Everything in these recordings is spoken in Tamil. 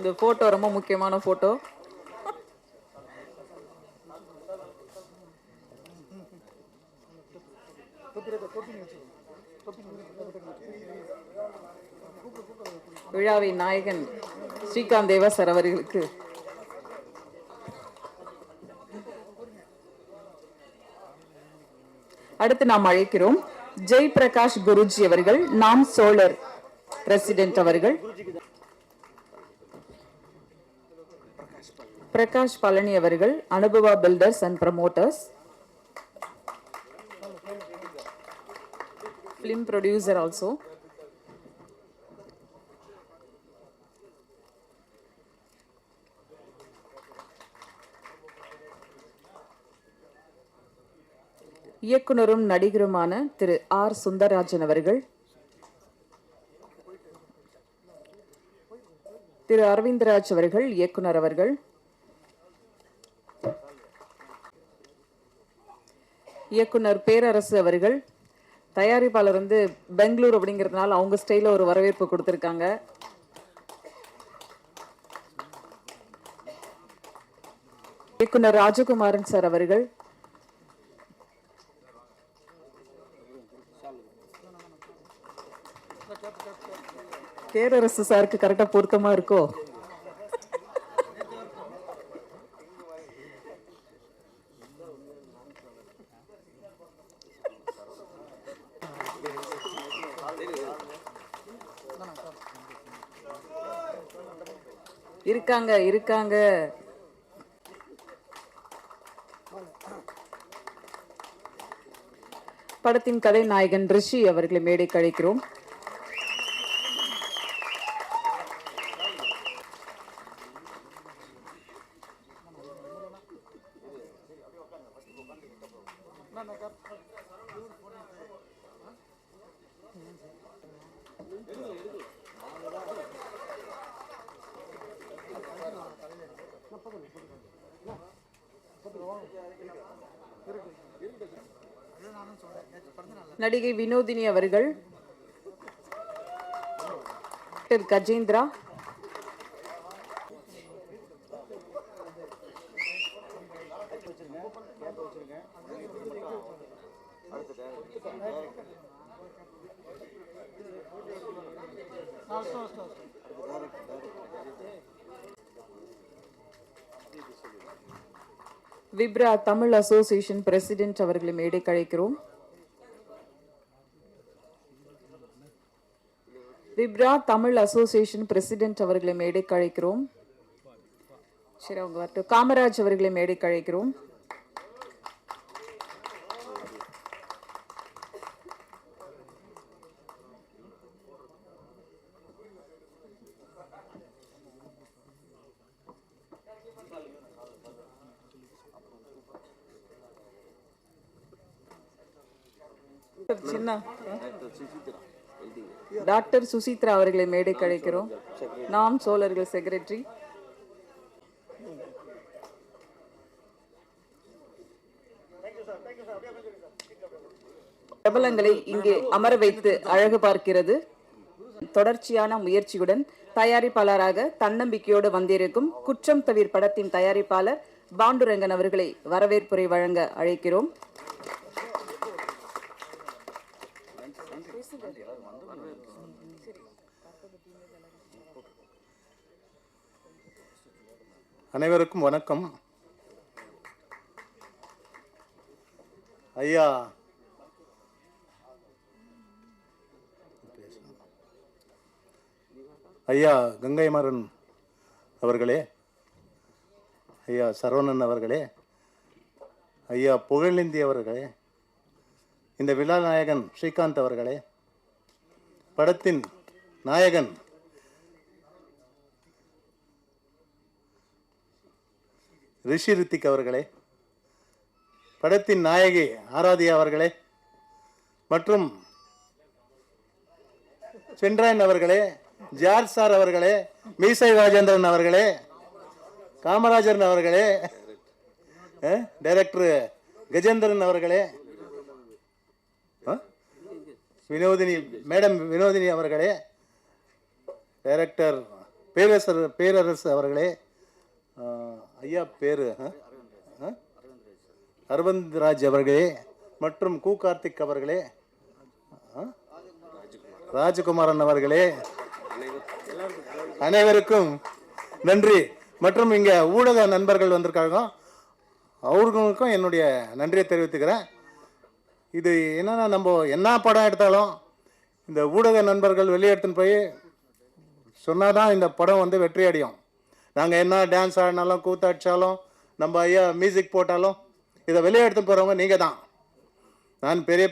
இந்த போட்டோ ரொம்ப முக்கியமான போட்டோ. விழாவின் நாயகன் ஸ்ரீகாந்த் தேவா சார் அவர்களுக்கு அடுத்து நாம் அழைக்கிறோம் ஜெய் பிரகாஷ் குருஜி அவர்கள், நாம் சோழர் பிரசிடென்ட் அவர்கள், பிரகாஷ் பழனி அவர்கள், Anubhava builders and promoters, film producer also, இயக்குனரும் நடிகருமான திரு ஆர் சுந்தரராஜன் அவர்கள், திரு அரவிந்தராஜ் அவர்கள் இயக்குனர் அவர்கள், இயக்குனர் பேரரசு அவர்கள், தயாரிப்பாளர் பெங்களூர் அப்படிங்கிறதுனால அவங்க ஸ்டைல ஒரு வரவேற்பு கொடுத்திருக்காங்க. இயக்குனர் ராஜகுமாரன் சார் அவர்கள், பேரரசு சாருக்கு கரெக்டா பொருத்தமா இருக்கோ? இருக்காங்க இருக்காங்க. படத்தின் கதை நாயகன் ரிஷி அவர்களை மேடைக்கு அழைக்கிறோம். நடிகை வினோதினி அவர்கள், கஜேந்திரா, விப்ரா தமிழ் அசோசியேஷன் பிரசிடென்ட் அவர்களை மேடைக்கு அழைக்கிறோம். விப்ரா தமிழ் அசோசியேஷன் பிரசிடென்ட் அவர்களை மேடைக்கு அழைக்கிறோம். சரி, அவங்க வரட்டும். காமராஜ் அவர்களை மேடைக்கு அழைக்கிறோம். டாக்டர் சுசித்ரா அவர்களை மேடைக்கு அழைக்கிறோம். நாம் சோழர்கள் செக்ரட்டரி. பிரபலங்களை இங்கே அமர வைத்து அழகு பார்க்கிறது. தொடர்ச்சியான முயற்சியுடன் தயாரிப்பாளராக தன்னம்பிக்கையோடு வந்திருக்கும் குற்றம் தவிர் படத்தின் தயாரிப்பாளர் பாண்டுரங்கன் அவர்களை வரவேற்புரை வழங்க அழைக்கிறோம். அனைவருக்கும் வணக்கம். ஐயா கங்கைமாறன் அவர்களே, ஐயா சரவணன் அவர்களே, ஐயா புகழேந்தி அவர்களே, இந்த விழா நாயகன் ஸ்ரீகாந்த் அவர்களே, படத்தின் நாயகன் ரிஷி ரித்திக் அவர்களே, படத்தின் நாயகி ஆராதியா அவர்களே, மற்றும் சென்றாயன் அவர்களே, ஜார்ஜ் சார் அவர்களே, மீசை ராஜேந்திரன் அவர்களே, காமராஜன் அவர்களே, டைரக்டர் கஜேந்திரன் அவர்களே, வினோதினி மேடம் வினோதினி அவர்களே, டைரக்டர் பேரரசு அவர்களே, ஐயா பேரு அரவிந்த் ராஜ் அவர்களே மற்றும் கு கார்த்திக் அவர்களே, ராஜகுமாரன் அவர்களே, அனைவருக்கும் நன்றி. மற்றும் இங்கே ஊடக நண்பர்கள் வந்திருக்காங்க, அவர்களுக்கும் என்னுடைய நன்றியை தெரிவித்துக்கிறேன். இது என்னன்னா, நம்ம என்ன படம் எடுத்தாலும் இந்த ஊடக நண்பர்கள் வெளியே எடுத்துன்னு போய் சொன்னால் தான் இந்த படம் வந்து வெற்றி அடையும். நாங்கள் என்ன டான்ஸ் ஆடினாலும் கூத்தாடிச்சாலும் நம்ம ஐயா மியூசிக் போட்டாலும் இதை வெளியே எடுத்துன்னு போகிறவங்க நீங்கள் தான். நான் பெரிய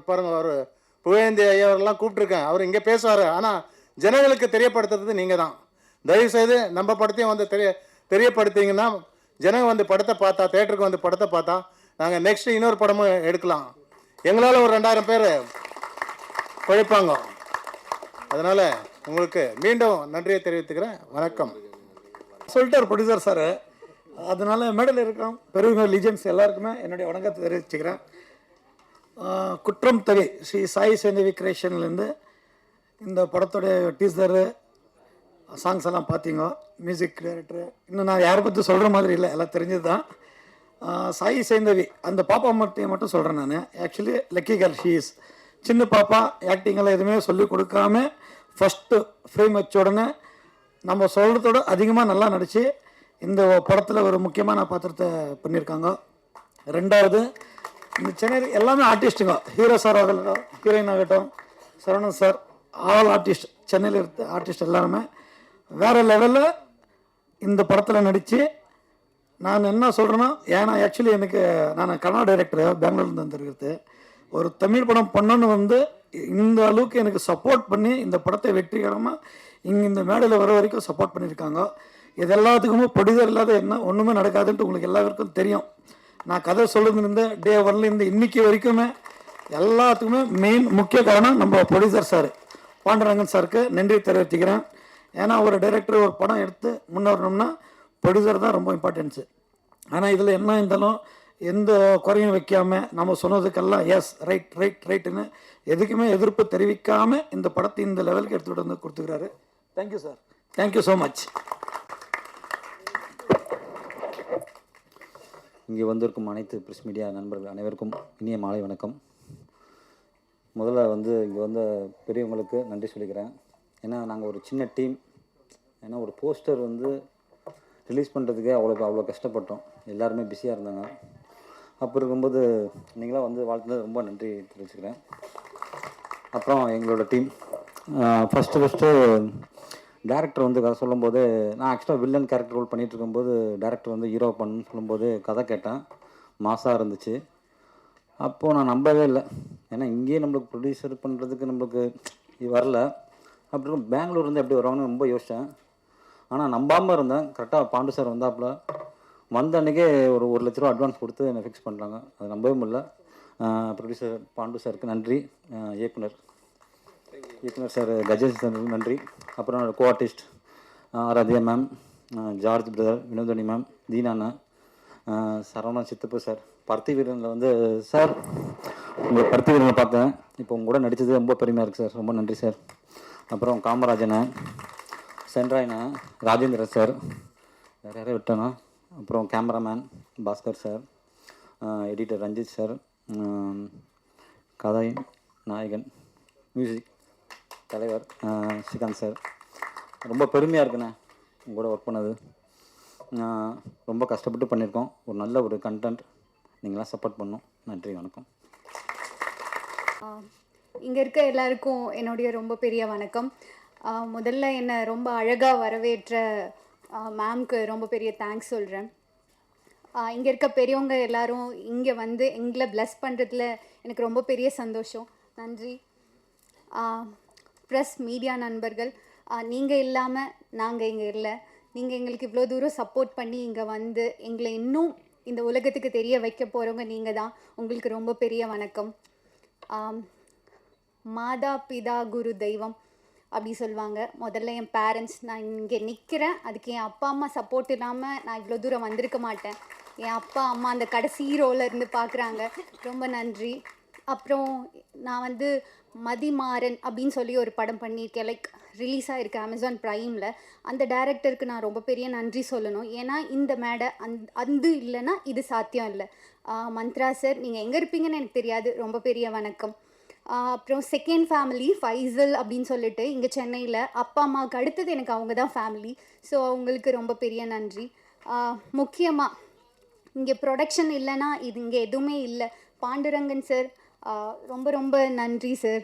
பாருங்கள், அவர் புகழேந்தி ஐயாவரெல்லாம் கூப்பிட்ருக்கேன், அவர் இங்கே பேசுவார். ஆனால் ஜனங்களுக்கு தெரியப்படுத்துறது நீங்கள் தான். தயவுசெய்து நம்ம படத்தையும் வந்து தெரியப்படுத்திங்கன்னா ஜனங்க வந்து படத்தை பார்த்தா, தேட்டருக்கு வந்து படத்தை பார்த்தா நாங்கள் நெக்ஸ்ட் இன்னொரு படமும் எடுக்கலாம். எங்களால் ஒரு 2000 பேர் குழைப்பாங்க. அதனால் உங்களுக்கு மீண்டும் நன்றியை தெரிவித்துக்கிறேன். வணக்கம். சொல்லிட்டார் ப்ரொடியூசர் சார். அதனால் மேடையில் இருக்கிறோம் பெருமை லீஜன்ஸ் எல்லாருக்குமே என்னுடைய வணக்கத்தை தெரிவிச்சுக்கிறேன். குற்றம் தவி ஸ்ரீ சாய் சேந்தவி கிரியேஷன்லேருந்து இந்த படத்துடைய டீசரு சாங்ஸ் எல்லாம் பார்த்தீங்க. மியூசிக் டைரக்டரு இன்னும் நான் யாரை பற்றி சொல்கிற மாதிரி இல்லை, எல்லாம் தெரிஞ்சது தான். சாய் சேந்தவி அந்த பாப்பா மட்டும் சொல்கிறேன் நான். Actually lucky girl she is. சின்ன பாப்பா ஆக்டிங்கெல்லாம் எதுவுமே சொல்லிக் கொடுக்காம ஃபஸ்ட்டு ஃப்ரேம் வச்ச உடனே நம்ம சொல்கிறதோட அதிகமாக நல்லா நடித்து இந்த படத்தில் ஒரு முக்கியமான பாத்திரத்தை பண்ணியிருக்காங்க. ரெண்டாவது, இந்த சென்னை எல்லாமே ஆர்டிஸ்ட்டுங்க, ஹீரோ சார் ஆகட்டும், ஹீரோயின் ஆகட்டும், சரவணன் சார், ஆல் ஆர்டிஸ்ட், சென்னையில் இருக்க ஆர்டிஸ்ட் எல்லாருமே வேறு லெவலில் இந்த படத்தில் நடித்து நான் என்ன சொல்கிறேன்னா, ஏன்னா ஆக்சுவலி நான் கன்னட டைரக்டர் பெங்களூர்லேருந்து வந்துருக்கிறது. ஒரு தமிழ் படம் பண்ணணுன்னு வந்து இந்த அளவுக்கு எனக்கு சப்போர்ட் பண்ணி இந்த படத்தை வெற்றிகரமாக இங்கே இந்த மேடையில் வர வரைக்கும் சப்போர்ட் பண்ணியிருக்காங்க. இது எல்லாத்துக்குமே ப்ரொடியூசர் இல்லாத என்ன ஒன்றுமே நடக்காதுன்ட்டு உங்களுக்கு எல்லாருக்கும் தெரியும். நான் கதை சொல்லுங்க டே 1லேருந்து இன்னைக்கு வரைக்குமே எல்லாத்துக்குமே மெயின் முக்கிய காரணம் நம்ம ப்ரொடியூசர் சார் பாண்டரங்கன் சாருக்கு நன்றி தெரிவித்துக்கிறேன். ஏன்னா ஒரு டைரக்டர் ஒரு படம் எடுத்து முன்னேறணும்னா ப்ரொடியூசர் தான் ரொம்ப இம்பார்ட்டன்ஸு. ஆனால் இதில் என்ன இருந்தாலும் எந்த குறையும் வைக்காமல் நம்ம சொன்னதுக்கெல்லாம் எஸ் ரைட்டுன்னு எதுக்குமே எதிர்ப்பு தெரிவிக்காமல் இந்த படத்தை இந்த லெவலுக்கு எடுத்துகிட்டு வந்து கொடுத்துக்கிறாரு. Thank you sir, thank you so much. இங்கே வந்திருக்கும் அனைத்து ப்ரெஸ் மீடியா நண்பர்கள் அனைவருக்கும் இனிய மாலை வணக்கம். முதல்ல இங்கே வந்த பெரியவங்களுக்கு நன்றி சொல்லிக்கிறேன். ஏன்னா நாங்கள் ஒரு சின்ன டீம். ஏன்னா ஒரு போஸ்டர் ரிலீஸ் பண்ணுறதுக்கே அவ்வளோ கஷ்டப்பட்டோம். எல்லாருமே பிஸியாக இருந்தாங்க. அப்போ இருக்கும்போது நீங்களாம் வாழ்த்துனது ரொம்ப நன்றி தெரிவிச்சுக்கிறேன். அப்புறம் எங்களோட டீம் ஃபஸ்ட்டு டேரக்டர் கதை சொல்லும்போது, நான் ஆக்சுவலாக வில்லன் கேரக்டர் ரோல் பண்ணிகிட்டு இருக்கும்போது டேரக்டர் ஹீரோ பண்ணுன்னு சொல்லும்போது கதை கேட்டேன், மாசாக இருந்துச்சு. அப்போது நான் நம்பவே இல்லை. ஏன்னா இங்கேயே நம்மளுக்கு ப்ரொடியூசர் பண்ணுறதுக்கு நம்மளுக்கு வரல. அப்படி இருக்கும் பெங்களூர்லேருந்து எப்படி வருவாங்கன்னு ரொம்ப யோசித்தேன். ஆனால் நம்பாமல் இருந்தேன். கரெக்டாக பாண்டு சார் வந்தாப்புல வந்த அன்றைக்கே ஒரு 1 லட்ச ரூபா அட்வான்ஸ் கொடுத்து என்னை ஃபிக்ஸ் பண்ணுறாங்க. அது நம்பவே முடியல. ப்ரொடியூசர் பாண்டு சாருக்கு நன்றி, இயக்குனர் சார் கஜேஷ் சாருக்கு நன்றி. அப்புறம் co artist Aaradhya ma'am, George brother, Vinodhini ma'am, தீனாண்ணா, சரவணன் சித்தப்பு சார், பருத்தி வீரனில் சார் உங்கள் பருத்தி வீரனை பார்த்தேன். இப்போ உங்க கூட நடித்தது ரொம்ப பெருமையாக இருக்குது சார், ரொம்ப நன்றி சார். அப்புறம் காமராஜனை, சென்ட்ராயனை, ராஜேந்திர சார், வேறு யாரையும் விட்டேனா. அப்புறம் cameraman Bhaskar sir, editor Ranjith sir, கதை நாயகன், மியூசிக் தலைவர் ஸ்ரீகாந்த் சார். ரொம்ப பெருமையாக இருக்குண்ணே உங்களோட ஒர்க் பண்ணது. ரொம்ப கஷ்டப்பட்டு பண்ணியிருக்கோம். ஒரு நல்ல ஒரு கண்டென்ட், நீங்களாம் சப்போர்ட் பண்ணணும். நன்றி, வணக்கம். இங்கே இருக்க எல்லாருக்கும் என்னுடைய ரொம்ப பெரிய வணக்கம். முதல்ல என்னை ரொம்ப அழகாக வரவேற்ற மேம்க்கு ரொம்ப பெரிய தேங்க்ஸ் சொல்கிறேன். இங்கே இருக்க பெரியவங்க எல்லாரும் இங்கே எங்களை ப்ளஸ் பண்ணுறதுல எனக்கு ரொம்ப பெரிய சந்தோஷம். நன்றி. ப்ரெஸ் மீடியா நண்பர்கள், நீங்கள் இல்லாமல் நாங்கள் இங்கே இல்லை. நீங்கள் எங்களுக்கு இவ்வளோ தூரம் சப்போர்ட் பண்ணி இங்கே எங்களை இன்னும் இந்த உலகத்துக்கு தெரிய வைக்க போகிறவங்க நீங்கள் தான். உங்களுக்கு ரொம்ப பெரிய வணக்கம். மாதா பிதா குரு தெய்வம் அப்படி சொல்லுவாங்க. முதல்ல என் பேரண்ட்ஸ், நான் இங்கே நிற்கிறேன், அதுக்கு என் அப்பா அம்மா சப்போர்ட் இல்லாமல் நான் இவ்வளோ தூரம் வந்திருக்க மாட்டேன். என் அப்பா அம்மா அந்த கடைசி ரோவில் இருந்து பார்க்குறாங்க. ரொம்ப நன்றி. அப்புறம் நான் வந்து மதிமாறன் அப்படின்னு சொல்லி ஒரு படம் பண்ணியிருக்கேன், லைக் ரிலீஸ் ஆகிருக்கு அமேசான் ப்ரைமில். அந்த டைரக்டருக்கு நான் ரொம்ப பெரிய நன்றி சொல்லணும். ஏன்னா இந்த மேடை அது இல்லைன்னா இது சாத்தியம் இல்லை. மந்த்ரா சார், நீங்கள் எங்கே இருப்பீங்கன்னு எனக்கு தெரியாது, ரொம்ப பெரிய வணக்கம். அப்புறம் செகண்ட் ஃபேமிலி ஃபைசல் அப்படின்னு சொல்லிட்டு இங்கே சென்னையில் அப்பா அம்மாவுக்கு அடுத்தது எனக்கு அவங்க தான் ஃபேமிலி. ஸோ அவங்களுக்கு ரொம்ப பெரிய நன்றி. முக்கியமாக இங்கே ப்ரொடக்ஷன் இல்லைன்னா இது இங்கே எதுவுமே இல்லை. பாண்டுரங்கன் சார், ரொம்ப ரொம்ப நன்றி சார்.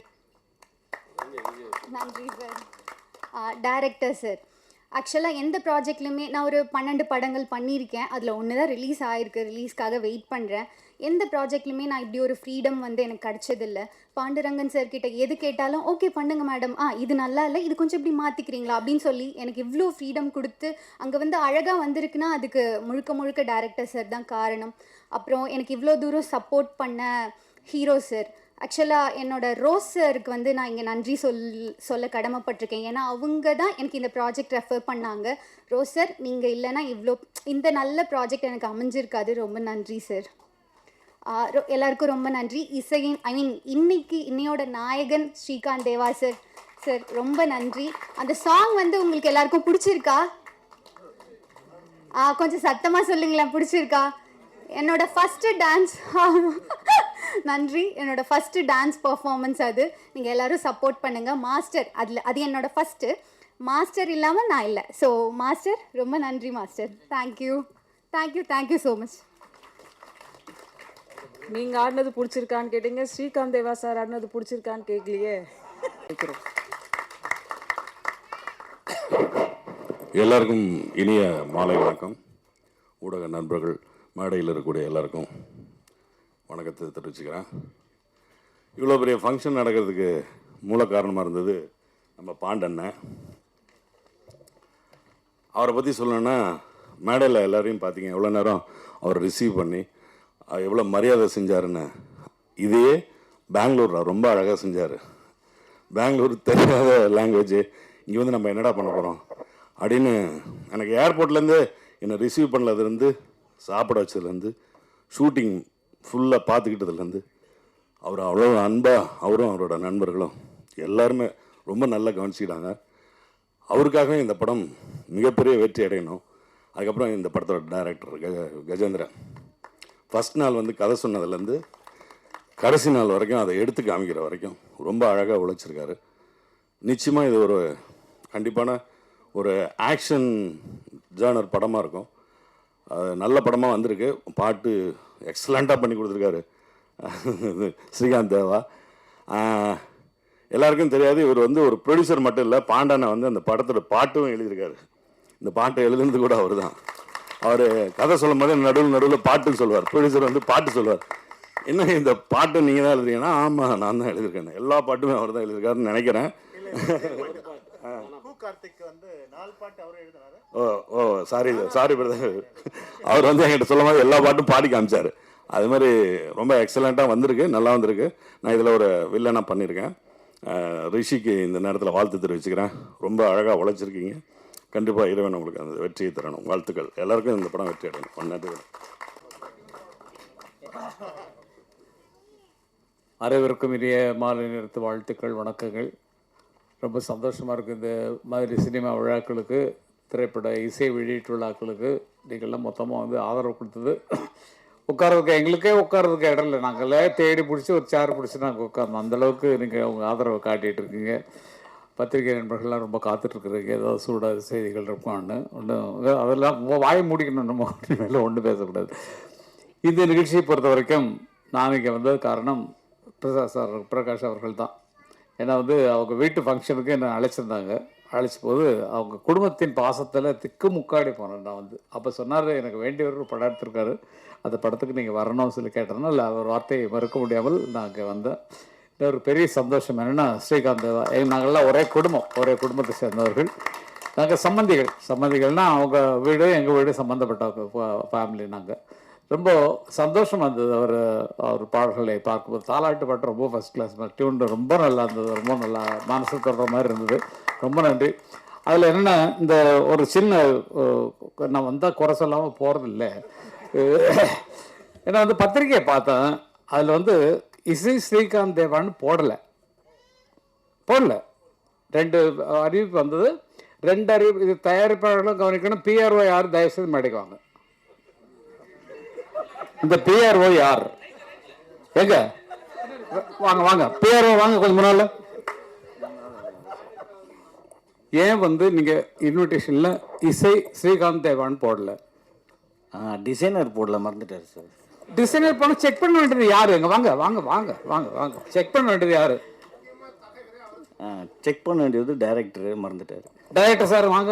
நன்றி சார். டைரக்டர் சார், ஆக்சுவலாக எந்த ப்ராஜெக்ட்லையுமே நான் ஒரு 12 படங்கள் பண்ணியிருக்கேன். அதில் ஒன்று தான் ரிலீஸ் ஆகிருக்கு, ரிலீஸ்க்காக வெயிட் பண்ணுறேன். எந்த ப்ராஜெக்ட்லையுமே நான் இப்படி ஒரு ஃப்ரீடம் வந்து எனக்கு கிடச்சதில்லை. பாண்டுரங்கன் சார் கிட்ட எது கேட்டாலும் ஓகே பண்ணுங்க மேடம், இது நல்லா இல்லை, இது கொஞ்சம் இப்படி மாற்றிக்கிறீங்களா அப்படின்னு சொல்லி எனக்கு இவ்வளோ ஃப்ரீடம் கொடுத்து அங்கே வந்து அழகாக வந்திருக்குன்னா அதுக்கு முழுக்க முழுக்க டைரக்டர் சார் தான் காரணம். அப்புறம் எனக்கு இவ்வளோ தூரம் சப்போர்ட் பண்ண ஹீரோ சார், ஆக்சுவலாக என்னோட ரோஸ் சாருக்கு வந்து நான் இங்கே நன்றி சொல்ல கடமைப்பட்டிருக்கேன். ஏன்னா அவங்க தான் எனக்கு இந்த ப்ராஜெக்ட் ரெஃபர் பண்ணாங்க. ரோஸ் சார், நீங்கள் இல்லைன்னா இந்த நல்ல ப்ராஜெக்ட் எனக்கு அமைஞ்சிருக்காது. ரொம்ப நன்றி சார். எல்லாருக்கும் ரொம்ப நன்றி. இன்னையோட நாயகன் ஸ்ரீகாந்த் தேவா சார், சார் ரொம்ப நன்றி. அந்த சாங் வந்து உங்களுக்கு எல்லாருக்கும் பிடிச்சிருக்கா? கொஞ்சம் சத்தமாக சொல்லுங்களேன், பிடிச்சிருக்கா? என்னோட ஃபஸ்ட்டு டான்ஸ் நன்றி, என்னோட ஃபஸ்ட்டு டான்ஸ் பர்ஃபார்மன்ஸ் அது. நீங்கள் எல்லோரும் சப்போர்ட் பண்ணுங்கள். மாஸ்டர் அது என்னோட ஃபஸ்ட்டு. மாஸ்டர் இல்லாமல் நான் இல்லை. ஸோ மாஸ்டர், ரொம்ப நன்றி master. Thank you thank you thank you so much. நீங்க ஆடினது பிடிச்சிருக்கான்னு கேட்டீங்க, ஸ்ரீகாந்த் தேவா சார் ஆடினது பிடிச்சிருக்கான்னு கேட்கலையே. எல்லாருக்கும் இனிய மாலை வணக்கம். ஊடக நண்பர்கள், மேடையில் இருக்கக்கூடிய எல்லாருக்கும் வணக்கத்தை தெரிவிச்சுக்கிறேன். இவ்வளோ பெரிய ஃபங்க்ஷன் நடக்கிறதுக்கு மூல காரணமாக இருந்தது நம்ம பாண்டண்ணன். அவரை பற்றி சொல்லணுன்னா, மேடையில் எல்லாரையும் பார்த்தீங்க எவ்வளோ நேரம் அவர் ரிசீவ் பண்ணி எவ்வளோ மரியாதை செஞ்சாருன்னு. இதையே பெங்களூரில் ரொம்ப அழகாக செஞ்சார். பெங்களூர் தெரியாத லாங்குவேஜ், இங்கே வந்து நம்ம என்னடா பண்ண போகிறோம் அப்படின்னு எனக்கு ஏர்போர்ட்லேருந்து என்னை ரிசீவ் பண்ணதுலேருந்து, சாப்பிட வச்சதுலேருந்து, ஷூட்டிங் ஃபுல்லாக பார்த்துக்கிட்டதுலேருந்து அவர் அவ்வளோ அன்பாக அவரும் அவரோட நண்பர்களும் எல்லாருமே ரொம்ப நல்லா கவனிச்சிக்கிட்டாங்க. அவருக்காகவே இந்த படம் மிகப்பெரிய வெற்றி அடையணும். அதுக்கப்புறம் இந்த படத்தோட டைரக்டர் கஜேந்திரன் ஃபஸ்ட் நாள் வந்து கதை சொன்னதுலேருந்து கடைசி நாள் வரைக்கும் அதை எடுத்து காமிக்கிற வரைக்கும் ரொம்ப அழகாக உழைச்சிருக்காரு. நிச்சயமாக இது ஒரு கண்டிப்பான ஒரு ஆக்ஷன் ஜானர் படமாக இருக்கும். நல்ல படமாக வந்திருக்கு. பாட்டு எக்ஸலண்ட்டாக பண்ணி கொடுத்துருக்காரு ஸ்ரீகாந்த் தேவா. எல்லாருக்கும் தெரியாது, இவர் வந்து ஒரு ப்ரொடியூசர் மட்டும் இல்லை, பாண்டானை வந்து அந்த படத்தோட பாட்டும் எழுதியிருக்காரு. இந்த பாட்டை எழுதுனது கூட அவர் தான். அவர் கதை சொல்லும் போது நடுவில் பாட்டு சொல்லுவார். ப்ரொடியூசர் வந்து பாட்டு சொல்லுவார். என்ன இந்த பாட்டு நீங்கள் தான் எழுதுறீங்கன்னா, ஆமாம் நான் தான் எழுதியிருக்கேன். எல்லா பாட்டுமே அவர் தான் எழுதியிருக்காருன்னு நினைக்கிறேன். Sorry brother. அவர் வந்து என்கிட்ட சொல்லும் போது எல்லா பாட்டும் பாடி காமிச்சார். அது மாதிரி ரொம்ப எக்ஸலண்ட்டாக வந்திருக்கு, நல்லா வந்திருக்கு. நான் இதில் ஒரு வில்லனாக பண்ணியிருக்கேன். ரிஷிக்கு இந்த நேரத்தில் வாழ்த்து தெரிவிச்சுக்கிறேன். ரொம்ப அழகாக உழைச்சிருக்கீங்க. கண்டிப்பாக இறைவன் உங்களுக்கு அந்த வெற்றியை தரணும். வாழ்த்துக்கள். எல்லாருக்கும் இந்த படம் வெற்றி அடையணும். நன்றி. அனைவருக்கும் இனிய மாலை நேரத்து வாழ்த்துக்கள், வணக்கங்கள். ரொம்ப சந்தோஷமாக இருக்குது. இந்த மாதிரி சினிமா விழாக்களுக்கு, திரைப்பட இசை வெளியீட்டு விழாக்களுக்கு நீங்கள்லாம் மொத்தமாக வந்து ஆதரவு கொடுத்தது. உட்கார்றதுக்கு எங்களுக்கே உட்கார்றதுக்கு இடம் இல்லை. நாங்களே தேடி பிடிச்சி ஒரு சேர் பிடிச்சி நாங்கள் உட்காரணும். அந்தளவுக்கு நீங்கள் உங்கள் ஆதரவை காட்டிகிட்டு இருக்கீங்க. பத்திரிகை நண்பர்கள்லாம் ரொம்ப காத்துட்ருக்குறீங்க, ஏதாவது சூடாக செய்திகள் இருப்பான்னு. ஒன்றும் அதெல்லாம் வாய் மூடிக்கணும், நம்ம மேலே ஒன்றும் பேசக்கூடாது. இந்த நிகழ்ச்சியை பொறுத்த வரைக்கும் நான் இங்கே வந்தது காரணம் பிரகாஷ் அவர்கள் தான். ஏன்னா வந்து அவங்க வீட்டு ஃபங்க்ஷனுக்கு என்னை அழைச்சிருந்தாங்க. அழைச்ச போது அவங்க குடும்பத்தின் பாசத்தில் திக்கு முக்காடி போனேன் நான் வந்து. அப்போ சொன்னார், எனக்கு வேண்டியவர் ஒரு படம் எடுத்திருக்காரு, அந்த படத்துக்கு நீங்கள் வரணும்னு சொல்லி கேட்டதுனால இல்லை, அவர் வார்த்தையை மறுக்க முடியாமல் நான் அங்கே வந்தேன். இன்னொரு பெரிய சந்தோஷம் என்னென்னா, ஸ்ரீகாந்த் தேவா நாங்கள்லாம் ஒரே குடும்பத்தை சேர்ந்தவர்கள். நாங்கள் சம்மந்திகள்னால் அவங்க வீடு எங்கள் வீடு சம்மந்தப்பட்ட ஃபேமிலி. நாங்கள் ரொம்ப சந்தோஷமாக இருந்தது அவர் பாடல்களை பார்க்கும்போது. தாலாட்டு பாட்டு ரொம்ப ஃபஸ்ட் கிளாஸ், டியூன் ரொம்ப நல்லா இருந்தது, ரொம்ப நல்லா மனசு தொடுற மாதிரி இருந்தது. ரொம்ப நன்றி. அதில் என்னென்னா, இந்த ஒரு சின்ன நான் வந்தால் குறை சொல்லாமல் போகிறதில்ல. ஏன்னா வந்து பத்திரிக்கையை பார்த்தேன், அதில் வந்து இசை ஸ்ரீகாந்த் தேவான்னு போடலை. 2 அறிவிப்பு வந்தது. 2 அறிவிப்பு. இது தயாரிப்பாளர்களும் கவனிக்கணும். பிஆர்ஓ யார் தயவுசெய்து மேடைக்குவாங்க. இந்த பிஆர்ஓ யார்? எங்க வாங்க வாங்க, பிஆர்ஓ வாங்க கொஞ்சம் முன்னால. ஏன் வந்து நீங்க இன்விடேஷன்ல இசை ஸ்ரீகாந்த் தேவான்னு போடல? டிசைனர் போடல, மறந்துட்டார் சார். டிசைனர் பண்ண செக் பண்ண வேண்டியது யாரு? எங்க வாங்க வாங்க வாங்க வாங்க வாங்க, செக் பண்ண வேண்டியது யாரு? செக் பண்ண வேண்டியது டைரக்டர், மறந்துட்டார். டைரக்டர் சார் வாங்க,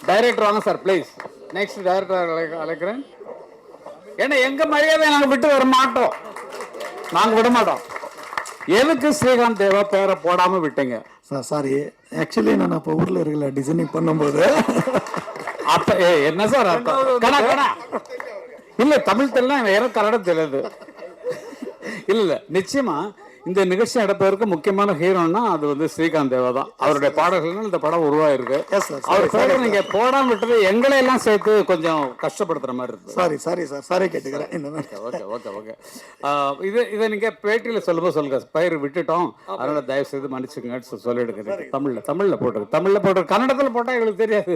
டைரக்டர் வாங்க சார் ப்ளீஸ். நெக்ஸ்ட் டைரக்டர் அழைக்கிறேன். ஏன்னா எங்க மரியாதை நாங்கள் விட்டு வர மாட்டோம், நாங்கள் விட மாட்டோம். எதுக்கு ஸ்ரீகாந்த் தேவா பேரை போடாம விட்டீங்க சார்? சாரி, ஆக்சுவலி நான் அப்போ ஊரில் இருக்கல, டிசைனிங் பண்ணும்போது. அப்ப என்ன சார் இல்ல தமிழ் தெரியல, எனக்கு கன்னடம் தெரியாது. இல்ல நிச்சயமா இந்த நிகழ்ச்சி நடப்பதற்கு முக்கியமான ஹீரோன்னா அது வந்து ஸ்ரீகாந்த் தேவா தான். அவருடைய பாடல்கள் இந்த படம் உருவாயிருக்கு. அவர் பேரை நீங்க போடாம விட்டது எங்களை எல்லாம் சேர்த்து கொஞ்சம் கஷ்டப்படுத்துற மாதிரி இருக்கு. சாரி சார், சாரி கேட்டுக்கிறேன். Okay okay okay. இதை நீங்க பேட்டியில சொல்லும்போது சொல்லுங்க, பயிர் விட்டுட்டோம் அதனால தயவு செய்து மன்னிச்சுங்க சொல்லிடுங்க. தமிழ்ல போட்டு கன்னடத்துல போட்டா எங்களுக்கு தெரியாது.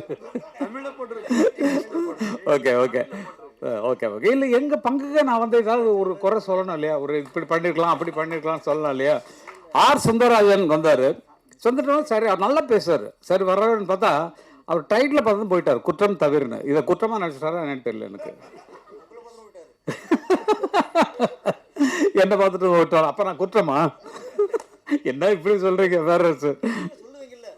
Okay okay okay okay. இல்லை எங்கள் பங்குக்கு நான் வந்து ஏதாவது ஒரு குறை சொல்லணும் இல்லையா? ஒரு இப்படி பண்ணியிருக்கலாம் அப்படி பண்ணியிருக்கலாம் சொல்லலாம் இல்லையா? ஆர் சுந்தரராஜன் வந்தார். சொந்துட்டோம் சரி, அவர் நல்லா பேசுவார். சரி வர்றவன்னு பார்த்தா அவர் டைட்டில் பார்த்து போயிட்டார், குற்றம் தவிர்னு. இதை குற்றமாக நினச்சிட்டாரா என்னன்னு தெரியல எனக்கு. என்னை பார்த்துட்டு போயிட்டார். அப்போ நான் குற்றமா? என்ன இப்படி சொல்கிறீங்க பேரரசு?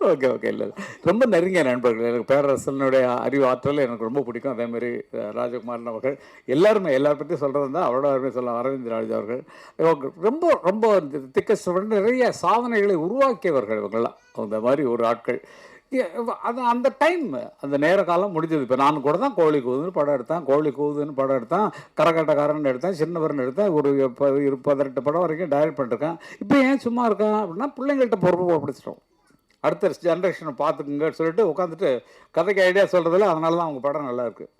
Okay okay. இல்லை ரொம்ப நெருங்கிய நண்பர்கள். எனக்கு பேரரசனுடைய அறிவு ஆற்றல் எனக்கு ரொம்ப பிடிக்கும். அதேமாதிரி ராஜகுமாரன் அவர்கள் எல்லாருமே எல்லார் பற்றியும் சொல்கிறது தான் அவரோட அருமை சொல்லலாம். அரவிந்த் ராஜ் அவர்கள் ரொம்ப ரொம்ப திக்கஸ்ட் நிறைய சாதனைகளை உருவாக்கியவர்கள் இவங்கெல்லாம். அந்த மாதிரி ஒரு ஆட்கள். அது அந்த டைம் அந்த நேர காலம் முடிஞ்சது. இப்போ நான் கூட தான் கோழி கூதுன்னு படம் எடுத்தேன், கோழி கூதுன்னு படம் எடுத்தேன், கரகாட்டக்காரன் எடுத்தேன், சின்னவர்னு எடுத்தேன், ஒரு 18 படம் வரைக்கும் டைரக்ட் பண்ணிருக்கேன். இப்போ ஏன் சும்மா இருக்கேன் அப்படின்னா பிள்ளைங்கள்ட்ட பொறுப்பு பிடிச்சிட்டோம். அடுத்த ஜென்ரேஷனை பார்த்துக்குங்கன்னு சொல்லிட்டு உட்காந்துட்டு கதைக்கு ஐடியா சொல்கிறதில்ல. அதனால தான் அவங்க படம் நல்லா இருக்குது.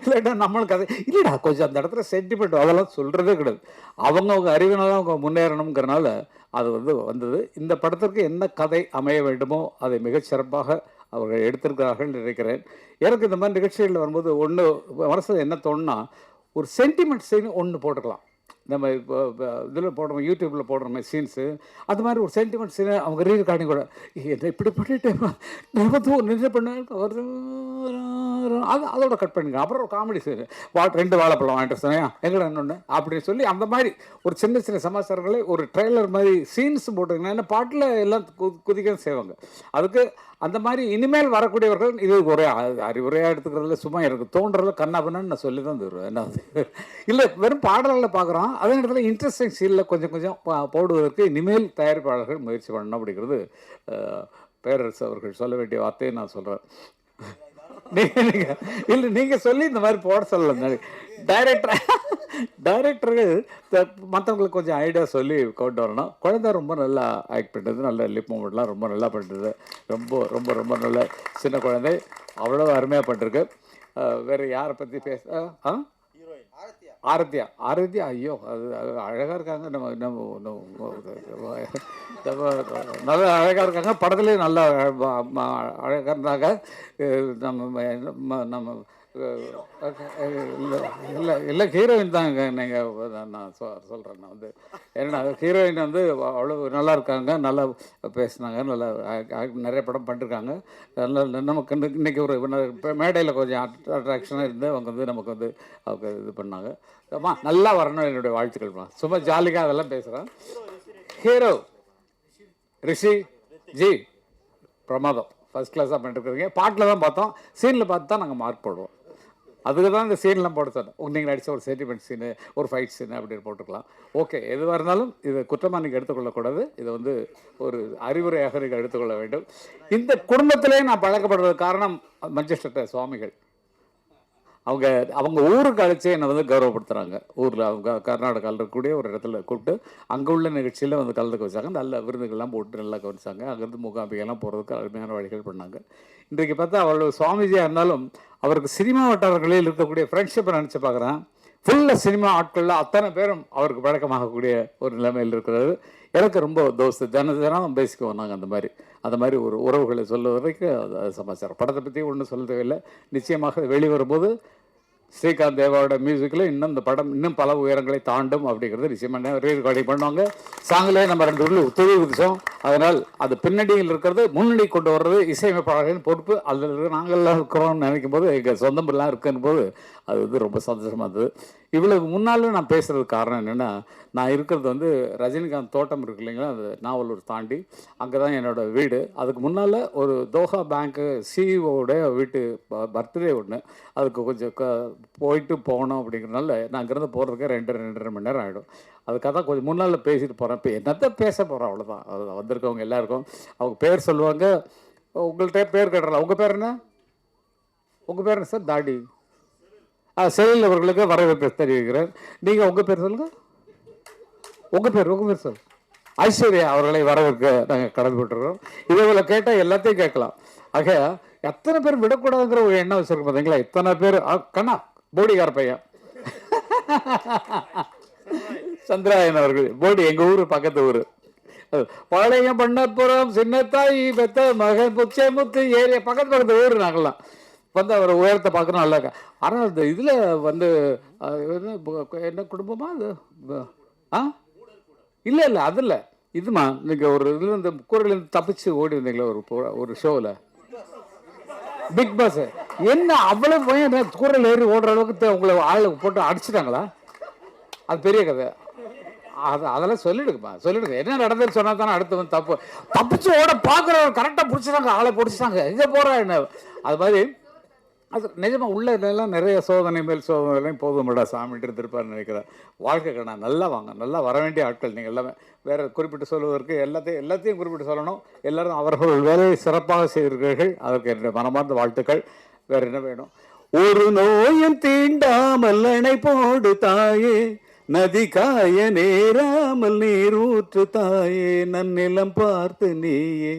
இல்லைடா நம்மளும் கதை இல்லைடா கொஞ்சம் அந்த இடத்துல சென்டிமெண்ட் அதெல்லாம் சொல்கிறதே கிடையாது. அவங்க அறிவினால அவங்க முன்னேறணுங்கிறனால அது வந்தது. இந்த படத்திற்கு என்ன கதை அமைய வேண்டுமோ அதை மிகச்சிறப்பாக அவர்கள் எடுத்திருக்கிறார்கள் நினைக்கிறேன். எனக்கு இந்த மாதிரி நிகழ்ச்சிகளில் வரும்போது ஒன்று மனசில் என்ன தோணுன்னா, ஒரு சென்டிமெண்ட் சீன் ஒன்று போட்டுக்கலாம். நம்ம இப்போ இதில் போடுறோம், யூடியூப்பில் போடுற மாதிரி சீன்ஸு, அது மாதிரி ஒரு சென்டிமெண்ட் சீனை அவங்க ரீகார்டிங் கூட என்ன இப்படி பண்ணிட்டேன் நின்று பண்ண அது அதோட கட் பண்ணிங்க. அப்புறம் ஒரு காமெடி சீன் 2 வாழைப்பழம் வாங்கிட்டு சொன்னையா எங்கடா இன்னொன்று அப்படின்னு சொல்லி அந்த மாதிரி ஒரு சின்ன சின்ன சமாச்சாரங்களை ஒரு ட்ரெய்லர் மாதிரி சீன்ஸும் போட்டுருங்கன்னா என்ன பாட்டில் எல்லாம் குதிக்க செய்வாங்க. அதுக்கு அந்த மாதிரி இனிமேல் வரக்கூடியவர்கள் இது ஒரே அறிவுரையாக எடுத்துக்கிறதுல சும்மா எனக்கு தோன்றதில்ல கண்ணாபண்ணு நான் சொல்லி தான் தருவேன். என்ன இல்லை வெறும் பாடல்களில் பார்க்குறோம், அதே இடத்துல இன்ட்ரெஸ்டிங் சீனில் கொஞ்சம் கொஞ்சம் போடுவதற்கு இனிமேல் தயாரிப்பாளர்கள் முயற்சி பண்ணணும் அப்படிங்கிறது பேரரசு அவர்கள் சொல்ல வேண்டிய வார்த்தையை நான் சொல்கிறேன். இல்லை நீங்கள் சொல்லி இந்த மாதிரி போட சொல்லல. டைரக்டர்கள் மற்றவங்களுக்கு கொஞ்சம் ஐடியா சொல்லி கொண்டு வரணும். குழந்தை ரொம்ப நல்லா ஆக்ட் பண்ணுறது, நல்ல லிப் மூமெண்ட்லாம் ரொம்ப நல்லா பண்ணுறது, ரொம்ப ரொம்ப ரொம்ப நல்ல சின்ன குழந்தை, அவ்வளோ அருமையாக பண்ணிருக்கு. வேறு யாரை பற்றி ஆரத்தியா ஐயோ அது அழகாக இருக்காங்க. நம்ம நல்லா அழகாக இருக்காங்க. படத்துலேயும் நல்லா அழகாக இருந்தாங்க. நம்ம இல்லை ஹீரோயின் தாங்க. நீங்கள் நான் சொல்கிறேன், நான் ஏன்னா ஹீரோயின் அவ்வளோ நல்லா இருக்காங்க, நல்லா பேசுனாங்க, நல்லா நிறைய படம் பண்ணிருக்காங்க. நல்லா நமக்கு இன்றைக்கி ஒரு மேடையில் கொஞ்சம் அட்ராக்ஷனாக இருந்து அவங்க நமக்கு அவங்க இது பண்ணாங்க. நல்லா வரணும் என்னுடைய வாழ்த்துக்கள்மா. சும்மா ஜாலிக்காக அதெல்லாம் பேசுகிறேன். ஹீரோ ரிஷி ஜி பிரமாதம், ஃபர்ஸ்ட் கிளாஸாக பண்ணிட்டுருக்கீங்க. பாட்டில் தான் பார்த்தோம், சீனில் பார்த்து தான் நாங்கள் மார்க் போடுவோம். அதுக்கு தான் இந்த சீன்லாம் போட சொன்னோம். நீங்கள் நடித்த ஒரு சென்டிமெண்ட் சீனு, ஒரு ஃபைட் சீனு அப்படின்னு போட்டுக்கலாம். ஓகே, எதுவாக இருந்தாலும் இது குற்றமாக நீங்கள் எடுத்துக்கொள்ளக்கூடாது. இது ஒரு அறிவுரையாக நீங்கள் எடுத்துக்கொள்ள வேண்டும். இந்த குடும்பத்திலே நான் பழக்கப்படுறதுக்கு காரணம் மஞ்சள் சுவாமிகள். அவங்க ஊருக்கு அழைச்சி என்னை கௌரவப்படுத்துகிறாங்க. ஊரில் அவங்க கர்நாடகாவில் இருக்கக்கூடிய ஒரு இடத்துல கூப்பிட்டு அங்கே உள்ள நிகழ்ச்சியில் கலந்துக்க வச்சாங்க. நல்ல விருந்துகள்லாம் போட்டு நல்லா கவனிச்சாங்க. அங்கேருந்து மூகாம்பிகைலாம் போகிறதுக்கு அருமையான வழிகள் பண்ணாங்க. இன்றைக்கு பார்த்தா அவரோட சுவாமிஜியாக இருந்தாலும் அவருக்கு சினிமா வட்டாரங்களில் இருக்கக்கூடிய ஃப்ரெண்ட்ஷிப்பை நினச்சி பார்க்குறேன். ஃபுல்லாக சினிமா ஆட்களில் அத்தனை பேரும் அவருக்கு பழக்கமாகக்கூடிய ஒரு நிலைமையில் இருக்கிறது. எனக்கு ரொம்ப தோஸ்து, தினம் பேசிக்குவோம் நாங்கள். அந்த மாதிரி ஒரு உறவுகளை சொல்ல வரைக்கும் அது சமாச்சாரம். படத்தை பற்றி ஒன்றும் சொல்ல தேவையில்லை. நிச்சயமாக வெளிவரும்போது ஸ்ரீகாந்த் தேவாவோட மியூசிக்கில் இன்னும் இந்த படம் இன்னும் பல உயரங்களை தாண்டும் அப்படிங்கிறது நிச்சயமாக ரீ ரெக்கார்டிங் பண்ணுவாங்க. சாங்கிலே நம்ம 2 ஊரில் துணி குதிச்சோம். அதனால் அது பின்னணியில் இருக்கிறது, முன்னணி கொண்டு வர்றது இசையமைப்பாளர்களின் பொறுப்பு. அதில் நாங்கள்லாம் இருக்கிறோம்னு நினைக்கும் போது, எங்கள் சொந்தமெல்லாம் இருக்குன்னு போது அது வந்து ரொம்ப சந்தோஷமாக இருந்தது. இவ்வளவு முன்னாலும் நான் பேசுகிறதுக்கு காரணம் என்னென்னா, நான் இருக்கிறது வந்து ரஜினிகாந்த் தோட்டம் இருக்கு இல்லைங்களா, அது நாவலூர் தாண்டி அங்கே தான் என்னோடய வீடு. அதுக்கு முன்னால் ஒரு தோஹா பேங்க்கு சிஇஓடைய வீட்டு பர்த்டே ஒன்று, அதுக்கு கொஞ்சம் போயிட்டு போகணும் அப்படிங்கிறனால நான் அங்கேருந்து போகிறதுக்கு 2-2.5 மணி நேரம் ஆகிடும். அதுக்காக தான் கொஞ்சம் முன்னால் பேசிட்டு போகிறேன். இப்போ என்னத்தான் பேச போகிறோம், அவ்வளோதான். அது வந்திருக்கவங்க எல்லாருக்கும் அவங்க பேர் சொல்லுவாங்க. உங்கள்கிட்ட பேர் கேட்டுறலாம். உங்கள் பேர் என்ன? உங்கள் பேர் என்ன சார்? தாடி. செல்லில் அவர்களுக்கு வரவேற்பு தெரிவிக்கிறேன். நீங்கள் உங்கள் பேர் சொல்லுங்கள். உங்கள் பேர் சார்? ஐஸ்வர்யா அவர்களை வரவேற்க நாங்கள் கடமைப்பட்டுருக்கோம். இதேபோல் கேட்டால் எல்லாத்தையும் கேட்கலாம். ஆக எத்தனை பேர் விடக்கூடாதுங்கிற ஒரு எண்ணம் வச்சுருக்கோம் பார்த்தீங்களா? எத்தனை பேர். கண்ணா போடிகார பையன் சந்திராயன் அவர்கள், போடி எங்கள் ஊர் பக்கத்து ஊர். பாளைய பண்ணப்புறம் சின்னத்தாய் பெத்த மகன் புச்சமுத்து ஏரியா பக்கத்து ஊர். நாங்கள்லாம் வந்து அவர் உயரத்தை பார்க்கணும் நல்லா. ஆனால் அந்த இதில் வந்து என்ன குடும்பமா அது? இல்லை அதில் இதுமா நீங்கள் ஒரு இதில் இந்த கூரையிலேருந்து தப்பிச்சு ஓடி வந்தீங்களா ஒரு ஷோவில், பிக் பாஸ். என்ன அவ்வளோ பையன் கூரையில் ஏறி ஓடுற அளவுக்கு உங்களை ஆளு போட்டு அடிச்சிட்டாங்களா? அது பெரிய கதை. அதெல்லாம் சொல்லிடுங்க என்ன நடந்ததுன்னு சொன்னா தானே அடுத்து வந்து தப்பிச்சு ஓட பார்க்குறவர் கரெக்டாக பிடிச்சிட்டாங்க, ஆளை பிடிச்சிட்டாங்க, எங்கே போகிறா என்ன. அது மாதிரி அது நிஜமாக உள்ள எல்லாம் நிறைய சோதனை மேல் சோதனைகளையும் போதும்டா சாமிட்டு இருந்திருப்பார்னு நினைக்கிறேன். வாழ்க்கை கண்ணா நல்லா வாங்க, நல்லா வர வேண்டிய ஆட்கள் நீங்கள் எல்லாமே. வேறு குறிப்பிட்டு சொல்வதற்கு எல்லாத்தையும் குறிப்பிட்டு சொல்லணும். எல்லாரும் அவர்கள் வேலையை சிறப்பாக செய்திருக்கிறீர்கள். அதற்கு என்னுடைய மனமார்ந்த வாழ்த்துக்கள். வேறு என்ன வேணும்? ஒரு நோயும் தீண்டாமல் அணை போடு தாயே, நதி காய நேராமல் நீர் ஊற்று தாயே, நன்னிலம் பார்த்து நீயே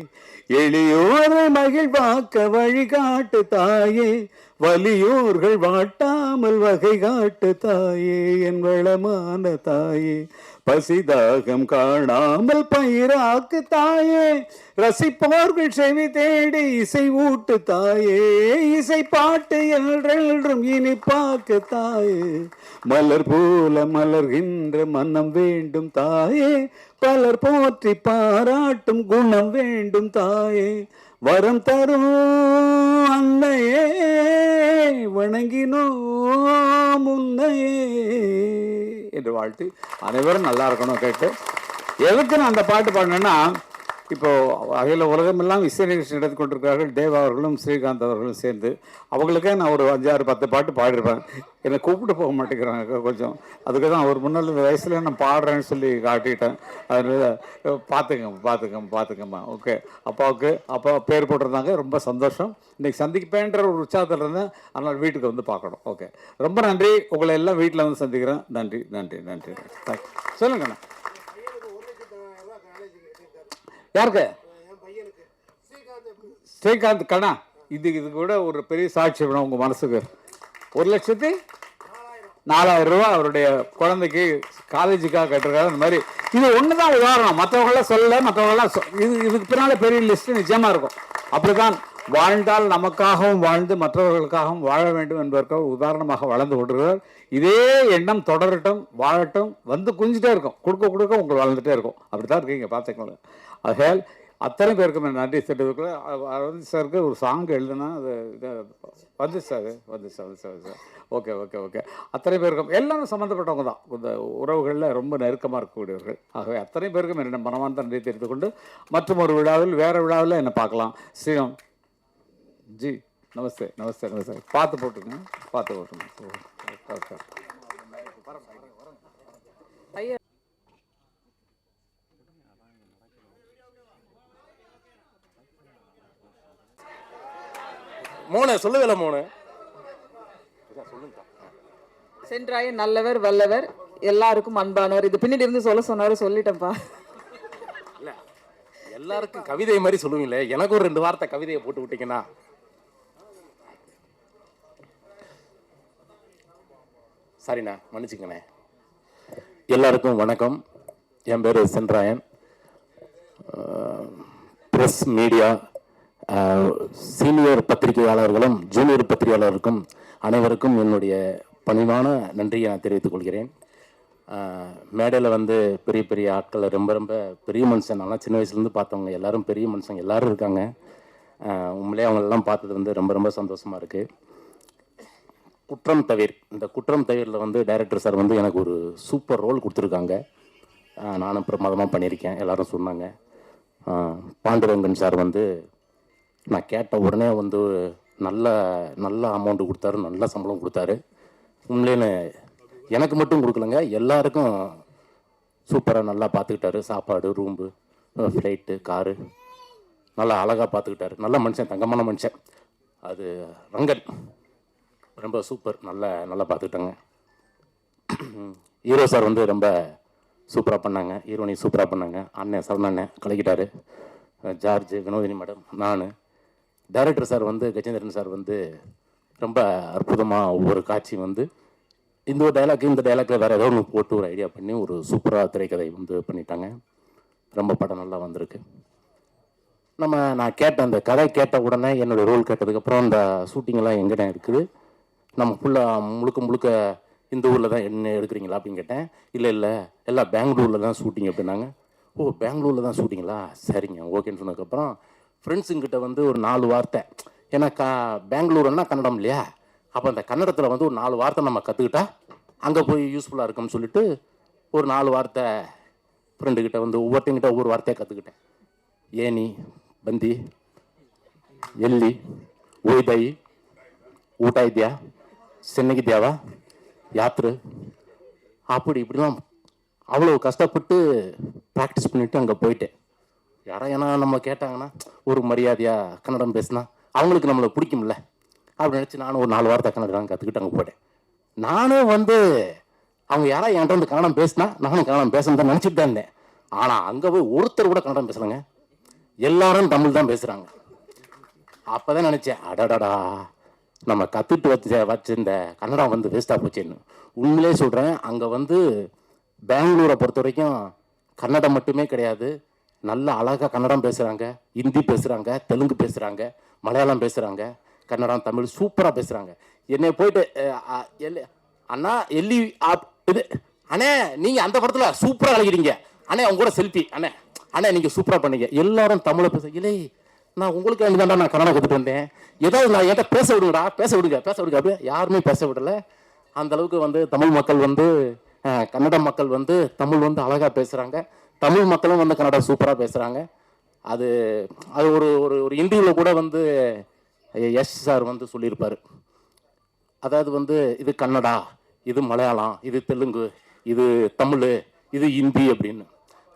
எளியோரை மகிழ்வாக்க வழிகாட்டு தாயே, வலியோர்கள் வாட்டாமல் வகை காட்டு தாயே, என் வளமான தாயே, பசிதாகம் காணாமல் பயிராக்கு தாயே, ரசிப்போர்கள் செவி தேடி இசை ஊட்டு தாயே, இசை பாட்டு என்றென்றும் இனிப்பாக்கு தாயே, மலர் போல மலர்கின்ற மனம் வேண்டும் தாயே, பலர் போற்றி பாராட்டும் குணம் வேண்டும் தாயே, வரம் தரும் அன்னையே வணங்கினோம் உன்னையே என்று வாழ்த்து அனைவரும் நல்லா இருக்கணும். கேட்டு எதுக்கு நான் அந்த பாட்டு பாடினேன்னா, இப்போ அகில உலகமெல்லாம் இசை நிகழ்ச்சி நடத்தி கொண்டிருக்கிறார்கள். தேவா அவர்களும் ஸ்ரீகாந்த் அவர்களும் சேர்ந்து அவங்களுக்கே நான் ஒரு 5-6-10 பாட்டு பாடிருப்பேன். என்னை கூப்பிட்டு போக மாட்டேங்கிறாங்க கொஞ்சம். அதுக்கு தான் ஒரு முன்னாள் இந்த வயசுல நான் பாடுறேன்னு சொல்லி காட்டிட்டேன். அதனால பார்த்துக்கம்மா. ஓகே, அப்பா பேர் போட்டிருந்தாங்க. ரொம்ப சந்தோஷம். இன்னைக்கு சந்திப்பேன்ற ஒரு உற்சாகத்தில் இருந்தேன். அதனால் வீட்டுக்கு வந்து பார்க்கணும். ஓகே, ரொம்ப நன்றி. உங்களை எல்லாம் வீட்டில் வந்து சந்திக்கிறேன். நன்றி. சொல்லுங்கண்ணா. யாருக்கு? ஸ்ரீகாந்த் கண்ணா. இது கூட ஒரு பெரிய சாட்சி வேணும் உங்கள் மனசுக்கு. 1,04,000 ரூபா அவருடைய குழந்தைக்கு காலேஜுக்காக கட்டுருக்காரு. அந்த மாதிரி இது ஒன்று தான் உதாரணம். மற்றவங்களாம் சொல்லலை. மற்றவங்களாம் இதுக்கு பின்னால் பெரிய லிஸ்ட்டு நிச்சயமாக இருக்கும். அப்படிதான் வாழ்ந்தால் நமக்காகவும் வாழ்ந்து மற்றவர்களுக்காகவும் வாழ வேண்டும் என்பதற்காக உதாரணமாக வளர்ந்து கொண்டிருக்கிறார். இதே எண்ணம் தொடரட்டும், வாழட்டும். வந்து குஞ்சிட்டே இருக்கும். கொடுக்க உங்களுக்கு வளர்ந்துட்டே இருக்கும். அப்படித்தான் இருக்கீங்க, பார்த்துக்கோங்க. ஆகையால் அத்தனை பேருக்கும் நன்றி தெரிவிக்கிறேன். அரவிந்த் சாருக்கு ஒரு சாங் எழுதுனா அது வந்து சார். ஓகே. அத்தனை பேருக்கும் எல்லாரும் சம்மந்தப்பட்டவங்க தான். இந்த உறவுகளில் ரொம்ப நெருக்கமாக இருக்கக்கூடியவர்கள். ஆகவே அத்தனை பேருக்கும் என்னென்ன மனமார்ந்த நன்றி தெரிந்து கொண்டு மற்றும் ஒரு விழாவில் வேறு விழாவில் என்னை பார்க்கலாம். ஸ்ரீராம் ஜி நமஸ்தே. பார்த்து போட்டுருங்க. ஓகே. ஐயா, சொல்லவே மோனு. சென்றாய நல்லவர் வல்லவர் எல்லாருக்கும் அன்பானவர். இது பின்னாடி இருந்து சொன்னாரு, சொல்லிட்டேன்ப்பா. இல்ல, எல்லாருக்கும் கவிதை மாதிரி சொல்லுவீங்களே, எனக்கு ஒரு 2 வார்த்தை கவிதையை போட்டு விட்டீங்கன்னா. சரிண்ணா, மன்னிச்சுக்கண்ணே. எல்லாருக்கும் வணக்கம். என் பேர் சென்ராயன். ப்ரெஸ் மீடியா சீனியர் பத்திரிகையாளர்களும் ஜூனியர் பத்திரிகையாளருக்கும் அனைவருக்கும் என்னுடைய பணிவான நன்றியை நான் தெரிவித்துக் கொள்கிறேன். மேடையில் வந்து பெரிய பெரிய ஆட்கள், ரொம்ப ரொம்ப பெரிய மனுஷன், நல்லா சின்ன வயசுலேருந்து பார்த்தவங்க எல்லாரும் பெரிய மனுஷங்க எல்லாரும் இருக்காங்க. உண்மையிலே அவங்களெல்லாம் பார்த்தது வந்து ரொம்ப ரொம்ப சந்தோஷமாக இருக்குது. குற்றம் தவிர், இந்த குற்றம் தவிரில் வந்து டைரக்டர் சார் வந்து எனக்கு ஒரு சூப்பர் ரோல் கொடுத்துருக்காங்க. நானும் பிரமாதமாக பண்ணியிருக்கேன், எல்லாரும் சொன்னாங்க. பாண்டுரங்கன் சார் வந்து நான் கேட்ட உடனே வந்து நல்ல நல்ல அமௌண்ட்டு கொடுத்தாரு, நல்ல சம்பளம் கொடுத்தாரு. உண்மையிலே எனக்கு மட்டும் கொடுக்கலங்க, எல்லாருக்கும் சூப்பராக நல்லா பார்த்துக்கிட்டாரு. சாப்பாடு, ரூம்பு, ஃப்ளைட்டு, காரு நல்லா அழகாக பார்த்துக்கிட்டாரு. நல்ல மனுஷன், தங்கமான மனுஷன். அது ரங்கன் ரொம்ப சூப்பர், நல்லா பார்த்துக்கிட்டாங்க. ஹீரோ சார் வந்து ரொம்ப சூப்பராக பண்ணாங்க, ஹீரோனி சூப்பராக பண்ணாங்க. அண்ணன் சரவணன் கலக்கிட்டாரு, ஜார்ஜ், வினோதினி மேடம், நான். டைரக்டர் சார் வந்து கஜேந்திரன் சார் வந்து ரொம்ப அற்புதமாக ஒவ்வொரு காட்சி வந்து இந்த ஒரு டைலாக், இந்த டைலாக்கில் வேறு ஏதோ ஒன்று போட்டு ஒரு ஐடியா பண்ணி ஒரு சூப்பராக திரைக்கதை வந்து பண்ணிட்டாங்க. ரொம்ப படம் நல்லா வந்திருக்கு. நான் கேட்ட அந்த கதை கேட்ட உடனே என்னோடய ரோல் கேட்டதுக்கப்புறம் அந்த ஷூட்டிங்கெல்லாம் எங்கே இருக்குது, நம்ம ஃபுல்லாக முழுக்க இந்த ஊரில் தான் என்ன எடுக்கிறீங்களா அப்படின்னு கேட்டேன். இல்லை எல்லாம் பெங்களூரில் தான் ஷூட்டிங் அப்படின்னாங்க. ஓ, பெங்களூரில் தான் ஷூட்டிங்களா, சரிங்க ஓகேன்னு சொன்னதுக்கப்புறம் ஃப்ரெண்ட்ஸுங்கிட்ட வந்து ஒரு 4 வார்த்தை, ஏன்னா பெங்களூருன்னா கன்னடம் இல்லையா, அப்போ அந்த கன்னடத்தில் வந்து ஒரு 4 வார்த்தை நம்ம கற்றுக்கிட்டா அங்கே போய் யூஸ்ஃபுல்லாக இருக்கும்னு சொல்லிட்டு ஒரு 4 வார்த்தை ஃப்ரெண்டுக்கிட்ட வந்து ஒவ்வொருத்தங்கிட்ட ஒவ்வொரு வார்த்தையை கற்றுக்கிட்டேன். ஏனி, பந்தி, எல்லி, ஓய்தாயி, ಊಟ ಇದೆಯಾ, சென்னைக்குதியாவா, யாத்ரு, அப்படி இப்படிலாம் அவ்வளோ கஷ்டப்பட்டு ப்ராக்டிஸ் பண்ணிவிட்டு அங்கே போயிட்டேன். ஏன்னா நம்ம கேட்டாங்கன்னா ஒரு மரியாதையாக கன்னடம் பேசினா அவங்களுக்கு நம்மளை பிடிக்கும்ல அப்படின்னு நினச்சி நானும் ஒரு 4 வார்த்தை கன்னடம் கற்றுக்கிட்டு அங்கே போயிட்டேன். நானும் வந்து அவங்க யாராவது என்கிட்ட வந்து கன்னடம் பேசினா நானும் கன்னடம் பேசணும் தான் நினச்சிட்டு தான் இருந்தேன். ஆனால் அங்கே போய் ஒருத்தர் கூட கன்னடம் பேசலைங்க, எல்லாரும் தமிழ் தான் பேசுகிறாங்க. அப்போ தான் நினச்சேன், அடடடா நம்ம கற்றுட்டு வச்சிருந்த கன்னடம் வந்து வேஸ்ட்டாக போச்சுன்னு. உண்மையிலே சொல்கிறேன், அங்கே வந்து பெங்களூரை பொறுத்த வரைக்கும் கன்னடம் மட்டுமே கிடையாது, நல்ல அழகாக கன்னடம் பேசுகிறாங்க, ஹிந்தி பேசுகிறாங்க, தெலுங்கு பேசுகிறாங்க, மலையாளம் பேசுகிறாங்க, கன்னடம், தமிழ் சூப்பராக பேசுகிறாங்க. என்னை போயிட்டு அண்ணா எல்லி இது அண்ணே நீங்கள் அந்த படத்தில் சூப்பராக அழகிறீங்க அண்ணே, அவங்க கூட செல்ஃபி அண்ணே நீங்கள் சூப்பராக பண்ணீங்க, எல்லாரும் தமிழை பேச. இல்லை, நான் உங்களுக்கு வேண்டிதாண்டா நான் கன்னடம் கற்றுட்டு வந்தேன், ஏதாவது நான் என்கிட்ட பேச விடுங்கடா, பேச விடுங்க அப்படியே யாருமே பேச விடலை. அந்த அளவுக்கு வந்து தமிழ் மக்கள் வந்து கன்னட மக்கள் வந்து தமிழ் வந்து அழகாக பேசுகிறாங்க, தமிழ் மக்களும் வந்து கன்னடம் சூப்பராக பேசுகிறாங்க. அது அது ஒரு ஒரு ஒரு இன்டர்வியூவில் கூட வந்து எஸ் சார் வந்து சொல்லியிருப்பார். அதாவது வந்து இது கன்னடா, இது மலையாளம், இது தெலுங்கு, இது தமிழ், இது ஹிந்தி அப்படின்னு.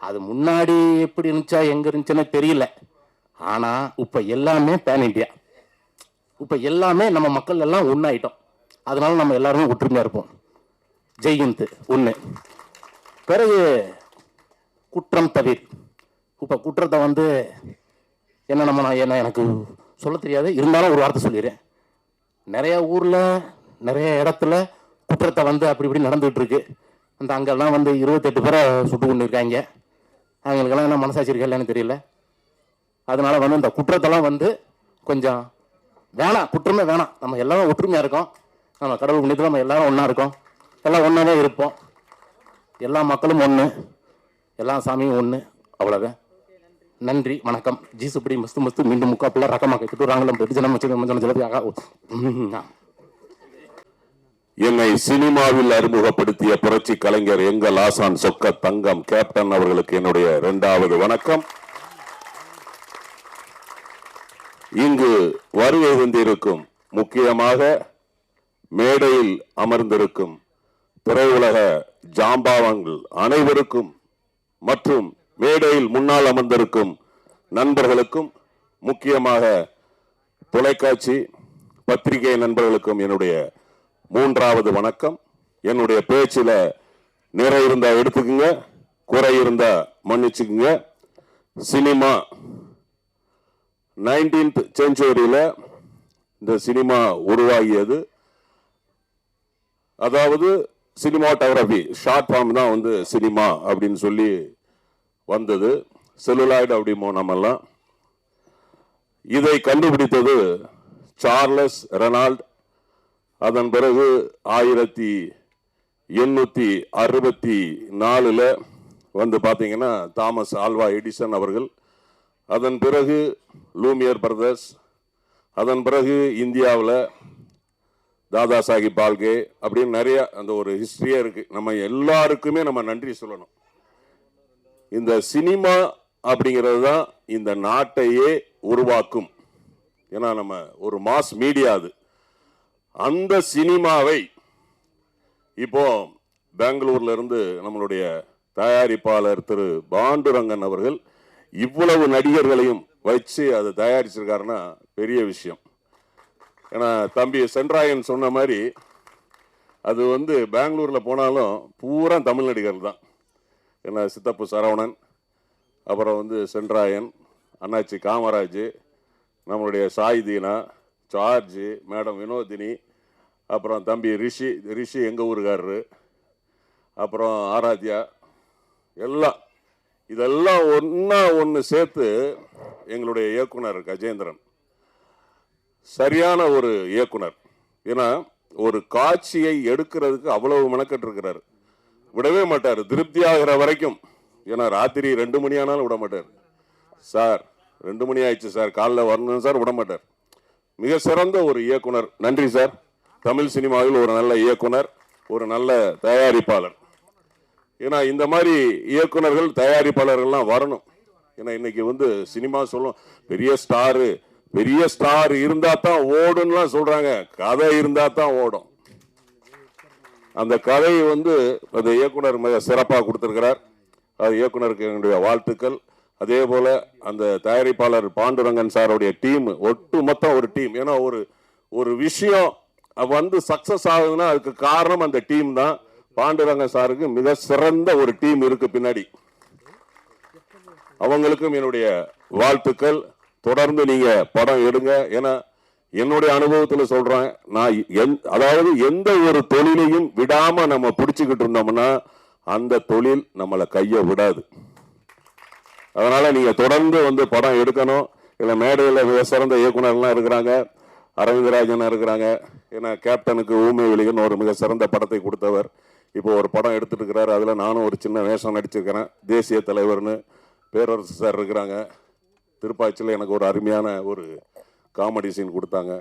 அது முன்னாடி எப்படி இருந்துச்சா எங்கே இருந்துச்சுன்னு தெரியல. ஆனால் இப்போ எல்லாமே பேன் இண்டியா, இப்போ எல்லாமே நம்ம மக்கள் எல்லாம் ஒன்றாயிட்டோம். அதனால நம்ம எல்லாருமே ஒற்றுமையாக இருப்போம். ஜெய்ஹிந்த் ஒன்று. பிறகு குற்றம் தவிர். இப்போ குற்றத்தை வந்து என்ன எனக்கு சொல்ல தெரியாது, இருந்தாலும் ஒரு வார்த்தை சொல்லிடுறேன். நிறைய ஊரில் நிறைய இடத்துல குற்றத்தை வந்து அப்படி இப்படி நடந்துகிட்டு இருக்கு. அந்த அங்கெல்லாம் வந்து 28 பேரை சுட்டு கொண்டு இருக்காங்க. அவங்களுக்கெல்லாம் என்ன மனசாட்சி இருக்கா இல்லைன்னு தெரியல. அதனால வந்து இந்த குற்றத்தெல்லாம் வந்து கொஞ்சம் வேணாம், குற்றமே வேணாம். நம்ம எல்லாரும் ஒற்றுமையாக இருக்கோம், நம்ம கடவுள் புண்ணியத்தில் நம்ம எல்லாரும் ஒன்றா இருக்கோம், எல்லாம் ஒன்றாவே இருப்போம். எல்லா மக்களும் ஒன்று, எல்லா சாமியும் ஒன்று, அவ்வளோதான். நன்றி, வணக்கம். ஜீசுப்படி மஸ்து மஸ்து மீண்டும் முக்காப்பில் ரகமாக கிட்டுறாங்களும் பெருஜனம் என்னை சினிமாவில் அறிமுகப்படுத்திய புரட்சி கலைஞர் எங்கள் ஆசான் சொக்க தங்கம் கேப்டன் அவர்களுக்கு என்னுடைய 2வது வணக்கம். இங்கு வருகை தந்திருக்கும், முக்கியமாக மேடையில் அமர்ந்திருக்கும் திரையுலக ஜாம்பாவங்கள் அனைவருக்கும் மற்றும் மேடையில் முன்னால் அமர்ந்திருக்கும் நண்பர்களுக்கும், முக்கியமாக தொலைக்காட்சி பத்திரிகை நண்பர்களுக்கும் என்னுடைய 3வது வணக்கம். என்னுடைய பேச்சில் நிறை இருந்தா எடுத்துக்குங்க, குறை இருந்தா மன்னிச்சுக்குங்க. சினிமா 19th செஞ்சுரியில் இந்த சினிமா உருவாகியது. அதாவது சினிமாட்டோகிராஃபி ஷார்ட் ஃபார்ம் தான் வந்து சினிமா அப்படின்னு சொல்லி வந்தது. செல்லுலாய்டு அப்படிமோ நம்மெல்லாம். இதை கண்டுபிடித்தது சார்லஸ் ரெனால்ட். அதன் பிறகு 1864 வந்து பார்த்தீங்கன்னா தாமஸ் ஆல்வா எடிசன் அவர்கள். அதன் பிறகு லூமியர் பிரதர்ஸ். அதன் பிறகு இந்தியாவில் தாதா சாஹிப் பால்கே அப்படின்னு நிறைய அந்த ஒரு ஹிஸ்டரியே இருக்கு. நம்ம எல்லாருக்குமே நம்ம நன்றி சொல்லணும். இந்த சினிமா அப்படிங்கிறது தான் இந்த நாட்டையே உருவாக்கும். ஏன்னா நம்ம ஒரு மாஸ் மீடியா அது. அந்த சினிமாவை இப்போ பெங்களூர்ல இருந்து நம்மளுடைய தயாரிப்பாளர் திரு பாண்டுரங்கன் அவர்கள் இவ்வளவு நடிகர்களையும் வச்சு அதை தயாரிச்சிருக்காருன்னா பெரிய விஷயம். ஏன்னா தம்பி சென்றாயன் சொன்ன மாதிரி அது வந்து பெங்களூர்ல போனாலும் பூரா தமிழ் நடிகர்கள் தான். ஏன்னா சித்தப்பு சரவணன், அப்புறம் வந்து சென்றாயன், அண்ணாச்சி காமராஜ், நம்மளுடைய சாய்தீனா, ஜார்ஜ், மேடம் வினோதினி, அப்புறம் தம்பி ரிஷி எங்கள் ஊருக்காரரு, அப்புறம் ஆராத்யா, எல்லாம் இதெல்லாம் ஒன்று சேர்த்து எங்களுடைய இயக்குனர் கஜேந்திரன் சரியான ஒரு இயக்குனர். ஏன்னா ஒரு காட்சியை எடுக்கிறதுக்கு அவ்வளவு மெனக்கட்டு இருக்கிறார். விடவே மாட்டார் திருப்தி ஆகிற வரைக்கும். ஏன்னா ராத்திரி 2 மணி ஆனாலும் விட மாட்டார். சார் 2 மணி ஆயிடுச்சு சார், காலைல வரணும் சார், விட மாட்டார். மிக சிறந்த ஒரு இயக்குனர். நன்றி சார். தமிழ் சினிமாவில் ஒரு நல்ல இயக்குனர், ஒரு நல்ல தயாரிப்பாளர். ஏன்னா இந்த மாதிரி இயக்குனர்கள் தயாரிப்பாளர்கள்லாம் வரணும். ஏன்னா இன்னைக்கு வந்து சினிமா சொல்லும் பெரிய ஸ்டார் இருந்தா தான் ஓடுன்னுலாம் சொல்றாங்க. கதை இருந்தா தான் ஓடும். அந்த கதையை வந்து அந்த இயக்குனர் மிக சிறப்பாக கொடுத்திருக்கிறார். அது இயக்குனருக்கு என்னுடைய வாழ்த்துக்கள். அதே போல அந்த தயாரிப்பாளர் பாண்டுரங்கன் சாருடைய டீம், ஒட்டு மொத்தம் ஒரு டீம். ஏன்னா ஒரு விஷயம் வந்து சக்சஸ் ஆகுதுன்னா அதுக்கு காரணம் அந்த டீம் தான். பாண்டுரங்கன் சாருக்கு மிக சிறந்த ஒரு டீம் இருக்கு பின்னாடி. அவங்களுக்கும் என்னுடைய வாழ்த்துக்கள். தொடர்ந்து நீங்க படம் எடுங்க. ஏன்னா என்னுடைய அனுபவத்தில் சொல்றேன், நான் அதாவது எந்த ஒரு தொழிலையும் விடாம நம்ம பிடிச்சுக்கிட்டு இருந்தோம்னா அந்த தொழில் நம்மளை கையை விடாது. அதனால நீங்க தொடர்ந்து வந்து படம் எடுக்கணும். இல்லை மேடையில் மிக சிறந்த இயக்குனர்லாம் இருக்கிறாங்க, அரவிந்தராஜன் இருக்கிறாங்க. ஏன்னா கேப்டனுக்கு ஊமை வெளிகன் ஒரு மிக சிறந்த படத்தை கொடுத்தவர். இப்போ ஒரு படம் எடுத்துட்டு இருக்கிறாரு. அதில் நானும் ஒரு சின்ன வேஷம் நடிச்சிருக்கிறேன். தேசிய தலைவர்னு பேரரசு சார் இருக்கிறாங்க. திருப்பாச்சியில் எனக்கு ஒரு அருமையான ஒரு காமெடி சீன் கொடுத்தாங்க.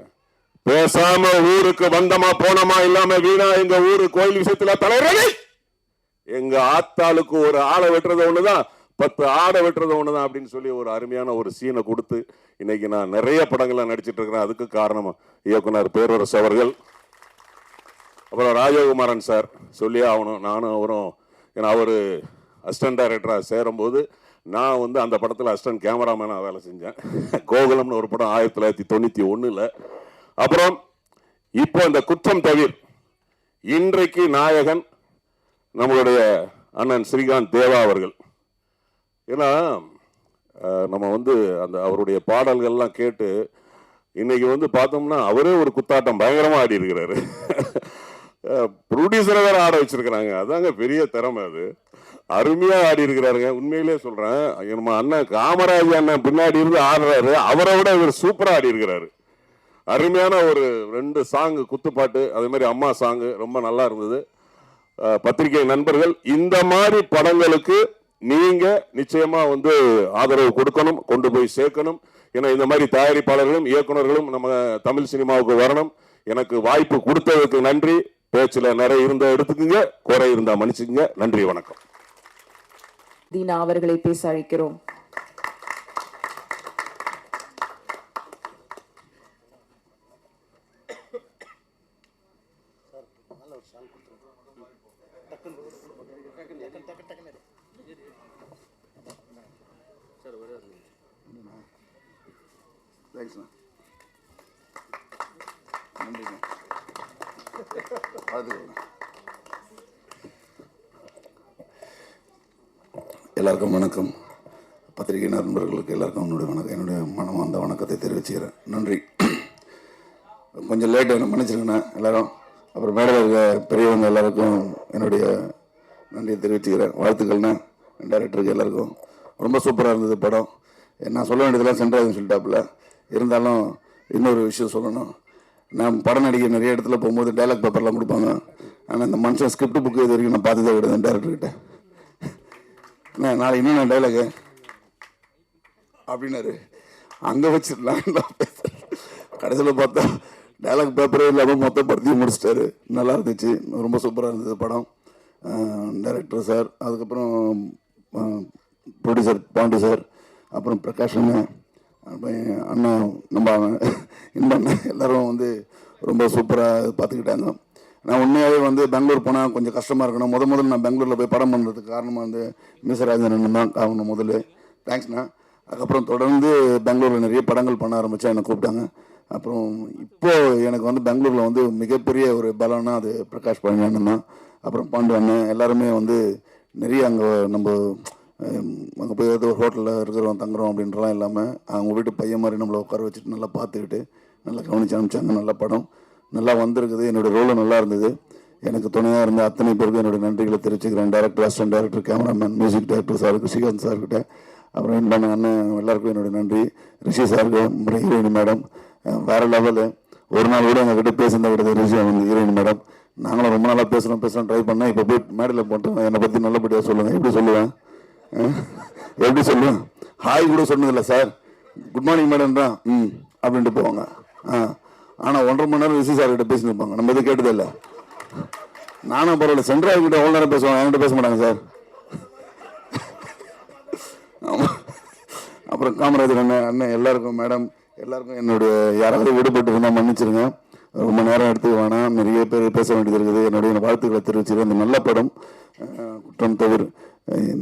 பேசாம ஊருக்கு வந்தமா போனமா இல்லாம வீணா எங்க ஊரு கோயில் விஷயத்துல தலைவரே, எங்க ஆத்தாளுக்கு ஒரு ஆளை வெட்டுறது ஒண்ணுதான், 10 ஆடை வெட்டுறது ஒண்ணுதான் அப்படின்னு சொல்லி ஒரு அருமையான ஒரு சீனை கொடுத்து இன்னைக்கு நான் நிறைய படங்கள்ல நடிச்சிட்டு இருக்கிறேன். அதுக்கு காரணம் இயக்குனர் பேரரசு அவர்கள். அப்புறம் ராஜகுமாரன் சார் சொல்லியே ஆகணும். நானும் அவரும், ஏன்னா அவர் அசிஸ்டன்ட் டைரக்டராக சேரும்போது நான் வந்து அந்த படத்தில் அசிஸ்டன்ட் கேமராமேனாக வேலை செஞ்சேன். கோகுலம்னு ஒரு படம் 1991. அப்புறம் இப்போ இந்த குற்றம் தவிர் இன்றைக்கு நாயகன் நம்மளுடைய அண்ணன் ஸ்ரீகாந்த் தேவா அவர்கள். ஏன்னா நம்ம வந்து அந்த அவருடைய பாடல்கள்லாம் கேட்டு இன்னைக்கு வந்து பார்த்தோம்னா அவரே ஒரு குத்தாட்டம் பயங்கரமாக ஆடி இருக்கிறாரு. ப்ரொடியூசரை வேற ஆட வச்சிருக்கிறாங்க. அதாங்க பெரிய திறமை. அது அருமையா ஆடி இருக்கிறாருங்க. உண்மையிலே சொல்றேன், நம்ம அண்ணன் காமராஜ் அண்ணன் பின்னாடி இருந்து ஆடுறாரு. அவரை விட இவர் சூப்பரா ஆடி இருக்கிறாரு. அருமையான ஒரு 2 சாங்கு குத்துப்பாட்டு, அதே மாதிரி அம்மா சாங்கு ரொம்ப நல்லா இருந்தது. பத்திரிகை நண்பர்கள் இந்த மாதிரி படங்களுக்கு நீங்க நிச்சயமா வந்து ஆதரவு கொடுக்கணும், கொண்டு போய் சேர்க்கணும். ஏன்னா இந்த மாதிரி தயாரிப்பாளர்களும் இயக்குநர்களும் நம்ம தமிழ் சினிமாவுக்கு வரணும். எனக்கு வாய்ப்பு கொடுத்ததுக்கு நன்றி. பேச்சுல நிறைய இருந்த எடுத்துக்குங்க, குறை இருந்தா மன்னிச்சுங்க. நன்றி, வணக்கம். தீனா அவர்களை பேச அழைக்கிறோம். எல்லாருக்கும் வணக்கம். பத்திரிகை நண்பர்களுக்கு எல்லாருக்கும் என்னுடைய மனம் அந்த வணக்கத்தை தெரிவிச்சுக்கிறேன். நன்றி. கொஞ்சம் லேட்டு மன்னிச்சிருங்கண்ணா. எல்லாரும் அப்புறம் மேடையில் இருக்க பெரியவங்க எல்லாருக்கும் என்னுடைய நன்றியை தெரிவிச்சுக்கிறேன். வாழ்த்துக்கள்னா டைரக்டருக்கு எல்லாருக்கும். ரொம்ப சூப்பராக இருந்தது படம். நான் சொல்ல வேண்டியதெல்லாம் சென்றாதுன்னு சொல்லிட்டாப்புல. இருந்தாலும் இன்னொரு விஷயம் சொல்லணும். நான் படம் நடிக்க நிறைய இடத்துல போகும்போது டைலாக் பேப்பர்லாம் கொடுப்பாங்க. ஆனால் இந்த மனுஷன் ஸ்கிரிப்ட் புக்கு இது வரைக்கும் நான் பார்த்ததே கிடையாது டேரக்டர்கிட்ட. நாளைக்கு இன்னும் நான் டைலாகு அப்படின்னாரு. அங்கே வச்சிடலாம் பேசுகிறேன். கடைசியில் பார்த்தா டைலாக் பேப்பரே இல்லாமல் மொத்த படத்தையும் முடிச்சிட்டாரு. நல்லா இருந்துச்சு. ரொம்ப சூப்பராக இருந்தது படம். டைரக்டர் சார், அதுக்கப்புறம் ப்ரொடியூசர் பாண்டு சார், அப்புறம் பிரகாஷ் அண்ணன், அண்ணன் நம்ம இன்னும் எல்லோரும் வந்து ரொம்ப சூப்பராக பார்த்துக்கிட்டாங்க. நான் உண்மையாகவே வந்து பெங்களூர் போனால் கொஞ்சம் கஷ்டமாக இருக்கணும். முதல்ல நான் பெங்களூரில் போய் படம் பண்ணுறதுக்கு காரணமாக வந்து மிஸ்ராஜன் தான் காரணம். முதல்ல தேங்க்ஸ்ண்ணா. அதுக்கப்புறம் தொடர்ந்து பெங்களூரில் நிறைய படங்கள் பண்ண ஆரம்பித்தா என்னை கூப்பிட்டாங்க. அப்புறம் இப்போது எனக்கு வந்து பெங்களூரில் வந்து மிகப்பெரிய ஒரு பலம்னா அது பிரகாஷ் பழனி அண்ணன் தான். அப்புறம் பாண்டு அண்ணன் எல்லாருமே வந்து நிறைய அங்கே நம்ம அங்கே போய் ஏதோ ஒரு ஹோட்டலில் இருக்கிறோம் தங்குறோம் அப்படின்றலாம் இல்லாமல் அவங்க வீட்டு பையன் மாதிரி நம்மளை உட்கார வச்சுட்டு நல்லா பார்த்துக்கிட்டு நல்லா கவனிச்சு அனுப்பிச்சாங்க. நல்ல படம் நல்லா வந்திருக்குது. என்னுடைய ரோலும் நல்லா இருந்தது. எனக்கு துணையாக இருந்த அத்தனை பேருக்கும் என்னுடைய நன்றிகளை தெரிவிச்சுக்கிறேன். Director, assistant director, cameraman, music director சாருக்கு, ஸ்ரீகாந்த் சார்கிட்ட, அப்புறம் இன்பான அண்ணன் எல்லாருக்கும் என்னுடைய நன்றி. ரிஷி சாருக்கு, ஹீரோயினி மேடம் வேறு லெவலு. ஒரு நாள் கூட எங்ககிட்ட பேசுனதை விட ரிஷி வந்து ஹீரோயினி மேடம். நாங்களும் ரொம்ப நாளாக பேசணும் ட்ரை பண்ணேன். இப்போ போய் மேடையில் போட்டோம். என்னை பற்றி நல்லபடியாக சொல்லுங்கள். எப்படி சொல்லுவேன்? எப்படி சொல்லுவேன்? ஹாய் கூட சொன்னதில்லை சார். குட் மார்னிங் மேடம் தான் அப்படின்ட்டு போவாங்க. ஆனால் 1.5 மணி நேரம் ரிஷி சார்கிட்ட பேசினிருப்பாங்க. நம்ம எதுவும் கேட்டதே இல்லை. நானும் பரவாயில்ல, சென்ட்ராய்கிட்ட எவ்வளோ நேரம் பேசுவாங்க, என்கிட்ட பேச மாட்டாங்க சார். ஆமாம். அப்புறம் காமராஜர் அண்ணன் எல்லாருக்கும், மேடம் எல்லாருக்கும் என்னுடைய யாராவது விடுபட்டு இருந்தால் மன்னிச்சிருங்க. ரொம்ப நேரம் எடுத்துக்க வேணாம். நிறைய பேர் பேச வேண்டியது இருக்குது. என்னுடைய வாழ்த்துக்களை தெரிவிச்சிருக்கேன். இந்த நல்ல படம் குற்றம் தவிர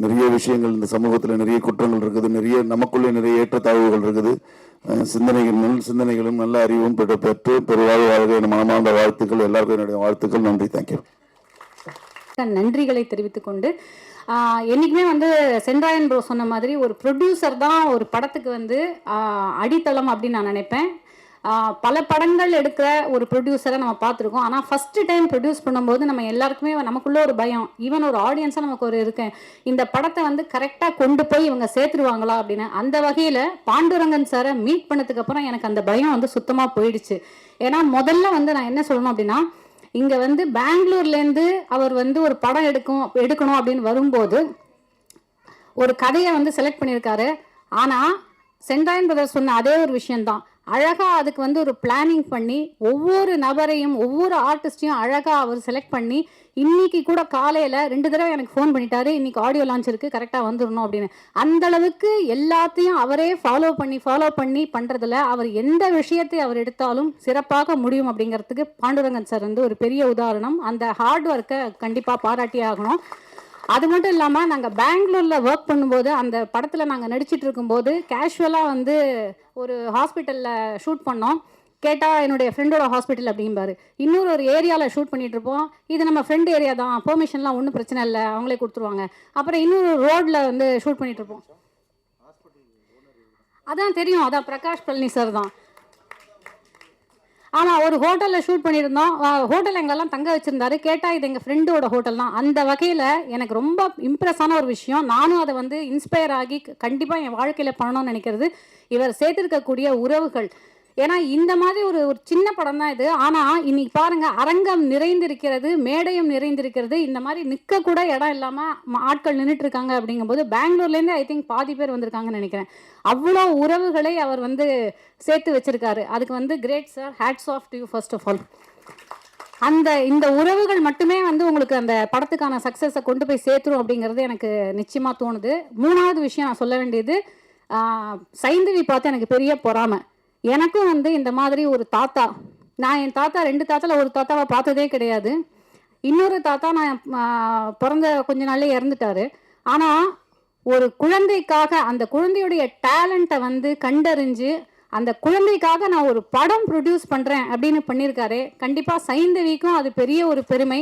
நிறைய விஷயங்கள் இந்த சமூகத்தில் நிறைய குற்றங்கள் இருக்குது. நிறைய நமக்குள்ளே நிறைய ஏற்றத்தாழ்வுகள் இருக்குது. சிந்தனைகளும் நல்ல அறிவும் பெற்று பெருவாழ்வு வாழ்க என் மனமார்ந்த வாழ்த்துக்கள். எல்லாருக்கும் என்னுடைய வாழ்த்துக்கள். நன்றி. தேங்க்யூ. நன்றிகளை தெரிவித்துக் கொண்டு என்றைக்குமே வந்து சென்றாயன் ப்ரோ சொன்ன மாதிரி ஒரு ப்ரொடியூசர் தான் ஒரு படத்துக்கு வந்து அடித்தளம் அப்படின்னு நான் நினைப்பேன். பல படங்கள் எடுக்கிற ஒரு ப்ரொடியூசரை நம்ம பார்த்துருக்கோம். ஆனால் ஃபஸ்ட்டு டைம் ப்ரொடியூஸ் பண்ணும்போது நம்ம எல்லாருக்குமே நமக்குள்ளே ஒரு பயம், ஈவன் ஒரு ஆடியன்ஸாக நமக்கு ஒரு இருக்கேன், இந்த படத்தை வந்து கரெக்டாக கொண்டு போய் இவங்க சேர்த்துருவாங்களா அப்படின்னு. அந்த வகையில் பாண்டுரங்கன் சாரை மீட் பண்ணதுக்கப்புறம் எனக்கு அந்த பயம் வந்து சுத்தமாக போயிடுச்சு. ஏன்னா முதல்ல வந்து நான் என்ன சொல்லணும் அப்படின்னா, இங்கே வந்து பெங்களூர்லேருந்து அவர் வந்து ஒரு படம் எடுக்கணும் அப்படின்னு வரும்போது ஒரு கதையை வந்து செலக்ட் பண்ணியிருக்காரு. ஆனால் சென்றாயன் பிரதர் சொன்ன அதே ஒரு விஷயம்தான். அழகாக அதுக்கு வந்து ஒரு பிளானிங் பண்ணி ஒவ்வொரு நபரையும் ஒவ்வொரு ஆர்டிஸ்டையும் அழகாக அவர் செலக்ட் பண்ணி இன்னைக்கு கூட காலையில் 2 தடவை எனக்கு ஃபோன் பண்ணிட்டாரு, இன்னைக்கு ஆடியோ லான்ச் இருக்குது, கரெக்டாக வந்துடணும் அப்படின்னு. அந்த அளவுக்கு எல்லாத்தையும் அவரே ஃபாலோ பண்ணி பண்ணுறதுல அவர் எந்த விஷயத்தை அவர் எடுத்தாலும் சிறப்பாக முடியும் அப்படிங்கிறதுக்கு பாண்டுரங்கன் சார் வந்து ஒரு பெரிய உதாரணம். அந்த ஹார்ட் ஒர்க்கை கண்டிப்பாக பாராட்டி ஆகணும். அது மட்டும் இல்லாமல் நாங்கள் பெங்களூரில் ஒர்க் பண்ணும்போது அந்த படத்தில் நாங்கள் நடிச்சிட்டு இருக்கும்போது கேஷுவலாக வந்து ஒரு ஹாஸ்பிட்டலில் ஷூட் பண்ணோம். கேட்டால் என்னுடைய ஃப்ரெண்டோட ஹாஸ்பிட்டல் அப்படிம்பாரு. ஒரு ஏரியாவில் ஷூட் பண்ணிகிட்டு இருப்போம். இது நம்ம ஃப்ரெண்ட் ஏரியா தான், பெர்மிஷன்லாம் ஒன்றும் பிரச்சனை இல்லை, அவங்களே கொடுத்துருவாங்க. அப்புறம் இன்னொரு ரோடில் வந்து ஷூட் பண்ணிகிட்டு இருப்போம். அதான் தெரியும், அதான் பிரகாஷ் பழனி சார் தான். ஆனால் ஒரு ஹோட்டலில் ஷூட் பண்ணியிருந்தோம். ஹோட்டல் எங்களெல்லாம் தங்க வச்சுருந்தாரு. கேட்டால் இது எங்கள் ஃப்ரெண்டோட ஹோட்டல் தான். அந்த வகையில் எனக்கு ரொம்ப இம்ப்ரெஸ்ஸான ஒரு விஷயம், நானும் அதை வந்து இன்ஸ்பயர் ஆகி கண்டிப்பாக என் வாழ்க்கையில் பண்ணணும்னு நினைக்கிறது இவர் சேர்த்துருக்கக்கூடிய உறவுகள். ஏன்னா இந்த மாதிரி ஒரு சின்ன படம் தான் இது. ஆனால் இன்னைக்கு பாருங்கள், அரங்கம் நிறைந்திருக்கிறது, மேடையும் நிறைந்திருக்கிறது. இந்த மாதிரி நிற்க கூட இடம் இல்லாமல் ஆட்கள் நின்றுட்டு இருக்காங்க. அப்படிங்கும்போது பெங்களூர்லேருந்து ஐ திங்க் பாதி பேர் வந்திருக்காங்கன்னு நினைக்கிறேன். அவ்வளோ உறவுகளை அவர் வந்து சேர்த்து வச்சிருக்காரு. அதுக்கு வந்து great sir, hats off to you first of all. இந்த உறவுகள் மட்டுமே வந்து உங்களுக்கு அந்த படத்துக்கான சக்ஸஸை கொண்டு போய் சேர்த்துரும் அப்படிங்கிறது எனக்கு நிச்சயமாக தோணுது. 3வது விஷயம் நான் சொல்ல வேண்டியது, சைந்தவி பார்த்து எனக்கு பெரிய பொறாமை. எனக்கும் வந்து இந்த மாதிரி ஒரு தாத்தா, நான் என் தாத்தா 2 தாத்தாவில் ஒரு தாத்தாவை பார்த்ததே கிடையாது. இன்னொரு தாத்தா நான் பிறந்த கொஞ்ச நாள்லேயே இறந்துட்டாரு. ஆனால் ஒரு குழந்தைக்காக அந்த குழந்தையுடைய டேலண்ட்டை வந்து கண்டறிஞ்சு அந்த குழந்தைக்காக நான் ஒரு படம் ப்ரொடியூஸ் பண்ணுறேன் அப்படின்னு பண்ணியிருக்காரு. கண்டிப்பாக சைந்தவிக்கும் அது பெரிய ஒரு பெருமை,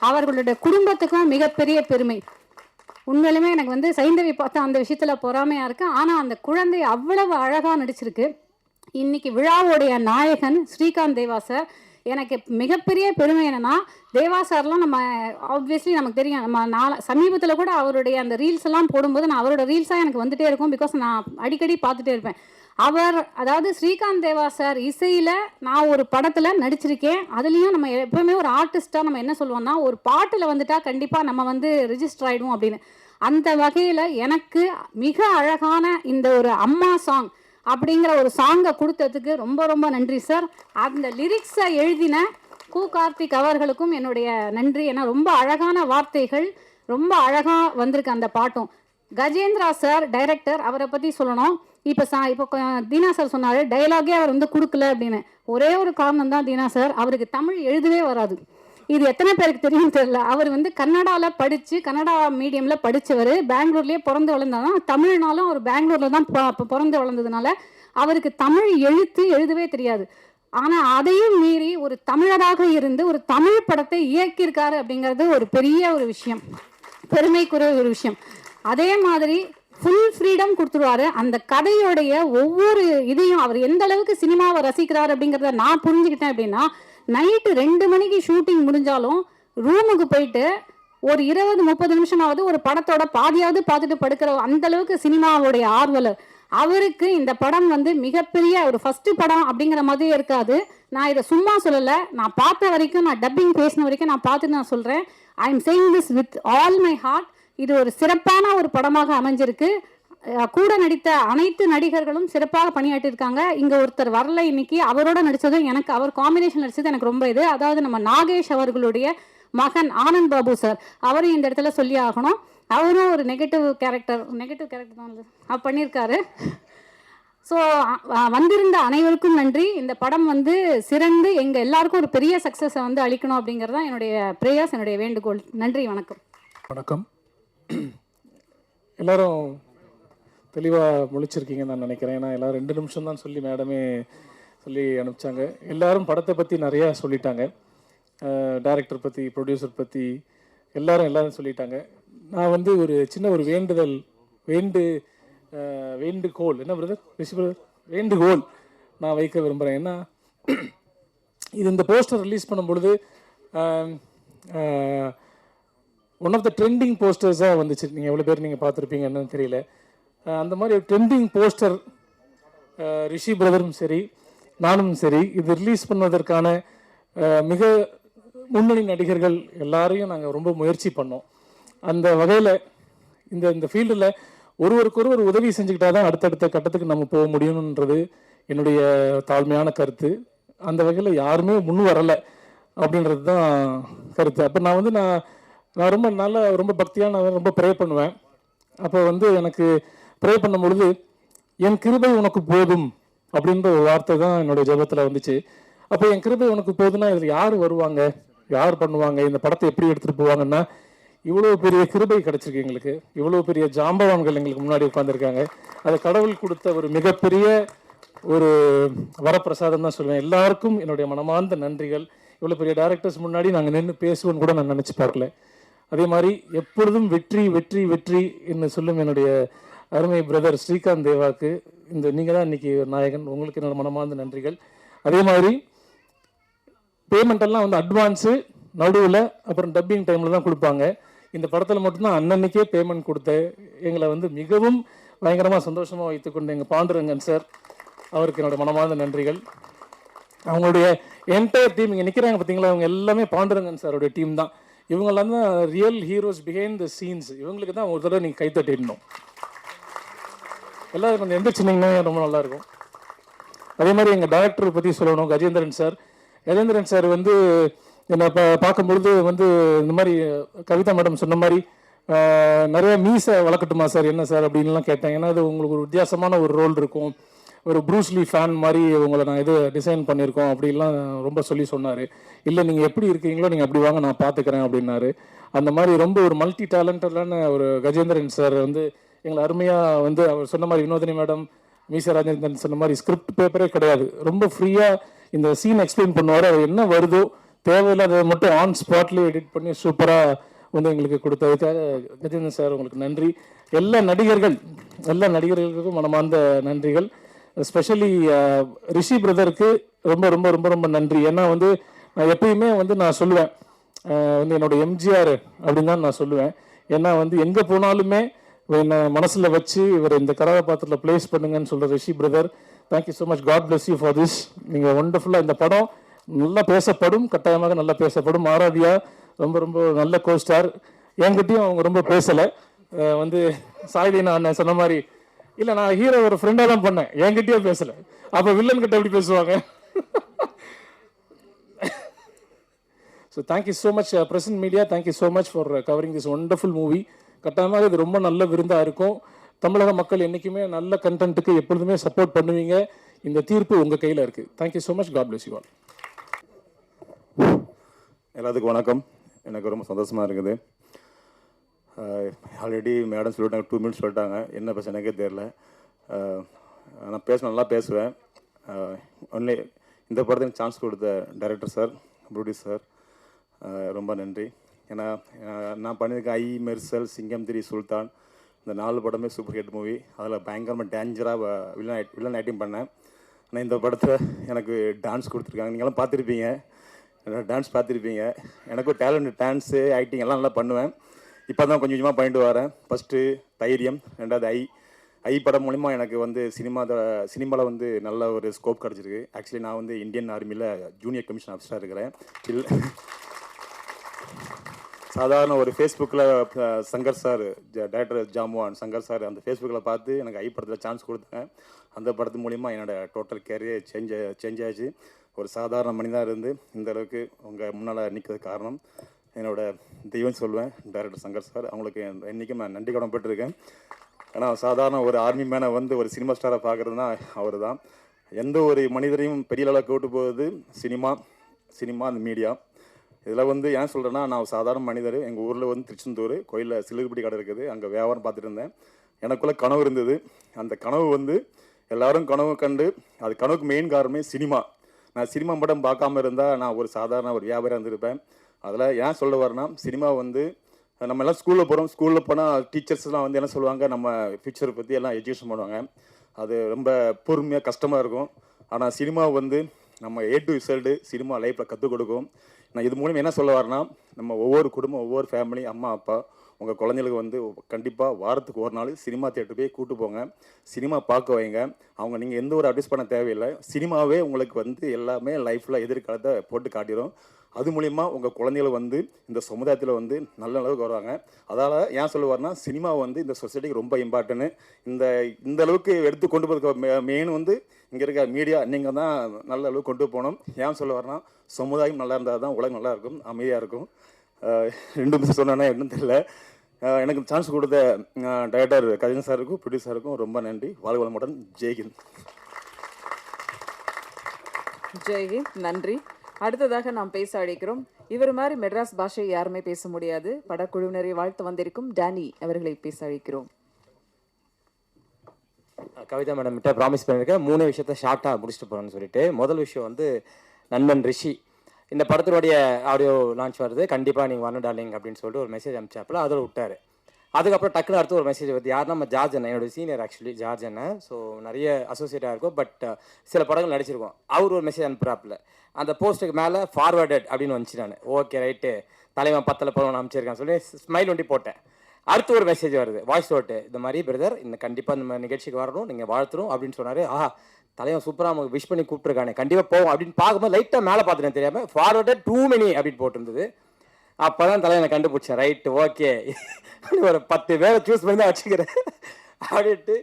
அவர்களுடைய குடும்பத்துக்கும் மிகப்பெரிய பெருமை. உண்மையிலுமே எனக்கு வந்து சைந்தவி பார்த்தா அந்த விஷயத்தில் பொறாமையாக இருக்குது. ஆனால் அந்த குழந்தை அவ்வளவு அழகாக நடிச்சிருக்கு. இன்னைக்கு விழாவுடைய நாயகன் ஸ்ரீகாந்த் தேவா சார். எனக்கு மிகப்பெரிய பெருமை என்னன்னா, தேவா சார்லாம் நம்ம ஆப்வியஸ்லி நமக்கு தெரியும். நம்ம சமீபத்தில் கூட அவருடைய அந்த ரீல்ஸ் எல்லாம் போடும்போது நான் அவரோட ரீல்ஸாக எனக்கு வந்துட்டே இருக்கும். பிகாஸ் நான் அடிக்கடி பார்த்துட்டே இருப்பேன். அதாவது ஸ்ரீகாந்த் தேவா சார் இசையில் நான் ஒரு படத்தில் நடிச்சிருக்கேன். அதுலேயும் நம்ம எப்பவுமே ஒரு ஆர்டிஸ்டாக நம்ம என்ன சொல்லுவோம்னா, ஒரு பாட்டில் வந்துட்டா கண்டிப்பாக நம்ம வந்து ரிஜிஸ்டர் ஆகிடுவோம் அப்படின்னு. அந்த வகையில் எனக்கு மிக அழகான இந்த ஒரு அம்மா சாங் அப்படிங்கிற ஒரு சாங்கை கொடுத்ததுக்கு ரொம்ப ரொம்ப நன்றி சார். அந்த லிரிக்ஸை எழுதின கு கார்த்திக் அவர்களுக்கும் என்னுடைய நன்றி. ஏன்னா ரொம்ப அழகான வார்த்தைகள், ரொம்ப அழகாக வந்திருக்கு அந்த பாட்டும். கஜேந்திரா சார் டைரக்டர், அவரை பற்றி சொல்லணும். இப்போ தீனா சார் சொன்னார் டைலாகே அவர் வந்து கொடுக்கல அப்படின்னு. ஒரே ஒரு காரணம் தான் தீனா சார், அவருக்கு தமிழ் எழுதவே வராது. இது எத்தனை பேருக்கு தெரியும் தெரியல. அவர் வந்து கன்னடாவில் படித்து கன்னடா மீடியமில் படித்தவர், பெங்களூர்லேயே பிறந்து வளர்ந்தாதான். தமிழ்னாலும் அவர் பெங்களூரில் தான் பிறந்து வளர்ந்ததுனால அவருக்கு தமிழ் எழுதவே தெரியாது. ஆனால் அதையும் மீறி ஒரு தமிழராக இருந்து ஒரு தமிழ் படத்தை இயக்கியிருக்காரு அப்படிங்கிறது ஒரு பெரிய ஒரு விஷயம், பெருமைக்குரிய ஒரு விஷயம். அதே மாதிரி ஃபுல் ஃப்ரீடம் கொடுத்துருவாரு. அந்த கதையோடைய ஒவ்வொரு இதையும் அவர் எந்த அளவுக்கு சினிமாவை ரசிக்கிறார் அப்படிங்கிறத நான் புரிஞ்சுக்கிட்டேன். அப்படின்னா நைட்டு 2 மணிக்கு ஷூட்டிங் முடிஞ்சாலும் ரூமுக்கு போயிட்டு ஒரு 20-30 நிமிஷமாவது ஒரு படத்தோட பாதியாவது பார்த்துட்டு படுக்கிற அந்த அளவுக்கு சினிமாவுடைய ஆர்வலர். அவருக்கு இந்த படம் வந்து மிகப்பெரிய ஒரு ஃபர்ஸ்ட் படம் அப்படிங்கிற மாதிரியே இருக்காது. நான் இதை சும்மா சொல்லலை, நான் பார்த்த வரைக்கும், நான் டப்பிங் பேசின வரைக்கும் நான் பார்த்துட்டு நான் சொல்கிறேன். I am saying this with all my heart. இது ஒரு சிறப்பான ஒரு படமாக அமைஞ்சிருக்கு. கூட நடித்த அனைத்து நடிகர்களும் சிறப்பாக பணியாற்றிருக்காங்க. இங்கே ஒருத்தர் வரல இன்னைக்கு, அவரோட நடித்ததும் எனக்கு, அவர் காம்பினேஷன் நடித்தது எனக்கு ரொம்ப இது. அதாவது நம்ம நாகேஷ் அவர்களுடைய மகன் ஆனந்த் பாபு சார், அவரும் இந்த இடத்துல சொல்லி ஆகணும். அவரும் ஒரு நெகட்டிவ் கேரக்டர் தான் பண்ணியிருக்காரு. ஸோ வந்திருந்த அனைவருக்கும் நன்றி. இந்த படம் வந்து சிறந்து எங்கள் எல்லாருக்கும் ஒரு பெரிய சக்ஸஸை வந்து அளிக்கணும் அப்படிங்கிறது தான் என்னுடைய ப்ரேயர்ஸ், என்னுடைய வேண்டுகோள். நன்றி, வணக்கம். வணக்கம். எல்லாரும் தெளிவாக முழிச்சிருக்கீங்கன்னு நான் நினைக்கிறேன். ஏன்னா எல்லோரும் 2 நிமிஷம் தான் சொல்லி மேடமே சொல்லி அனுப்பிச்சாங்க. எல்லாரும் படத்தை பற்றி நிறையா சொல்லிட்டாங்க. டைரக்டர் பற்றி, ப்ரொடியூசர் பற்றி எல்லாரும் சொல்லிட்டாங்க. நான் வந்து ஒரு சின்ன ஒரு வேண்டுகோள் என்ன பிரதர் வேண்டுகோள் நான் வைக்க விரும்புகிறேன். ஏன்னா இது இந்த போஸ்டர் ரிலீஸ் பண்ணும் பொழுது ஒன் ஆஃப் த ட்ரெண்டிங் போஸ்டர்ஸாக வந்துச்சு. நீங்கள் எவ்வளோ பேர் நீங்கள் பார்த்துருப்பீங்கன்னு தெரியல. அந்த மாதிரி ஒரு ட்ரெண்டிங் போஸ்டர் ரிஷி பிரதரும் சரி, நானும் சரி, இது ரிலீஸ் பண்ணுவதற்கான மிக முன்னணி நடிகர்கள் எல்லாரையும் நாங்கள் ரொம்ப முயற்சி பண்ணோம். அந்த வகையில் இந்த ஃபீல்டில் ஒருவருக்கொருவர் உதவி செஞ்சுக்கிட்டா தான் அடுத்தடுத்த கட்டத்துக்கு நம்ம போக முடியும்ன்றது என்னுடைய தாழ்மையான கருத்து. அந்த வகையில் யாருமே முன் வரலை அப்படின்றது தான் கருத்து. அப்போ நான் ரொம்ப பக்தியாக நான் ரொம்ப ப்ரே பண்ணுவேன். அப்போ வந்து எனக்கு ப்ரே பண்ணும் பொழுது என் கிருபை உனக்கு போதும் அப்படின்ற ஒரு வார்த்தை தான் என்னுடைய ஜெபத்தில் வந்துச்சு. அப்போ என் கிருபை உனக்கு போதுன்னா இதில் யார் வருவாங்க, யார் பண்ணுவாங்க, இந்த படத்தை எப்படி எடுத்துகிட்டு போவாங்கன்னா, இவ்வளோ பெரிய கிருபை கிடச்சிருக்கு எங்களுக்கு. இவ்வளோ பெரிய ஜாம்பவான்கள் எங்களுக்கு முன்னாடி உட்காந்துருக்காங்க. அது கடவுள் கொடுத்த ஒரு மிகப்பெரிய ஒரு வரப்பிரசாதம் தான் சொல்லுவேன். எல்லாருக்கும் என்னுடைய மனமார்ந்த நன்றிகள். இவ்வளோ பெரிய டைரக்டர்ஸ் முன்னாடி நாங்கள் நின்று பேசுவோன்னு கூட நான் நினச்சி பார்க்கல. அதே மாதிரி எப்பொழுதும் வெற்றி வெற்றி வெற்றி என்று சொல்லும் என்னுடைய அருமை பிரதர் ஸ்ரீகாந்த் தேவாக்கு நீங்கள் தான் இன்றைக்கி நாயகன். உங்களுக்கு என்னோட மனமார்ந்த நன்றிகள். அதே மாதிரி பேமெண்ட் எல்லாம் வந்து அட்வான்ஸு நடுவில் அப்புறம் டப்பிங் டைமில் தான் கொடுப்பாங்க. இந்த படத்தில் மட்டும்தான் அன்னன்னைக்கே பேமெண்ட் கொடுத்த எங்களை வந்து மிகவும் பயங்கரமாக சந்தோஷமாக வைத்துக்கொண்டு எங்கள் பாண்டுரங்கன் சார், அவருக்கு என்னோட மனமார்ந்த நன்றிகள். அவங்களுடைய என்டையர் டீம் இங்கே நிற்கிறாங்க பார்த்தீங்களா, அவங்க எல்லாமே பாண்டுரங்கன் சாரோடைய டீம் தான். இவங்கெல்லாம் தான் real heroes behind the scenes. இவங்களுக்கு தான் ஒரு தடவை நீங்கள் கைத்தட்டிடணும். எல்லாரும் கொஞ்சம் எந்திரிச்சிங்கன்னா ரொம்ப நல்லாயிருக்கும். அதே மாதிரி எங்கள் டைரக்டரை பற்றி சொல்லணும், கஜேந்திரன் சார். கஜேந்திரன் சார் வந்து என்னை பார்க்கும்பொழுது வந்து இந்த மாதிரி கவிதா மேடம் சொன்ன மாதிரி நிறைய மீசை வளர்க்கட்டுமா சார், என்ன சார் அப்படின்லாம் கேட்டேன். ஏன்னா அது உங்களுக்கு ஒரு வித்தியாசமான ஒரு ரோல் இருக்கும், ஒரு ப்ரூஸ்லி ஃபேன் மாதிரி உங்களை நான் இது டிசைன் பண்ணியிருக்கோம் அப்படின்லாம் ரொம்ப சொன்னார். இல்லை நீங்கள் எப்படி இருக்கீங்களோ நீங்கள் அப்படி வாங்க, நான் பார்த்துக்கிறேன் அப்படின்னாரு. அந்த மாதிரி ரொம்ப ஒரு மல்டி டேலண்டடான ஒரு கஜேந்திரன் சார் வந்து எங்களை அருமையாக வந்து அவர் சொன்ன மாதிரி வினோதினி மேடம், மீசா ராஜேந்திரன் சொன்ன மாதிரி ஸ்கிரிப்ட் பேப்பரே கிடையாது, ரொம்ப ஃப்ரீயாக இந்த சீன் எக்ஸ்பிளைன் பண்ணுவார். அது என்ன வருதோ தேவையில்லாத மட்டும் ஆன் ஸ்பாட்லேயே எடிட் பண்ணி சூப்பராக வந்து எங்களுக்கு கொடுத்ததுக்காக கஜேந்திரன் சார் உங்களுக்கு நன்றி. எல்லா நடிகர்களுக்கும் மனமார்ந்த நன்றிகள். ஸ்பெஷலி ரிஷி பிரதருக்கு ரொம்ப ரொம்ப ரொம்ப ரொம்ப நன்றி. ஏன்னா வந்து நான் எப்பயுமே வந்து நான் சொல்லுவேன், வந்து என்னோட எம்ஜிஆர் அப்படின்னு தான் நான் சொல்லுவேன். ஏன்னா வந்து எங்கே போனாலுமே என்னை மனசில் வச்சு இவர் இந்த கதாபாத்திரத்தில் ப்ளேஸ் பண்ணுங்கன்னு சொல்கிற Rishi brother, thank you so much. God bless you for this. நீங்கள் ஒண்டர்ஃபுல்லாக இந்த படம் நல்லா பேசப்படும், கட்டாயமாக நல்லா பேசப்படும். ஆராத்யா ரொம்ப ரொம்ப நல்ல கோஸ்டார். என்கிட்டையும் அவங்க ரொம்ப பேசலை. வந்து சாய்தீனா அண்ணன் சொன்ன மாதிரி இல்லை, நான் ஹீரோ ஒரு ஃப்ரெண்டாக தான் பண்ணேன், என்கிட்டயே பேசலை. அப்போ வில்லன் கிட்ட எப்படி பேசுவாங்க? So thank you so much present media, thank you so much for covering this wonderful movie. கட்டாயமாக இது ரொம்ப நல்ல விருந்தாக இருக்கும். தமிழக மக்கள் என்றைக்குமே நல்ல கண்டென்ட்டுக்கு எப்பொழுதுமே சப்போர்ட் பண்ணுவீங்க. இந்த தீர்ப்பு உங்கள் கையில் இருக்குது. Thank you so much. God bless you all. எல்லாத்துக்கும் வணக்கம். எனக்கு ரொம்ப சந்தோஷமாக இருக்குது. ஆல்ரெடி மேடம் சொல்லிட்டாங்க, 2 மினிட்ஸ் சொல்லிட்டாங்க. என்ன பேச எனக்கே தெரில. நான் நல்லா பேசுவேன். ஒன்லி இந்த படத்துக்கு சான்ஸ் கொடுத்த டைரக்டர் சார், ப்ரொடியூசர் சார், ரொம்ப நன்றி. ஏன்னா நான் பண்ணியிருக்கேன் ஐ, மெர்சல், சிங்கம் 3, சுல்தான், இந்த 4 படமே சூப்பர் ஹிட் மூவி. அதில் பயங்கரமாக டேஞ்சராக வில்லன் ஆக்டிங் பண்ணேன். ஆனால் இந்த படத்தில் எனக்கு டான்ஸ் கொடுத்துருக்காங்க. நீங்களாம் பார்த்துருப்பீங்க, டான்ஸ் பார்த்துருப்பீங்க. எனக்கும் டேலண்ட், டான்ஸு, ஆக்டிங் எல்லாம் நல்லா பண்ணுவேன். இப்போ தான் கொஞ்சம் கொஞ்சமாக பண்ணிட்டு வரேன். ஃபஸ்ட்டு தைரியம், 2வது ஐ படம் மூலிமா எனக்கு வந்து சினிமாவில் வந்து நல்ல ஒரு ஸ்கோப் கிடச்சிருக்கு. ஆக்சுவலி நான் வந்து இந்தியன் ஆர்மியில் ஜூனியர் கமிஷன் ஆஃபீஸராக இருக்கிறேன். சாதாரண ஒரு ஃபேஸ்புக்கில் Shankar sir, director Jamuvan Shankar sir, அந்த ஃபேஸ்புக்கில் பார்த்து எனக்கு ஐ படத்தில் சான்ஸ் கொடுத்தாங்க. அந்த படத்து மூலிமா என்னோடய டோட்டல் கேரியர் சேஞ்ச் ஆச்சு. ஒரு சாதாரண மனிதனாக இருந்து இந்த அளவுக்கு உங்கள் முன்னால் நிற்கிறது காரணம் என்னோட தெய்வம் சொல்லுவேன், டைரக்டர் சங்கர் சார். அவங்களுக்கு என்றைக்கும் நான் நன்றி கடன் பெற்றிருக்கேன். ஆனால் சாதாரண ஒரு ஆர்மி மேனை வந்து ஒரு சினிமா ஸ்டாரை பார்க்குறதுனா அவர் தான். எந்த ஒரு மனிதரையும் பெரிய அளவுக்கு கூட்டு போகுது சினிமா அந்த மீடியா. இதில் வந்து ஏன் சொல்கிறேன்னா, நான் சாதாரண மனிதர். எங்கள் ஊரில் வந்து திருச்செந்தூர் கோயிலில் சிலுகுப்படி கடை இருக்குது, அங்கே வியாபாரம் பார்த்துட்டு இருந்தேன். எனக்குள்ளே கனவு இருந்தது. அந்த கனவு வந்து எல்லோரும் கனவு கண்டு, அது கனவுக்கு மெயின் காரணமே சினிமா. நான் சினிமா படம் பார்க்காம இருந்தால் நான் ஒரு சாதாரண ஒரு வியாபாரம் இருந்திருப்பேன். அதில் ஏன் சொல்ல வரேன்னா, சினிமா வந்து நம்ம எல்லாம் ஸ்கூலில் போனால் டீச்சர்ஸ்லாம் வந்து என்ன சொல்லுவாங்க, நம்ம ஃபியூச்சரை பற்றி எல்லாம் எஜுகேஷன் பண்ணுவாங்க. அது ரொம்ப பொறுமையாக கஷ்டமாக இருக்கும். ஆனால் சினிமா வந்து நம்ம A to Z சினிமா லைஃப்பில் கற்றுக் கொடுக்கும். நான் இது மூலம் என்ன சொல்ல வரேன்னா, நம்ம ஒவ்வொரு குடும்பம், ஒவ்வொரு ஃபேமிலி, அம்மா அப்பா உங்கள் குழந்தைகளுக்கு வந்து கண்டிப்பாக வாரத்துக்கு ஒரு நாள் சினிமா தியேட்டர் போய் கூட்டு போங்க, சினிமா பார்க்க வைங்க. அவங்க நீங்கள் எந்த ஒரு அட்வைஸ் பண்ண தேவையில்லை, சினிமாவே உங்களுக்கு வந்து எல்லாமே லைஃப்பில் எதிர்காலத்தை போட்டு காட்டிடும். அது மூலிமா உங்கள் குழந்தைகள் வந்து இந்த சமுதாயத்தில் வந்து நல்ல அளவுக்கு வருவாங்க. அதால் ஏன் சொல்லுவார்னா, சினிமா வந்து இந்த சொசைட்டிக்கு ரொம்ப இம்பார்ட்டன்ட்டு. இந்த அளவுக்கு எடுத்து கொண்டு போகிறதுக்கு மெயின் வந்து இங்கே இருக்க மீடியா, நீங்கள் தான் நல்ல அளவுக்கு கொண்டு போகணும். ஏன் சொல்லுவார்னா, சமுதாயம் நல்லா இருந்தால் தான் உலகம் நல்லா இருக்கும், அமைதியாக இருக்கும். 2 நிமிஷம் சொன்னேன்னா என்னன்னு தெரியல. எனக்கு சான்ஸ் கொடுத்த டைரக்டர் கஜன் சாருக்கும் ப்ரொடியூசருக்கும் ரொம்ப நன்றி. வாழ்க வளமுடன். ஜெய்ஹிந்த். ஜெய்ஹிந்த். நன்றி. அடுத்ததாக நாம் பேச அழைக்கிறோம். இவர் மாதிரி மெட்ராஸ் பாஷை யாருமே பேச முடியாது. படக்குழுவினரை வாழ்த்து வந்திருக்கும் டேனி அவர்களை பேச அழைக்கிறோம். கவிதா மேடம் கிட்ட ப்ராமிஸ் பண்ணியிருக்கேன், 3 விஷயத்த ஷார்ட்டாக முடிச்சுட்டு போகிறேன்னு சொல்லிட்டு. முதல் விஷயம் வந்து நண்பன் ரிஷி, இந்த படத்தினுடைய ஆடியோ லான்ச் வருது, கண்டிப்பாக நீங்கள் வரணும் டார்லிங் அப்படின்னு சொல்லிட்டு ஒரு மெசேஜ் அனுப்பிச்சாப்பில் அதில் விட்டார். அதுக்கப்புறம் டக்குனு அடுத்து ஒரு மெசேஜ் வருது. யாருன்னா நம்ம ஜார்ஜ் அண்ணன், என்னோட சீனியர் ஆக்சுவலி ஜார்ஜ் அண்ணன். ஸோ நிறைய அசோசியேட்டாக இருக்கும், பட் சில படங்கள் நடிச்சிருக்கோம். அவர் ஒரு மெசேஜ் அனுப்புறாப்புல, அந்த போஸ்ட்டுக்கு மேலே ஃபார்வர்டட் அப்படின்னு வந்துச்சு. நான் ஓகே ரைட்டு, தலைவன் 10 படம் அமைச்சிருக்கான்னு சொல்லி ஸ்மைல் ஒண்டி போட்டேன். அடுத்து ஒரு மெசேஜ் வருது, வாய்ஸ் நோட்டு, இந்த மாதிரி பிரதர் இந்த கண்டிப்பாக இந்த நிகழ்ச்சிக்கு வரணும், நீங்கள் வாழ்த்துரும் அப்படின்னு சொன்னார். தலைவன் சூப்பராக நமக்கு விஷ் பண்ணி கூப்பிட்டுருக்கானே, கண்டிப்பாக போவோம் அப்படின்னு பார்க்கும்போது லைட்டாக மேலே பார்த்துட்டேன், தெரியாமல் ஃபார்வர்டட் டூ மெனி அப்படின்னு போட்டிருந்தது. அப்போ தான் தலைவனை கண்டுபிடிச்சேன். ரைட்டு ஓகே, ஒரு 10 பேரை சூஸ் பண்ணி தான் வச்சுக்கிறேன் அப்படின்ட்டு.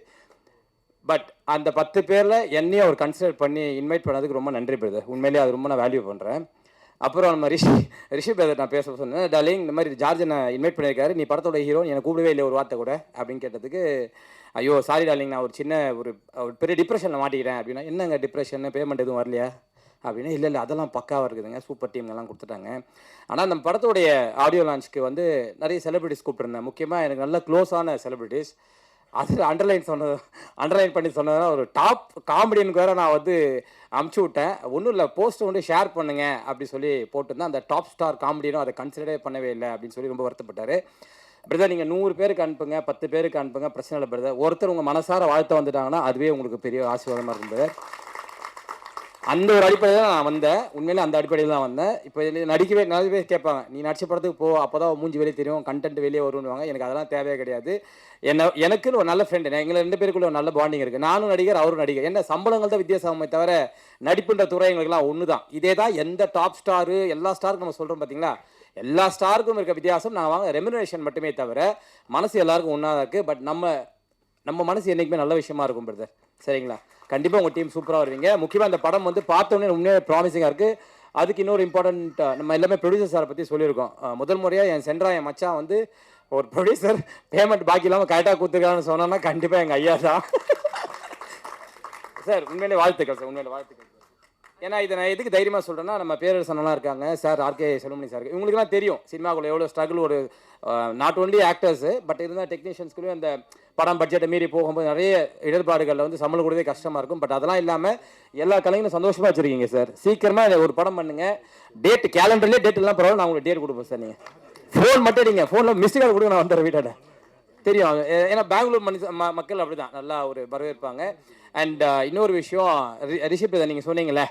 பட் அந்த 10 பேரில் என்னையும் அவர் கன்சிடர் பண்ணி இன்வைட் பண்ணதுக்கு ரொம்ப நன்றி பிரதர். உண்மையிலேயே அது ரொம்ப நான் வேல்யூ பண்ணுறேன். அப்புறம் நம்ம ரிஷி பிரதர் நான் பேச சொன்னேன், டார்லிங் இந்த மாதிரி ஜார்ஜனை இன்வைட் பண்ணியிருக்காரு, நீ படத்தோட ஹீரோ, எனக்கு கூடவே இல்லை ஒரு வார்த்தை கூட அப்படின்னு கேட்டதுக்கு, ஐயோ சாரி டார்லிங், நான் ஒரு பெரிய டிப்ரெஷனில் மாட்டிக்கிறேன் அப்படின்னா. என்னங்க டிப்ரெஷன், பேமெண்ட் எதுவும் வரலையா அப்படின்னா, இல்லை அதெல்லாம் பக்காவாக இருக்குதுங்க, சூப்பர் டீம் எல்லாம் கொடுத்துட்டாங்க. ஆனால் நம்ம படத்தோடைய ஆடியோ லான்ச்சுக்கு வந்து நிறைய செலிபிரிட்டிஸ் கூப்பிட்டுருந்தேன். முக்கியமாக எனக்கு நல்ல க்ளோஸான செலிபிரிட்டிஸ். அது அண்டர்லைன் பண்ணி சொன்னதுனா, ஒரு டாப் காமெடியனுக்கு வேறு நான் வந்து அமுச்சு விட்டேன். ஒன்றும் இல்லை, போஸ்ட்டை வந்து ஷேர் பண்ணுங்க அப்படி சொல்லி போட்டிருந்தேன். அந்த டாப் ஸ்டார் காமெடியனும் அதை கன்சிடரே பண்ணவே இல்லை அப்படின்னு சொல்லி ரொம்ப வருத்தப்பட்டார். பிரதர் நீங்கள் 100 பேருக்கு அனுப்புங்க, 10 பேருக்கு அனுப்புங்க, பிரச்சனை இல்லை பிரதர். ஒருத்தர் உங்கள் மனசார வாழ்த்த வந்துட்டாங்கன்னா அதுவே உங்களுக்கு பெரிய ஆசீர்வாதமாக இருக்கும் பிரதர். அந்த ஒரு அடிப்படையில் தான் நான் வந்தேன். உண்மையிலே அந்த அடிப்படையில் தான் வந்தேன். இப்போ நடிக்கவே நிறைய பேர் கேட்பாங்க, நீ நடிச்ச படத்துக்கு போ, அப்போ தான் மூஞ்சி வெளியே தெரியும், கண்டென்ட் வெளியே வருவாங்க. எனக்கு அதெல்லாம் தேவையே கிடையாது. எனக்குன்னு ஒரு நல்ல ஃப்ரெண்டு, எங்களை 2 பேருக்குள்ள ஒரு நல்ல பாண்டிங் இருக்குது. நானும் நடிகர், அவரும் நடிகர். என்ன சம்பளங்கள் தான் வித்தியாசமே தவிர நடிப்புன்ற துறை எங்களுக்குலாம் ஒன்று தான். இதே தான் எந்த டாப் ஸ்டாரு எல்லா ஸ்டாருக்கும் நம்ம சொல்கிறோம் பார்த்தீங்களா, எல்லா ஸ்டாருக்கும் இருக்க வித்தியாசம் நான் வாங்க ரெமுனரேஷன் மட்டுமே தவிர மனசு எல்லாருக்கும் ஒன்றா தான் இருக்குது. பட் நம்ம மனசு என்றைக்குமே நல்ல விஷயமா இருக்கும் பிரதர். சரிங்களா? கண்டிப்பாக உங்கள் டீம் சூப்பராக வருவீங்க. முக்கியமாக இந்த படம் வந்து பார்த்தோன்னே உண்மையாக ப்ராமிசிங்காக இருக்குது. அதுக்கு இன்னொரு இம்பார்ட்டண்ட், நம்ம எல்லாமே ப்ரொடியூசர் சாரை பற்றி சொல்லியிருக்கோம். முதல் முறையாக என் மச்சான் வந்து ஒரு ப்ரொடியூசர் பேமெண்ட் பாக்கி இல்லாமல் கரெக்டாக கொடுத்துருக்கான்னு சொன்னோன்னா கண்டிப்பாக எங்கள் ஐயா தான் சார். உண்மையிலே வாழ்த்துக்கள் சார், உண்மையிலே வாழ்த்துக்கள். ஏன்னா இதை நான் எதுக்கு தைரியமாக சொல்கிறேன்னா, நம்ம பேரரசனெல்லாம் இருக்காங்க சார், ஆர்கே செல்வமணி சார், இவங்களுக்குலாம் தெரியும் சினிமாக்குள்ள எவ்வளோ ஸ்ட்ரகிள். ஒரு நாட் ஒன்லி ஆக்டர்ஸு பட் இருந்தால் டெக்னீஷியன்ஸ்குள்ளேயும் அந்த படம் பட்ஜெட்டை மீறி போகும்போது நிறைய இடர்பாடுகளில் வந்து சம்பளம் கொடுத்தே கஷ்டமாக இருக்கும். பட் அதெல்லாம் இல்லாமல் எல்லா கலைஞரும் சந்தோஷமாக வச்சுருக்கீங்க சார். சீக்கிரமாக ஒரு படம் பண்ணுங்கள். டேட் கேலண்டர்லேயே டேட் எல்லாம் பரவாயில்ல, நான் உங்களுக்கு டேட் கொடுப்பேன் சார். நீங்கள் ஃபோன் மட்டும் நீங்கள் ஃபோனில் மிஸ்டு கால் கொடுங்க, நான் வந்துடுறேன் வீட்டாட. தெரியும், ஏன்னா பெங்களூர் மக்கள் அப்படி தான் நல்லா ஒரு வரவேற்பாங்க. அண்ட் இன்னொரு விஷயம், ரிஷி பிரதர் நீங்கள் சொன்னீங்களே,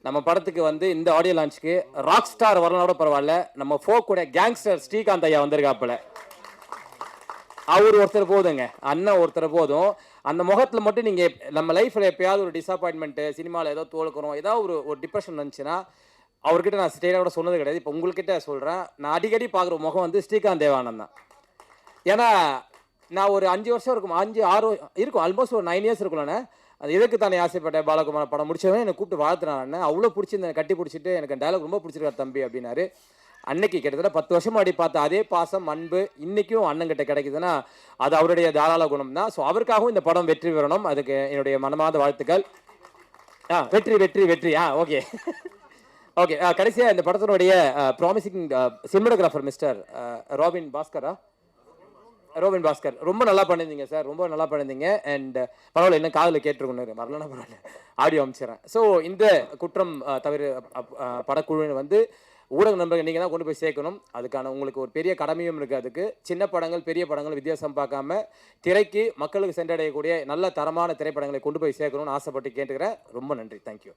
நம்ம படத்துக்கு வந்து இந்த ஆடியோ லான்ச்சுக்கு ராக் ஸ்டார் வரலோட பரவாயில்ல, நம்ம ஃபோக் கூட கேங்ஸ்டர் ஸ்ரீகாந்த் ஐயா வந்திருக்காப்புல. அவர் ஒருத்தர் போதுங்க, அண்ணன் ஒருத்தர் போதும். அந்த முகத்தில் மட்டும் நீங்கள் நம்ம லைஃப்பில் எப்பயாவது ஒரு டிசப்பாயின்மெண்ட்டு, சினிமாவில் ஏதோ தோல்க்கிறோம், ஏதாவது ஒரு டிப்ரெஷன் வந்துச்சுன்னா அவர்கிட்ட நான் ஸ்டேட்டாக கூட சொன்னது கிடையாது. இப்போ உங்கள்கிட்ட சொல்கிறேன், நான் அடிக்கடி பார்க்குற முகம் வந்து ஸ்ரீகாந்த் தேவானந்த் தான். ஏன்னா நான் ஒரு 5 வருஷம் இருக்கும், 5-6 இருக்கும், ஆல்மோஸ்ட் ஒரு 9 இயர்ஸ் இருக்கும்லண்ணே. அது எதுக்கு தானே ஆசைப்பட்டேன் பாலகுமார் படம் முடிச்சவன் என்னை கூப்பிட்டு வாழ்த்துனான். அவ்வளோ பிடிச்சிருந்தேன், கட்டி பிடிச்சிட்டு எனக்கு டைலாக் ரொம்ப பிடிச்சிருக்காரு தம்பி அப்படின்னாரு. அன்னைக்கு கிட்டத்தட்ட 10 வருஷம் முன்னாடி பார்த்த அதே பாசம் அன்பு இன்னைக்கும் அண்ணங்கிட்ட கிடைக்குதுன்னா அது அவருடைய தாராள குணம் தான். ஸோ அவருக்காகவும் இந்த படம் வெற்றி பெறணும், அதுக்கு என்னுடைய மனமார்ந்த வாழ்த்துக்கள். வெற்றி வெற்றி வெற்றி. Okay okay. கடைசியாக இந்த படத்தினுடைய promising cinematographer mister Robin Bhaskar ரொம்ப நல்லா பண்ணியிருந்தீங்க சார், ரொம்ப நல்லா பண்ணியிருந்தீங்க. அண்ட் பரவாயில்ல, என்ன காதில் கேட்டிருக்கணும், வரலன்னா பரவாயில்ல, ஆடியோ அமைச்சிடறேன். ஸோ இந்த குற்றம் தவிர படக்குழு வந்து ஊடக நண்பர்கள் நீங்கள் தான் கொண்டு போய் சேர்க்கணும். அதுக்கான உங்களுக்கு ஒரு பெரிய கடமையும் இருக்குது. அதுக்கு சின்ன படங்கள் பெரிய படங்கள் வித்தியாசம் பார்க்காம திரைக்கு மக்களுக்கு சென்றடையக்கூடிய நல்ல தரமான திரைப்படங்களை கொண்டு போய் சேர்க்கணும்னு ஆசைப்பட்டு கேட்டுக்கிறேன். ரொம்ப நன்றி, தேங்க்யூ.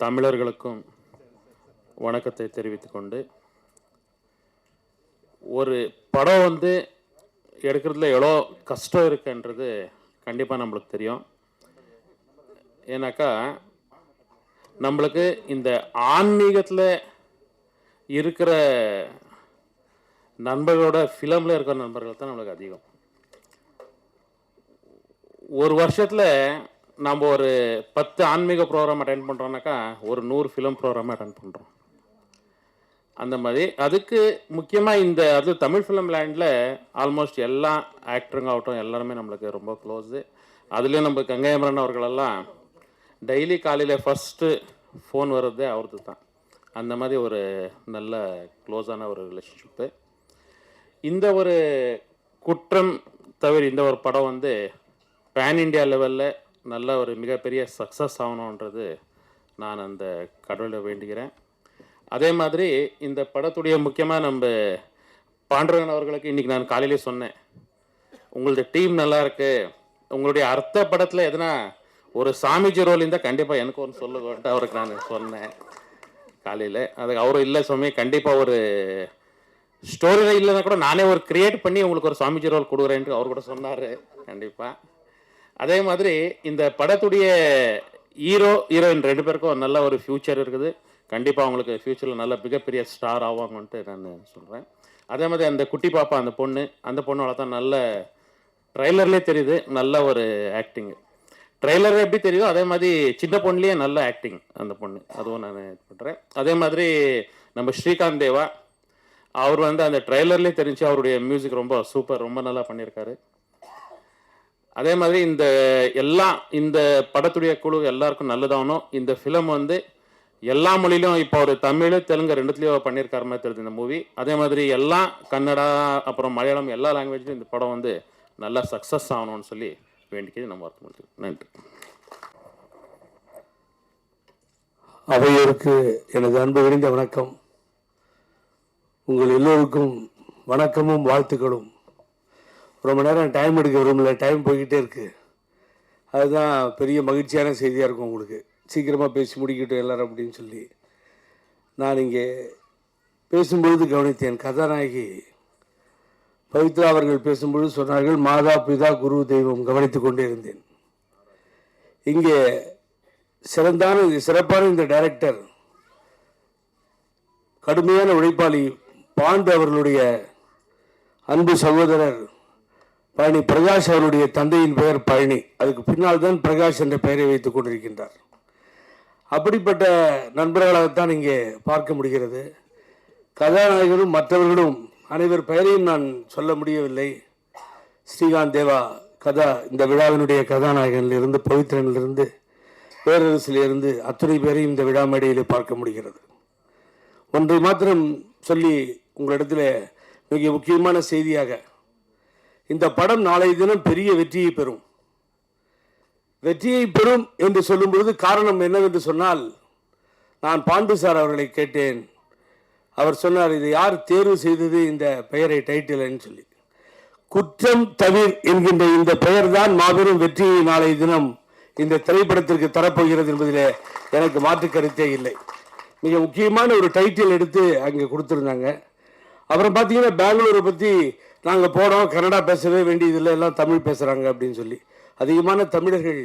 தமிழர்களுக்கும் வணக்கத்தை தெரிவித்துக்கொண்டு, ஒரு படம் வந்து எடுக்கிறதுல எவ்வளோ கஷ்டம் இருக்குன்றது கண்டிப்பாக நம்மளுக்கு தெரியும். ஏன்னாக்கா நம்மளுக்கு இந்த ஆன்மீகத்தில் இருக்கிற நண்பர்களோட ஃபிலிமில் இருக்கிற நண்பர்கள் தான் நம்மளுக்கு அதிகம். ஒரு வருஷத்தில் நம்ம ஒரு 10 ஆன்மீக ப்ரோக்ராம் அட்டென்ட் பண்ணுறோம்னாக்கா ஒரு 100 ஃபிலிம் ப்ரோக்ராம் அட்டென்ட் பண்ணுறோம். அந்த மாதிரி அதுக்கு முக்கியமாக அது தமிழ் ஃபிலிம் லேண்டில் ஆல்மோஸ்ட் எல்லா ஆக்டருங்க ஆகட்டும் எல்லாருமே நம்மளுக்கு ரொம்ப க்ளோஸு. அதுலேயும் நம்ம கங்கையமரன் அவர்களெல்லாம் டெய்லி காலையில் ஃபஸ்ட்டு ஃபோன் வர்றது அவரது தான். அந்த மாதிரி ஒரு நல்ல க்ளோஸான ஒரு ரிலேஷன்ஷிப்பு. இந்த ஒரு குற்றம் தவிர இந்த ஒரு படம் வந்து பேன் இண்டியா லெவலில் நல்ல ஒரு மிகப்பெரிய சக்ஸஸ் ஆகணுன்றது நான் அந்த கடவுளை வேண்டுகிறேன். அதே மாதிரி இந்த படத்துடைய முக்கியமாக நம்ம பாண்டுரங்கன் அவர்களுக்கு இன்றைக்கி நான் காலையிலே சொன்னேன், உங்களது டீம் நல்லா இருக்கு, உங்களுடைய அர்த்த படத்தில் எதுனா ஒரு சாமிஜி ரோல் இருந்தால் கண்டிப்பாக எனக்கு ஒன்று சொல்லுங்கன்ட்டு அவருக்கு நான் சொன்னேன் காலையில். அதுக்கு அவரும் இல்லை சுவாமி, கண்டிப்பாக ஒரு ஸ்டோரி இல்லைன்னா கூட நானே ஒரு கிரியேட் பண்ணி உங்களுக்கு ஒரு சாமிஜி ரோல் கொடுக்குறேன்ட்டு அவர் கூட சொன்னார். கண்டிப்பாக அதே மாதிரி இந்த படத்துடைய ஹீரோயின் 2 பேருக்கும் நல்ல ஒரு ஃப்யூச்சர் இருக்குது. கண்டிப்பாக அவங்களுக்கு ஃப்யூச்சரில் நல்ல மிகப்பெரிய ஸ்டார் ஆவாங்கன்ட்டு நான் சொல்கிறேன். அதே மாதிரி அந்த குட்டி பாப்பா அந்த பொண்ணோட தான் நல்ல ட்ரெய்லர்லேயே தெரியுது, நல்ல ஒரு ஆக்டிங்கு. ட்ரெய்லர் எப்படி தெரியுதோ அதே மாதிரி சின்ன பொண்ணுலேயே நல்ல ஆக்டிங் அந்த பொண்ணு, அதுவும் நான் இது பண்ணுறேன். அதே மாதிரி நம்ம ஸ்ரீகாந்த் தேவா அவர் அந்த ட்ரெய்லர்லேயே தெரிஞ்சு அவருடைய மியூசிக் ரொம்ப சூப்பர், ரொம்ப நல்லா பண்ணியிருக்காரு. அதே மாதிரி இந்த படத்துடைய குழு எல்லாருக்கும் நல்லதாகணும். இந்த ஃபிலிம் எல்லா மொழியிலும் இப்போ ஒரு தமிழ் தெலுங்கு 2த்துலேயும் பண்ணியிருக்காரு மாதிரி தெரியுது இந்த மூவி. அதே மாதிரி எல்லாம் கன்னடா அப்புறம் மலையாளம் எல்லா லாங்குவேஜ்லையும் இந்த படம் நல்லா சக்ஸஸ் ஆகணும்னு சொல்லி வேண்டிக்கிறது நம்ம அர்த்தம். நன்றி. அவையோருக்கு எனது அன்பு விரிந்த வணக்கம். உங்கள் எல்லோருக்கும் வணக்கமும் வாழ்த்துக்களும். ரொம்ப நேரம் டைம் எடுக்க விரும்பல, டைம் போய்கிட்டே இருக்கு. அதுதான் பெரிய மகிழ்ச்சியான செய்தியாக இருக்கும். உங்களுக்கு சீக்கிரமாக பேசி முடிக்கட்டும் எல்லாரும் அப்படின்னு சொல்லி நான் இங்கே பேசும்பொழுது கவனித்தேன். கதாநாயகி பவித்ரா அவர்கள் பேசும்பொழுது சொன்னார்கள், மாதா பிதா குரு தெய்வம். கவனித்து கொண்டே இருந்தேன். இங்கே சிறப்பான இந்த டைரக்டர் கடுமையான உழைப்பாளி பாண்டு அவர்களுடைய அன்பு சகோதரர் பழனி பிரகாஷ் அவருடைய தந்தையின் பெயர் பழனி. அதுக்கு பின்னால் தான் பிரகாஷ் என்ற பெயரை வைத்துக் கொண்டிருக்கின்றார். அப்படிப்பட்ட நண்பர்களாகத்தான் இங்கே பார்க்க முடிகிறது. கதாநாயகரும் மற்றவர்களும் அனைவர் பெயரையும் நான் சொல்ல முடியவில்லை. ஸ்ரீகாந்த் தேவா இந்த விழாவினுடைய கதாநாயகனிலிருந்து, பவித்ரனிலிருந்து, பேரரசிலிருந்து அத்தனை பேரையும் இந்த விழா மேடையிலே பார்க்க முடிகிறது. ஒன்றை மாத்திரம் சொல்லி உங்களிடத்தில் மிக முக்கியமான செய்தியாக, இந்த படம் நாளைய தினம் பெரிய வெற்றியை பெறும். வெற்றியை பெறும் என்று சொல்லும் பொழுது காரணம் என்னவென்று சொன்னால், நான் பாண்டு சார் அவர்களை கேட்டேன். அவர் சொன்னார், இதை யார் தேர்வு செய்தது இந்த பெயரை, டைட்டில்னு சொல்லி. குற்றம் தவிர் என்கின்ற இந்த பெயர் தான் மாபெரும் வெற்றியை நாளைய தினம் இந்த திரைப்படத்திற்கு தரப்போகிறது என்பதிலே எனக்கு மாற்று கருத்தே இல்லை. மிக முக்கியமான ஒரு டைட்டில் எடுத்து அங்கே கொடுத்துருந்தாங்க. அப்புறம் பார்த்தீங்கன்னா பெங்களூரை பற்றி நாங்கள் போனோம், கன்னடா பேசவே வேண்டியதில்லை, எல்லாம் தமிழ் பேசுகிறாங்க அப்படின்னு சொல்லி. அதிகமான தமிழர்கள்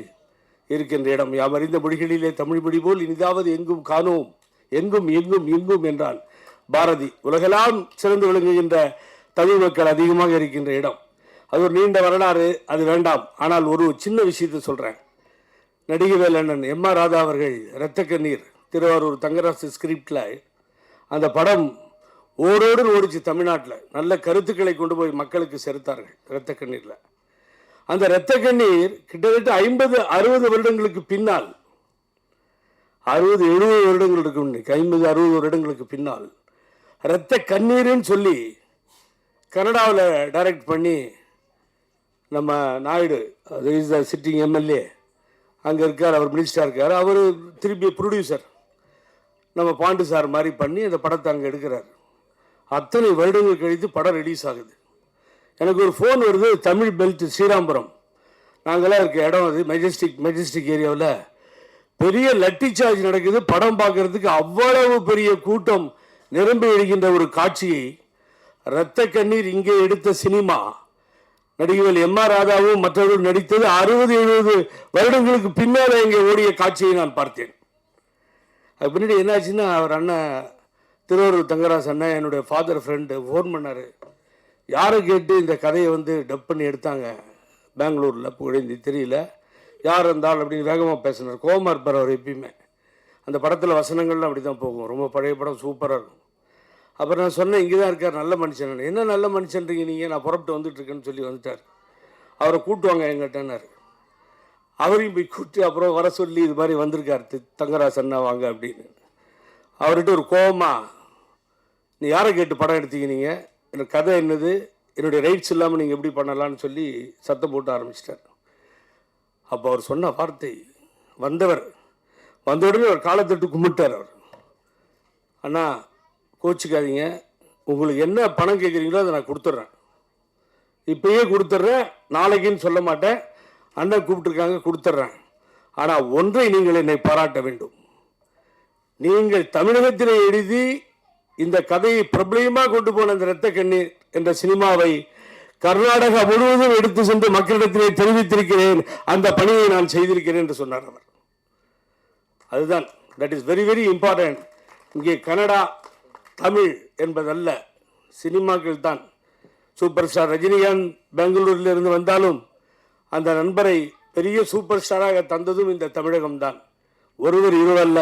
இருக்கின்ற இடம். யாம் அறிந்த மொழிகளிலே தமிழ் மொழி போல் இனிதாவது எங்கும் காணோம், எங்கும் எங்கும் எங்கும் என்றான் பாரதி. உலகெல்லாம் சிறந்து விளங்குகின்ற தமிழ் மக்கள் அதிகமாக இருக்கின்ற இடம். அது ஒரு நீண்ட வரலாறு, அது வேண்டாம். ஆனால் ஒரு சின்ன விஷயத்தை சொல்கிறேன். நடிகை வேலண்ணன் எம்.ஆர். ராதா அவர்கள் இரத்த கண்ணீர் திருவாரூர் தங்கராசு ஸ்கிரிப்டில் அந்த படம் ஓடோடு ஓடிச்சு தமிழ்நாட்டில். நல்ல கருத்துக்களை கொண்டு போய் மக்களுக்கு சேர்த்தார்கள் இரத்த கண்ணீரில். அந்த இரத்த கண்ணீர் கிட்டத்தட்ட 50-60 வருடங்களுக்கு பின்னால், 60-70 வருடங்களுக்கு முன்னைக்கு 50-60 வருடங்களுக்கு பின்னால் இரத்த கண்ணீர்னு சொல்லி கனடாவில் டைரக்ட் பண்ணி நம்ம நாயுடு, அது இஸ் த சிட்டிங் எம்எல்ஏ, அங்கே இருக்கார், அவர் மினிஸ்டராக இருக்கார். அவர் திருப்பி ப்ரொடியூசர் நம்ம பாண்டு சார் மாதிரி பண்ணி அந்த படத்தை அங்கே எடுக்கிறார். அத்தனை வருடங்கள் கழித்து படம் ரிலீஸ் ஆகுது. எனக்கு ஒரு ஃபோன் வருது, தமிழ் பெல்ட் ஸ்ரீராம்பரம் நாங்களாம் இருக்க இடம், அது மெஜஸ்டிக் ஏரியாவில் பெரிய லட்டி சார்ஜ் நடக்குது. படம் பார்க்கறதுக்கு அவ்வளவு பெரிய கூட்டம் நிரம்பி எழுகின்ற ஒரு காட்சியை இரத்த கண்ணீர் இங்கே எடுத்த சினிமா நடிகர்கள் எம்.ஆர். ராதாவும் மற்றவர்கள் நடித்தது 60-70 வருடங்களுக்கு பின்னால் இங்கே ஓடிய காட்சியை நான் பார்த்தேன். அது பின்னாடி என்னாச்சுன்னா, அவர் அண்ணன் திருவாரூர் தங்கராஜ் அண்ணன் என்னுடைய ஃபாதர் ஃப்ரெண்டு ஃபோன் பண்ணார். யாரை கேட்டு இந்த கதையை டப் பண்ணி எடுத்தாங்க பெங்களூரில், புகழேந்தி தெரியல யார் இருந்தால் அப்படின்னு வேகமாக பேசினார். கோவமாக இருப்பார் அவர் எப்பயுமே. அந்த படத்தில் வசனங்கள்லாம் அப்படி தான் போகும். ரொம்ப பழைய படம், சூப்பராக இருக்கும். அப்புறம் நான் சொன்னேன், இங்கே தான் இருக்கார் நல்ல மனுஷன். என்ன நல்ல மனுஷன்றீங்க நீங்கள், நான் புறப்பட்டு வந்துட்டுருக்கேன்னு சொல்லி வந்துட்டார். அவரை கூட்டுவாங்க எங்கிட்டனார். அவரையும் போய் கூட்டு அப்புறம் வர சொல்லி இது மாதிரி வந்திருக்கார் தங்கராஜ் அண்ணா வாங்க அப்படின்னு. அவர்கிட்ட ஒரு கோவமா, நீ யாரை கேட்டு படம் எடுத்தீங்க, நீங்கள் எனக்கு கதை என்னது, என்னுடைய ரைட்ஸ் இல்லாமல் நீங்கள் எப்படி பண்ணலான்னு சொல்லி சத்தம் போட்டு ஆரம்பிச்சிட்டார். அப்போ அவர் சொன்ன வார்த்தை, வந்த உடனே அவர் காலத்தட்டு கும்பிட்டார். அவர், அண்ணா கோச்சிக்காதீங்க, உங்களுக்கு என்ன பணம் கேட்குறீங்களோ அதை நான் கொடுத்துட்றேன், இப்பயே கொடுத்துட்றேன், நாளைக்குன்னு சொல்ல மாட்டேன், அண்ணன் கூப்பிட்டுருக்காங்க கொடுத்துட்றேன். ஆனால் ஒன்றை நீங்கள் என்னை பாராட்ட வேண்டும். நீங்கள் தமிழகத்தில் எழுதி இந்த கதையை பிரபலமாக கொண்டு போன அந்த இரத்த கண்ணீர் என்ற சினிமாவை கர்நாடகா முழுவதும் எடுத்து சென்று மக்களிடத்திலே தெரிவித்திருக்கிறேன், அந்த பணியை நான் செய்திருக்கிறேன் என்று சொன்னார் அவர். அதுதான், that is very very important. இங்கே கன்னடா தமிழ் என்பதல்ல, சினிமாக்கள் தான். சூப்பர் ஸ்டார் ரஜினிகாந்த் பெங்களூரில் இருந்து வந்தாலும் அந்த நண்பரை பெரிய சூப்பர் ஸ்டாராக தந்ததும் இந்த தமிழகம்தான். ஒருவர் இருவரல்ல.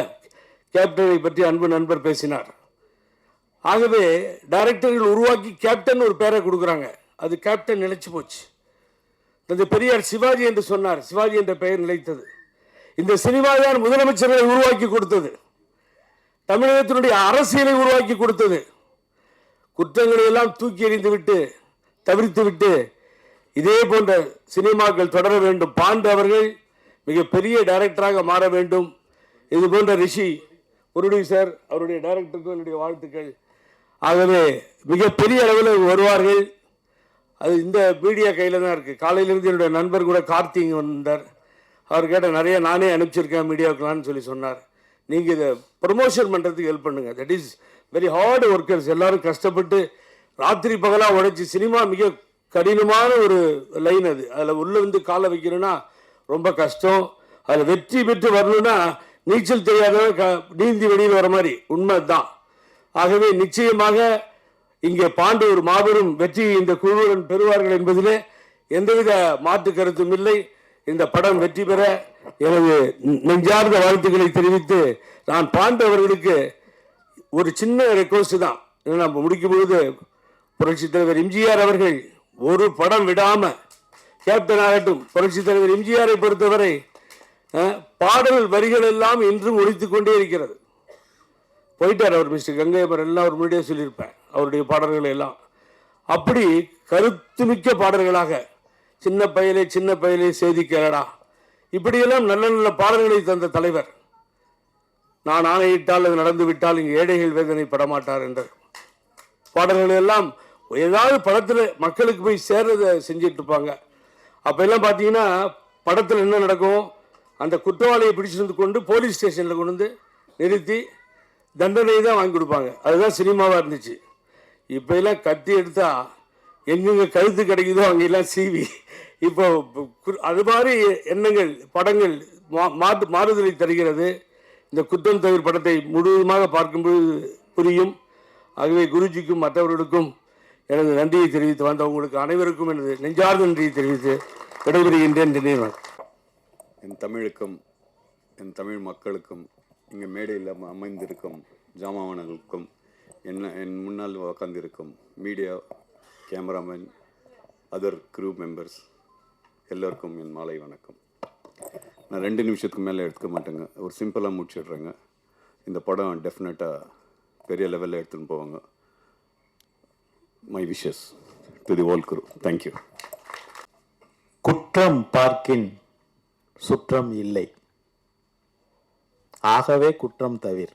கேப்டனை பற்றி அன்பு நண்பர் பேசினார். ஆகவே டைரக்டர்கள் உருவாக்கி கேப்டன் ஒரு பேரை கொடுக்குறாங்க, அது கேப்டன் நிலைச்சு போச்சு. இந்த பெரியார் சிவாஜி என்று சொன்னார், சிவாஜி என்ற பெயர் நிலைத்தது. இந்த சினிமா தான் முதலமைச்சர்களை உருவாக்கி கொடுத்தது, தமிழகத்தினுடைய அரசியலை உருவாக்கி கொடுத்தது. குற்றங்களை எல்லாம் தூக்கி எறிந்து விட்டு தவிர்த்து விட்டு இதே போன்ற சினிமாக்கள் தொடர வேண்டும். பாண்டு அவர்கள் மிகப்பெரிய டைரக்டராக மாற வேண்டும். இது போன்ற ரிஷி ப்ரொடியூசர், அவருடைய டைரக்டருக்கும் என்னுடைய வாழ்த்துக்கள். ஆகவே மிகப்பெரிய அளவில் வருவார்கள். அது இந்த மீடியா கையில் தான் இருக்குது. காலையிலேருந்து என்னுடைய நண்பர் கூட கார்த்திக் வந்தார். அவர் கேட்ட நிறைய நானே அனுப்பிச்சிருக்கேன் மீடியாவுக்கலான்னு சொல்லி சொன்னார். நீங்கள் இதை ப்ரொமோஷன் பண்ணுறதுக்கு ஹெல்ப் பண்ணுங்கள். That is very hard workers. எல்லோரும் கஷ்டப்பட்டு ராத்திரி பகலாக உழைச்சி, சினிமா மிக கடினமான ஒரு லைன் அது. அதில் உள்ளே வந்து காலை வைக்கணும்னா ரொம்ப கஷ்டம். அதில் வெற்றி பெற்று வரணும்னா நீச்சல் தெரியாதவன் நீந்தி வெளியில் வர மாதிரி உண்மை தான். ஆகவே நிச்சயமாக இங்கே பாண்டு ஒரு மாபெரும் வெற்றி இந்த குழுவுடன் பெறுவார்கள் என்பதிலே எந்தவித மாற்று கருத்தும் இல்லை. இந்த படம் வெற்றி பெற எனது நெஞ்சார்ந்த வாழ்த்துக்களை தெரிவித்து, நான் பாண்டு அவர்களுக்கு ஒரு சின்ன ரெக்வஸ்ட் தான். நம்ம முடிக்கும் பொழுது புரட்சித் தலைவர் எம்ஜிஆர் அவர்கள் ஒரு படம் விடாம, கேப்டன் ஆகட்டும், புரட்சித் தலைவர் எம்ஜிஆரை பொறுத்தவரை பாடல் வரிகள் எல்லாம் இன்றும் ஒழித்துக் கொண்டே இருக்கிறது. போயிட்டார் அவர், மிஸ்டர் கங்கையமர் எல்லாம் ஒரு முன்னாடியே சொல்லியிருப்பேன். அவருடைய பாடல்கள் எல்லாம் அப்படி கருத்துமிக்க பாடல்களாக, சின்ன பயலே செய்தி கேளடா, இப்படியெல்லாம் நல்ல நல்ல பாடல்களை தந்த தலைவர். நான் ஆணையிட்டால் அது நடந்து விட்டால் இங்கு ஏழைகள் வேதனை படமாட்டார் என்ற பாடல்கள் எல்லாம் ஏதாவது படத்தில் மக்களுக்கு போய் சேர்றதை செஞ்சிட்டு இருப்பாங்க. அப்போ எல்லாம் பார்த்தீங்கன்னா படத்தில் என்ன நடக்கும், அந்த குற்றவாளியை பிடிச்சிருந்து கொண்டு போலீஸ் ஸ்டேஷனில் கொண்டு வந்து நிறுத்தி தண்டனை தான் வாங்கி கொடுப்பாங்க. அதுதான் சினிமாவாக இருந்துச்சு. இப்போ எல்லாம் கத்தி எடுத்தா எங்கெங்க கழுத்து கிடைக்குதோ அங்கெல்லாம் சீவி, இப்போ அது மாதிரி எண்ணங்கள் படங்கள் மாறுதலை தருகிறது. இந்த குற்றம் தவிர படத்தை முழுவதுமாக பார்க்கும்போது புரியும். ஆகவே குருஜிக்கும் மற்றவர்களுக்கும் எனது நன்றியை தெரிவித்து வந்தவங்களுக்கு அனைவருக்கும் எனது நெஞ்சார்ந்த நன்றியை தெரிவித்து விடைபெறுகின்றேன். என் தமிழுக்கும் என் தமிழ் மக்களுக்கும் இங்கே மேடையில் அமைந்திருக்கும் ஜாமாவானங்களுக்கும் என் முன்னால் உக்காந்திருக்கும் media, cameraman, other crew members எல்லோருக்கும் என் மாலை வணக்கம். நான் 2 நிமிஷத்துக்கு மேலே எடுத்துக்க மாட்டேங்க, ஒரு சிம்பிளாக முடிச்சிடுறேங்க. இந்த படம் டெஃபினட்டாக பெரிய லெவலில் எடுத்துன்னு போவாங்க. My wishes to the whole crew. Thank you. குற்றம் பார்க்கின் சுற்றம் இல்லை, ஆகவே குற்றம் தவிர.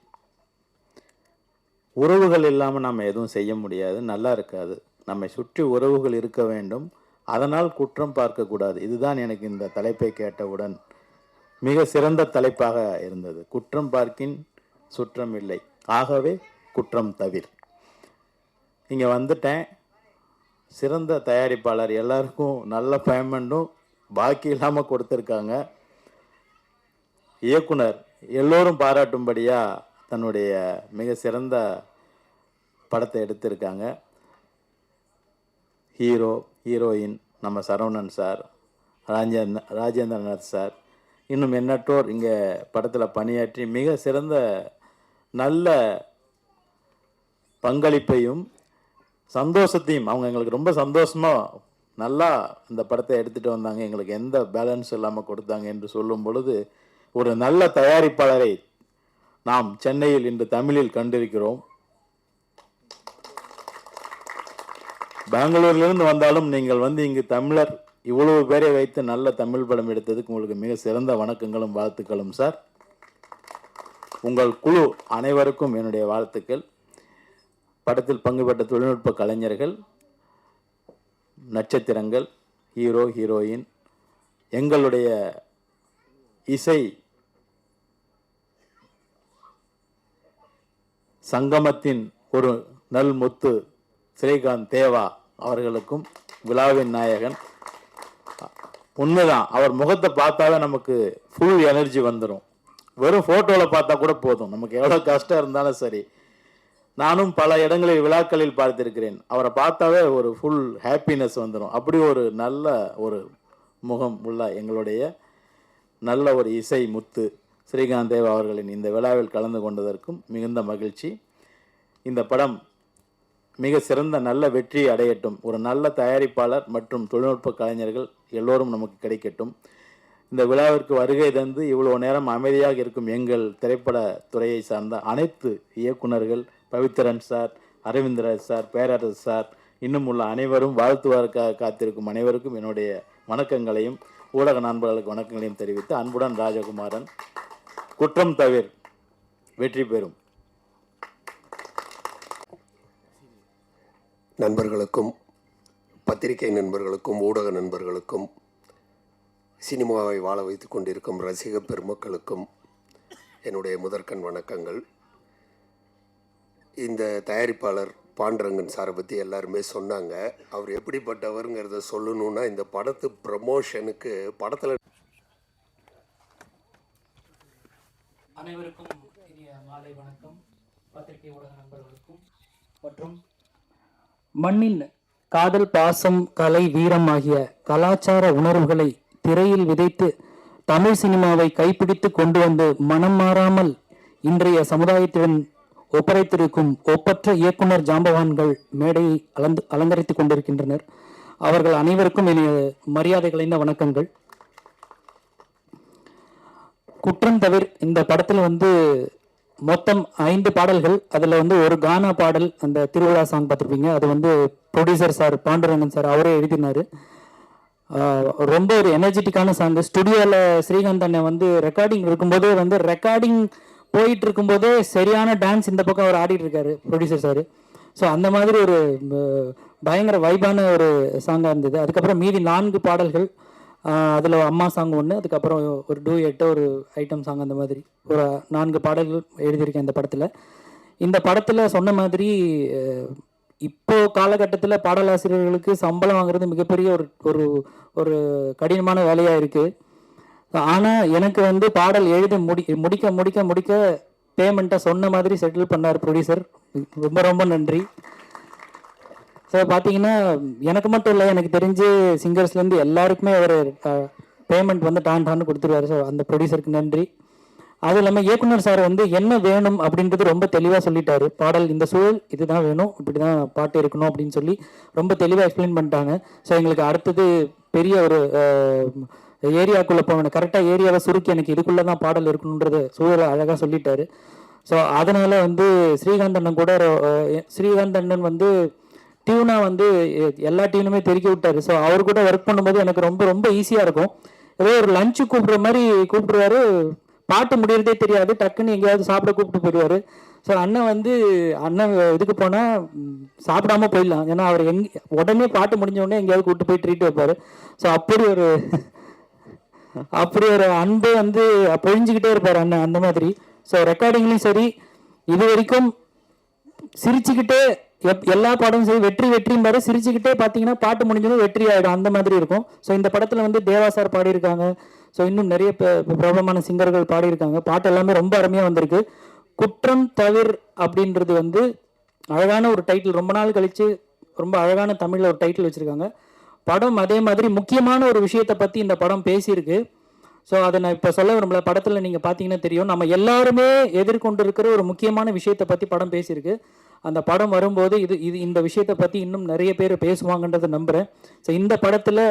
உறவுகள் இல்லாமல் நம்ம எதுவும் செய்ய முடியாது, நல்லா இருக்காது. நம்மை சுற்றி உறவுகள் இருக்க வேண்டும், அதனால் குற்றம் பார்க்கக்கூடாது. இதுதான் எனக்கு இந்த தலைப்பை கேட்டவுடன் மிக சிறந்த தலைப்பாக இருந்தது. குற்றம் பார்க்கின் சுற்றம் இல்லை, ஆகவே குற்றம் தவிர. இங்கே வந்துட்டேன். சிறந்த தயாரிப்பாளர், எல்லாருக்கும் நல்ல பேமெண்ட்டும் பாக்கி இல்லாமல் கொடுத்துருக்காங்க. இயக்குனர் எல்லோரும் பாராட்டும்படியாக தன்னுடைய மிக சிறந்த படத்தை எடுத்திருக்காங்க. ஹீரோ, ஹீரோயின் நம்ம சரவணன் சார், ராஜேந்திரன் சார், இன்னும் எண்ணற்றோர் இங்கே படத்தில் பணியாற்றி மிக சிறந்த நல்ல பங்களிப்பையும் சந்தோஷத்தையும், அவங்க எங்களுக்கு ரொம்ப சந்தோஷமாக நல்லா இந்த படத்தை எடுத்துகிட்டு வந்தாங்க, எங்களுக்கு எந்த பேலன்ஸ் இல்லாமல் கொடுத்தாங்க என்று சொல்லும் பொழுது, ஒரு நல்ல தயாரிப்பாளரை நாம் சென்னையில் இன்று தமிழில் கண்டிருக்கிறோம். பெங்களூர்லேருந்து வந்தாலும் நீங்கள் வந்து இங்கு தமிழர் இவ்வளவு பேரை வைத்து நல்ல தமிழ் படம் எடுத்ததுக்கு உங்களுக்கு மிக சிறந்த வணக்கங்களும் வாழ்த்துக்களும் சார். உங்கள் குழு அனைவருக்கும் என்னுடைய வாழ்த்துக்கள். படத்தில் பங்கு பெற்ற தொழில்நுட்ப கலைஞர்கள், நட்சத்திரங்கள், ஹீரோ, ஹீரோயின், எங்களுடைய இசை சங்கமத்தின் ஒரு நல் முத்து ஸ்ரீகாந்த் தேவா அவர்களுக்கும், விழாவின் நாயகன். உண்மைதான், அவர் முகத்தை பார்த்தாவே நமக்கு ஃபுல் எனர்ஜி வந்துடும். வெறும் ஃபோட்டோவில் பார்த்தா கூட போதும், நமக்கு எவ்வளோ கஷ்டம் இருந்தாலும் சரி. நானும் பல இடங்களில் விழாக்களில் பார்த்திருக்கிறேன், அவரை பார்த்தாவே ஒரு ஃபுல் ஹாப்பினஸ் வந்துடும். அப்படி ஒரு நல்ல ஒரு முகம் உள்ள எங்களுடைய நல்ல ஒரு இசை முத்து ஸ்ரீகாந்த் தேவ் அவர்களின் இந்த விழாவில் கலந்து கொண்டதற்கும் மிகுந்த மகிழ்ச்சி. இந்த படம் மிக சிறந்த நல்ல வெற்றி அடையட்டும். ஒரு நல்ல தயாரிப்பாளர் மற்றும் தொழில்நுட்ப கலைஞர்கள் எல்லோரும் நமக்கு கிடைக்கட்டும். இந்த விழாவிற்கு வருகை தந்து இவ்வளோ நேரம் அமைதியாக இருக்கும் எங்கள் திரைப்பட துறையை சார்ந்த அனைத்து இயக்குநர்கள், பவித்ரன் சார், அரவிந்தராஜ் சார், பேரரசு சார், இன்னும் உள்ள அனைவரும், வாழ்த்துவதற்காக காத்திருக்கும் அனைவருக்கும் என்னுடைய வணக்கங்களையும் ஊடக நண்பர்களுக்கு வணக்கங்களையும் தெரிவித்து அன்புடன் ராஜகுமாரன். குற்றம் தவிர வெற்றி பெறும். நண்பர்களுக்கும், பத்திரிகை நண்பர்களுக்கும், ஊடக நண்பர்களுக்கும், சினிமாவை வாழ வைத்து கொண்டிருக்கும் ரசிக பெருமக்களுக்கும் என்னுடைய முதற்கண் வணக்கங்கள். இந்த தயாரிப்பாளர் பாண்டுரங்கன் சாரை பற்றி எல்லாருமே சொன்னாங்க. அவர் எப்படிப்பட்டவருங்கிறத சொல்லணுன்னா, இந்த படத்து ப்ரமோஷனுக்கு படத்தில் அனைவருக்கும் இனிய மாலை வணக்கம். பத்திரிகை ஊடக நண்பர்களுக்கும் மற்றும் மண்ணின் காதல், பாசம், கலை, வீரம் ஆகிய கலாச்சார உணர்வுகளை திரையில் விதைத்து தமிழ் சினிமாவை கைப்பிடித்து கொண்டு வந்து மனம் மாறாமல் இன்றைய சமுதாயத்துடன் ஒப்படைத்திருக்கும் ஒப்பற்ற இயக்குனர் ஜாம்பவான்கள் மேடையை அலங்கரித்துக் கொண்டிருக்கின்றனர். அவர்கள் அனைவருக்கும் இனிய மரியாதை கலைந்த வணக்கங்கள். குற்றம் தவிர இந்த படத்தில் வந்து மொத்தம் 5 பாடல்கள். அதில் வந்து ஒரு கானா பாடல், அந்த திருவிழா சாங் பார்த்துருப்பீங்க, அது வந்து ப்ரொடியூசர் சார் பாண்டுரங்கன் சார் அவரே எழுதினார். ரொம்ப ஒரு எனர்ஜெட்டிக்கான சாங். ஸ்டுடியோவில் ஸ்ரீகாந்த் அண்ணன் வந்து ரெக்கார்டிங் இருக்கும்போதே வந்து ரெக்கார்டிங் போயிட்டு இருக்கும்போதே சரியான டான்ஸ் இந்த பக்கம் அவர் ஆடிட்டு இருக்காரு ப்ரொடியூசர் சார். ஸோ அந்த மாதிரி ஒரு பயங்கர வைபான ஒரு சாங்காக இருந்தது. அதுக்கப்புறம் மீதி 4 பாடல்கள், அதில் அம்மா சாங் ஒன்று, அதுக்கப்புறம் ஒரு டூயட்டு, ஒரு ஐட்டம் சாங், அந்த மாதிரி ஒரு 4 பாடல்கள் எழுதியிருக்கேன் இந்த படத்தில். இந்த படத்தில் சொன்ன மாதிரி இப்போ காலகட்டத்தில் பாடலாசிரியர்களுக்கு சம்பளம் வாங்குறது மிகப்பெரிய ஒரு ஒரு கடினமான வேலையாக இருக்குது. ஆனால் எனக்கு வந்து பாடல் எழுத முடிக்க பேமெண்ட்டை சொன்ன மாதிரி செட்டில் பண்ணார் ப்ரொடியூசர். ரொம்ப ரொம்ப நன்றி. ஸோ பார்த்தீங்கன்னா எனக்கு மட்டும் இல்லை, எனக்கு தெரிஞ்சு சிங்கர்ஸ்லேருந்து எல்லாருக்குமே அவர் பேமெண்ட் வந்து டான்னு கொடுத்துருவாரு. ஸோ அந்த ப்ரொடியூசருக்கு நன்றி. அதுவும் இல்லாமல் இயக்குனர் சார் வந்து என்ன வேணும் அப்படின்றது ரொம்ப தெளிவாக சொல்லிட்டாரு. பாடல் இந்த சூழல் இதுதான் வேணும், இப்படி தான் பாட்டு இருக்கணும் அப்படின்னு சொல்லி ரொம்ப தெளிவாக எக்ஸ்பிளைன் பண்ணிட்டாங்க. ஸோ எங்களுக்கு அடுத்தது பெரிய ஒரு ஏரியாக்குள்ளே போகணும், கரெக்டாக ஏரியாவை சுருக்கி எனக்கு இதுக்குள்ளே தான் பாடல் இருக்கணுன்றது சூழலை அழகாக சொல்லிட்டாரு. ஸோ அதனால் வந்து ஸ்ரீகாந்த் அண்ணன் வந்து டியூனாக வந்து எல்லா டியூனுமே தெருக்கி விட்டார். ஸோ அவர் கூட ஒர்க் பண்ணும்போது எனக்கு ரொம்ப ரொம்ப ஈஸியாக இருக்கும். ஏதோ ஒரு லஞ்சு கூப்பிட்ற மாதிரி கூப்பிடுவாரு, பாட்டு முடியறதே தெரியாது, டக்குன்னு எங்கேயாவது சாப்பிட கூப்பிட்டு போயிடுவார். ஸோ அண்ணன் இதுக்கு போனால் சாப்பிடாம போயிடலாம், ஏன்னா அவர் உடனே பாட்டு முடிஞ்ச உடனே எங்கேயாவது கூப்பிட்டு போய் ட்ரீட் வைப்பார். ஸோ அப்படி ஒரு அன்பு வந்து பொழிஞ்சிக்கிட்டே இருப்பார் அண்ணன், அந்த மாதிரி. ஸோ ரெக்கார்டிங்லையும் சரி, இது வரைக்கும் சிரிச்சுக்கிட்டே எல்லா பாடமும் சரி, வெற்றியும் பாரு, சிரிச்சுக்கிட்டே பார்த்தீங்கன்னா பாட்டு முடிஞ்சதும் வெற்றி ஆகிடும், அந்த மாதிரி இருக்கும். ஸோ இந்த படத்தில் வந்து தேவா சார் பாடியிருக்காங்க. ஸோ இன்னும் நிறைய பிரபலமான சிங்கர்கள் பாடியிருக்காங்க. பாட்டு எல்லாமே ரொம்ப அருமையாக வந்திருக்கு. குற்றம் தவிர் அப்படின்றது வந்து அழகான ஒரு டைட்டில், ரொம்ப நாள் கழித்து ரொம்ப அழகான தமிழில் ஒரு டைட்டில் வச்சுருக்காங்க. படம் அதே மாதிரி முக்கியமான ஒரு விஷயத்தை பற்றி இந்த படம் பேசியிருக்கு. ஸோ அதை நான் இப்போ சொல்ல விரும்பல. படத்தில் நீங்கள் பார்த்தீங்கன்னா தெரியும், நம்ம எல்லாருமே எதிர்கொண்டு இருக்கிற ஒரு முக்கியமான விஷயத்தை பற்றி படம் பேசியிருக்கு. அந்த படம் வரும்போது இந்த விஷயத்தை பற்றி இன்னும் நிறைய பேர் பேசுவாங்கன்றதை நம்புகிறேன். ஸோ இந்த படத்தில்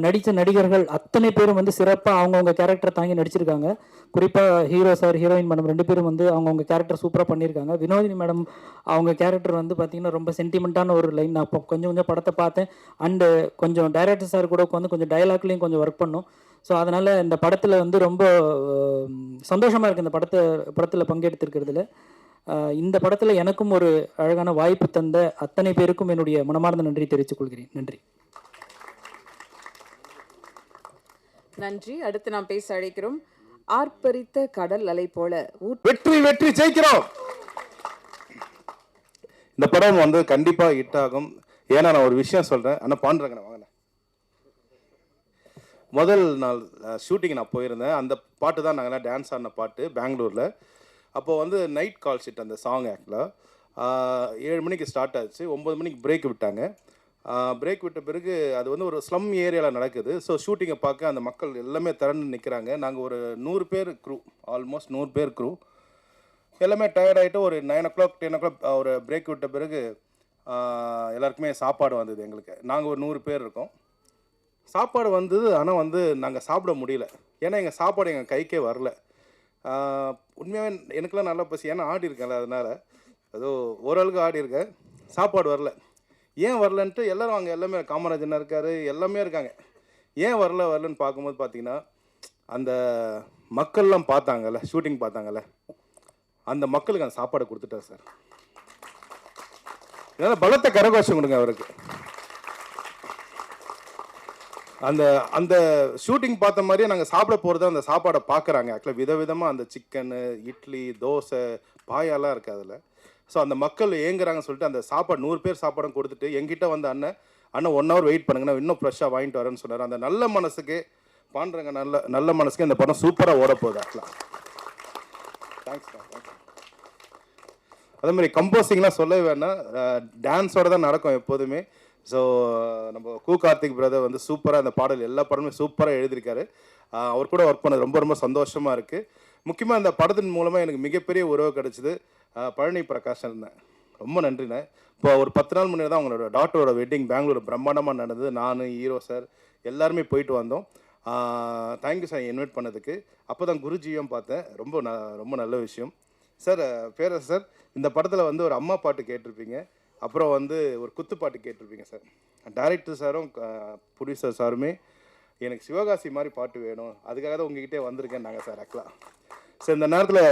நடித்த நடிகர்கள் அத்தனை பேரும் வந்து சிறப்பாக அவங்கவுங்க கேரக்டரை தாங்கி நடிச்சிருக்காங்க. குறிப்பாக ஹீரோ சார், ஹீரோயின் மேடம் 2 பேரும் வந்து அவங்கவுங்க கேரக்டர் சூப்பராக பண்ணியிருக்காங்க. வினோதினி மேடம் அவங்க கேரக்டர் வந்து பார்த்திங்கன்னா ரொம்ப சென்டிமெண்ட்டான ஒரு லைன். நான் இப்போ கொஞ்சம் படத்தை பார்த்தேன். அண்டு கொஞ்சம் டைரக்டர் சார் கூட உட்காந்து கொஞ்சம் டைலாக்லேயும் கொஞ்சம் ஒர்க் பண்ணோம். ஸோ அதனால் இந்த படத்தில் வந்து ரொம்ப சந்தோஷமாக இருக்குது இந்த படத்தில் பங்கெடுத்திருக்கிறதுல. இந்த படத்தில் எனக்கும் ஒரு அழகான வாய்ப்பு தந்த அத்தனை பேருக்கும் என்னுடைய மனமார்ந்த நன்றி தெரிவித்துக் கொள்கிறேன். நன்றி. நன்றி. அடுத்து நாம் பேச அழைக்கிறோம் ஆர்ப்பரித்த கடல் அலை போல வெற்றி ஜெயிக்கிறோம். இந்த படம் வந்து கண்டிப்பாக ஹிட் ஆகும். ஏன்னா நான் ஒரு விஷயம் சொல்கிறேன். ஆனால் பாண்டுரங்கண்ணா வாங்க. முதல் நாள் ஷூட்டிங் நான் போயிருந்தேன். அந்த பாட்டு தான் நாங்கள்லாம் டான்ஸ் ஆடின பாட்டு பெங்களூரில். அப்போது வந்து நைட் கால் ஷீட் அந்த சாங் ஆக்சுவலாக 7 மணிக்கு ஸ்டார்ட் ஆச்சு. 9 மணிக்கு பிரேக் விட்டாங்க. பிரேக் விட்ட பிறகு அது வந்து ஒரு ஸ்லம் ஏரியாவில் நடக்குது. ஸோ ஷூட்டிங்கை பார்க்க அந்த மக்கள் எல்லாமே திரண்டு நிற்கிறாங்க. நாங்கள் ஒரு 100 பேர் க்ரூ, ஆல்மோஸ்ட் 100 பேர் க்ரூ. எல்லாமே டயர்டாகிட்டு ஒரு 9 o'clock 10 o'clock ஒரு பிரேக் விட்ட பிறகு எல்லாருக்குமே சாப்பாடு வந்தது. எங்களுக்கு நாங்கள் ஒரு 100 பேர் இருக்கோம். சாப்பாடு வந்தது. ஆனால் வந்து நாங்கள் சாப்பிட முடியல. ஏன்னா எங்கள் சாப்பாடு எங்கள் கைக்கே வரல. உண்மையாகவே எனக்குலாம் நல்லா பசி, ஏன்னா ஆடி இருக்கேன்ல, அதனால் ஏதோ ஓரளவுக்கு ஆடி இருக்கேன். சாப்பாடு வரல. ஏன் வரலன்ட்டு எல்லோரும் அங்கே எல்லாமே காமராஜன் இருக்கார், எல்லாமே இருக்காங்க. ஏன் வரலன்னு பார்க்கும்போது பார்த்திங்கன்னா அந்த மக்கள்லாம் பார்த்தாங்கல்ல, ஷூட்டிங் பார்த்தாங்கல்ல, அந்த மக்களுக்கு அந்த சாப்பாடை கொடுத்துட்டார் சார். இதனால் பலத்த கரகோஷம் கொடுங்க அவருக்கு. அந்த அந்த ஷூட்டிங் பார்த்த மாதிரியே நாங்கள் சாப்பிட போகிறது அந்த சாப்பாடை பார்க்குறாங்க. ஆக்சுவலாக விதவிதமாக அந்த சிக்கனு, இட்லி, தோசை, பாயாலாம் இருக்குது அதில். ஸோ அந்த மக்கள் ஏங்குறாங்கன்னு சொல்லிட்டு அந்த சாப்பாடு 100 பேர் சாப்பாடும் கொடுத்துட்டு எங்கிட்ட வந்து அண்ணன் 1 hour வெயிட் பண்ணுங்கண்ணா, இன்னும் ஃப்ரெஷ்ஷாக வாங்கிட்டு வரேன்னு சொன்னார். அந்த நல்ல மனசுக்கு பாண்டுரங்க நல்ல மனசுக்கு இந்த படம் சூப்பராக ஓட போகுது. ஆக்சுவலாக தேங்க்ஸ். அதே மாதிரி கம்போசிங்லாம் சொல்லவே வேணாம், டான்ஸோட தான் நடக்கும் எப்போதுமே. ஸோ நம்ம கார்த்திக் பிரதர் வந்து சூப்பராக அந்த பாடல் எல்லா படமுமே சூப்பராக எழுதியிருக்காரு. அவர் கூட ஒர்க் பண்ணது ரொம்ப ரொம்ப சந்தோஷமாக இருக்குது. முக்கியமாக இந்த படத்தின் மூலமாக எனக்கு மிகப்பெரிய உறவு கிடச்சிது. பழனி பிரகாஷன் இருந்தேன், ரொம்ப நன்றிண்ணே. இப்போ ஒரு 10 நாள் முன்னாடி தான் அவங்களோட டாக்டரோட வெட்டிங் பெங்களூர் பிரம்மாண்டமாக நடந்தது. நான், ஹீரோ சார் எல்லாருமே போயிட்டு வந்தோம். தேங்க்யூ சார் இன்வைட் பண்ணதுக்கு. அப்போ தான் குருஜியும் பார்த்தேன், ரொம்ப நல்ல விஷயம் சார். பேரரசு சார், இந்த படத்தில் வந்து ஒரு அம்மா பாட்டு கேட்டிருப்பீங்க, அப்புறம் வந்து ஒரு குத்துப்பாட்டு கேட்டிருப்பீங்க சார். டைரக்டர் சாரும் ப்ரொடியூசர் சாருமே எனக்கு சிவகாசி மாதிரி பாட்டு வேணும், அதுக்காக தான் உங்ககிட்டே வந்திருக்கேன் நாங்கள் சார். ஆக்சுவலாக சார் இந்த நேரத்தில்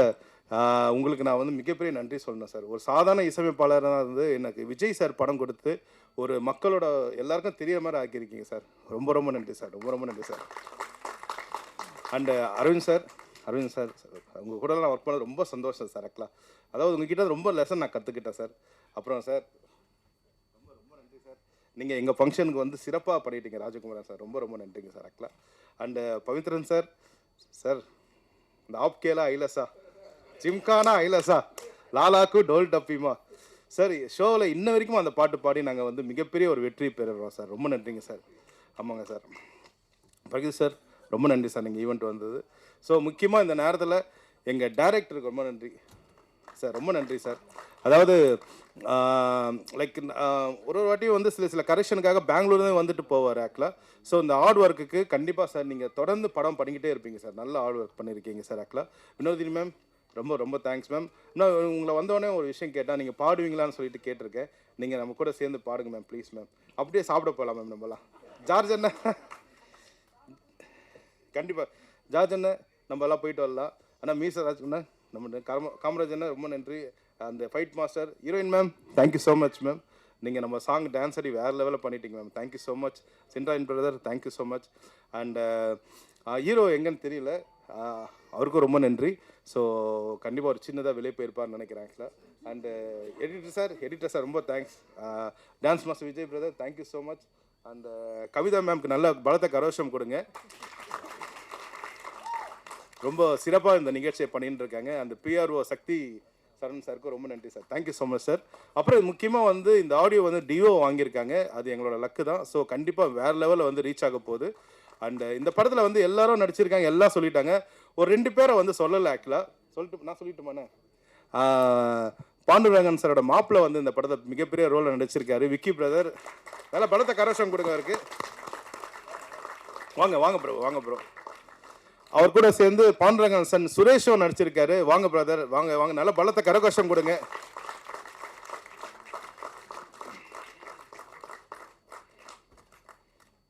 உங்களுக்கு நான் வந்து மிகப்பெரிய நன்றி சொல்லணும் சார். ஒரு சாதாரண இசையமைப்பாளராக இருந்து எனக்கு விஜய் சார் படம் கொடுத்து ஒரு மக்களோட எல்லாருக்கும் தெரிய மாதிரி ஆக்கியிருக்கீங்க சார். ரொம்ப ரொம்ப நன்றி சார், ரொம்ப நன்றி சார். அண்டு அரவிந்த் சார் உங்கள் கூட நான் ஒர்க் பண்ண ரொம்ப சந்தோஷம் சார். ஆக்சுவலாக அதாவது உங்ககிட்ட ரொம்ப லெசன் நான் கற்றுக்கிட்டேன் சார். அப்புறம் சார் ரொம்ப நன்றி சார், நீங்கள் எங்கள் ஃபங்க்ஷனுக்கு வந்து சிறப்பாக பண்ணிட்டீங்க ராஜகுமாரன் சார், ரொம்ப நன்றிங்க சார். ஆக்சுவலாக அண்டு பவித்ரன் சார் இந்த ஆப்கேலா ஐலஸா ஜிம்கானா ஐலஸா லாலாக்கு டோல் டப்பிமா சார், ஷோவில் இன்ன வரைக்கும் அந்த பாட்டு பாடி நாங்கள் வந்து மிகப்பெரிய ஒரு வெற்றி பெறுறோம் சார். ரொம்ப நன்றிங்க சார். ஆமாங்க சார். பிரகீத் சார் ரொம்ப நன்றி சார், நீங்கள் ஈவெண்ட் வந்தது. ஸோ முக்கியமாக இந்த நேரத்தில் எங்கள் டைரக்டருக்கு ரொம்ப நன்றி சார், ரொம்ப நன்றி சார். அதாவது லைக் ஒரு வாட்டியும் வந்து சில கரெக்ஷனுக்காக பெங்களூர்லேருந்து வந்துட்டு போவார் ஆக்சுவலாக. ஸோ இந்த ஹார்ட் ஒர்க்குக்கு கண்டிப்பாக சார் நீங்கள் தொடர்ந்து படம் பண்ணிக்கிட்டே இருப்பீங்க சார். நல்ல ஹார்ட் ஒர்க் பண்ணியிருக்கீங்க சார். ஆக்சுவலாக வினோதினி மேம் ரொம்ப தேங்க்ஸ் மேம். இன்னும் உங்களை வந்தோடனே ஒரு விஷயம் கேட்டால் நீங்கள் பாடுவீங்களான்னு சொல்லிட்டு கேட்டிருக்கேன். நீங்கள் நம்ம கூட சேர்ந்து பாடுங்க மேம், ப்ளீஸ் மேம். அப்படியே சாப்பிட போகலாம் மேம் நம்மலாம். ஜார்ஜ் அண்ணன் கண்டிப்பாக, ஜார்ஜ் அண்ணன் நம்ம எல்லாம் போயிட்டு வரலாம். ஆனால் மீசராஜ் அண்ணன் நம்ம காமராஜ் அண்ணன் ரொம்ப நன்றி. அந்த fight master heroine ma'am thank you so much ma'am. நீங்கள் நம்ம சாங் டான்ஸ் ஆடி வேறு லெவலில் பண்ணிட்டீங்க ma'am, thank you so much. Sendrayan brother thank you so much. And hero எங்கன்னு தெரியல, அவருக்கும் ரொம்ப நன்றி. ஸோ கண்டிப்பாக ஒரு சின்னதாக வெளியே போயிருப்பார்னு நினைக்கிறேன் ஆக்சுவலாக. அண்டு எடிட்டர் சார் ரொம்ப thanks. Dance master Vijay brother thank you so much. And Kavitha மேம்க்கு நல்ல பலத்த கரோஷம் கொடுங்க, ரொம்ப சிறப்பாக இந்த நிகழ்ச்சியை பண்ணிட்டு இருக்காங்க. அந்த பிஆர்ஓ சக்தி சரண் சாருக்கு ரொம்ப நன்றி sir, thank you so much sir. அப்புறம் முக்கியமாக வந்து இந்த ஆடியோ வந்து டிஓ வாங்கியிருக்காங்க, அது எங்களோட லக்கு தான். ஸோ கண்டிப்பாக வேறு லெவலில் வந்து ரீச் ஆக போகுது. அண்ட் இந்த படத்தில் வந்து எல்லாரும் நடிச்சிருக்காங்க, எல்லாம் சொல்லிட்டாங்க. ஒரு 2 பேரை வந்து சொல்லலை ஆக்சுவலாக, நான் சொல்லிட்டுமாண்ணே. பாண்டுரங்கன் சாரோட மாப்பிள்ளை வந்து இந்த படத்தை மிகப்பெரிய ரோலில் நடிச்சிருக்காரு, விக்கி பிரதர். நல்லா பலத்த கரோஷம் கொடுங்க அவருக்கு. வாங்க ப்ரோ. அவர் கூட சேர்ந்து பாண்டுரங்கன் சன் சுரேஷும் நடிச்சிருக்காரு. வாங்க பிரதர், வாங்க. நல்ல பலத்த கரகோஷம் கொடுங்க.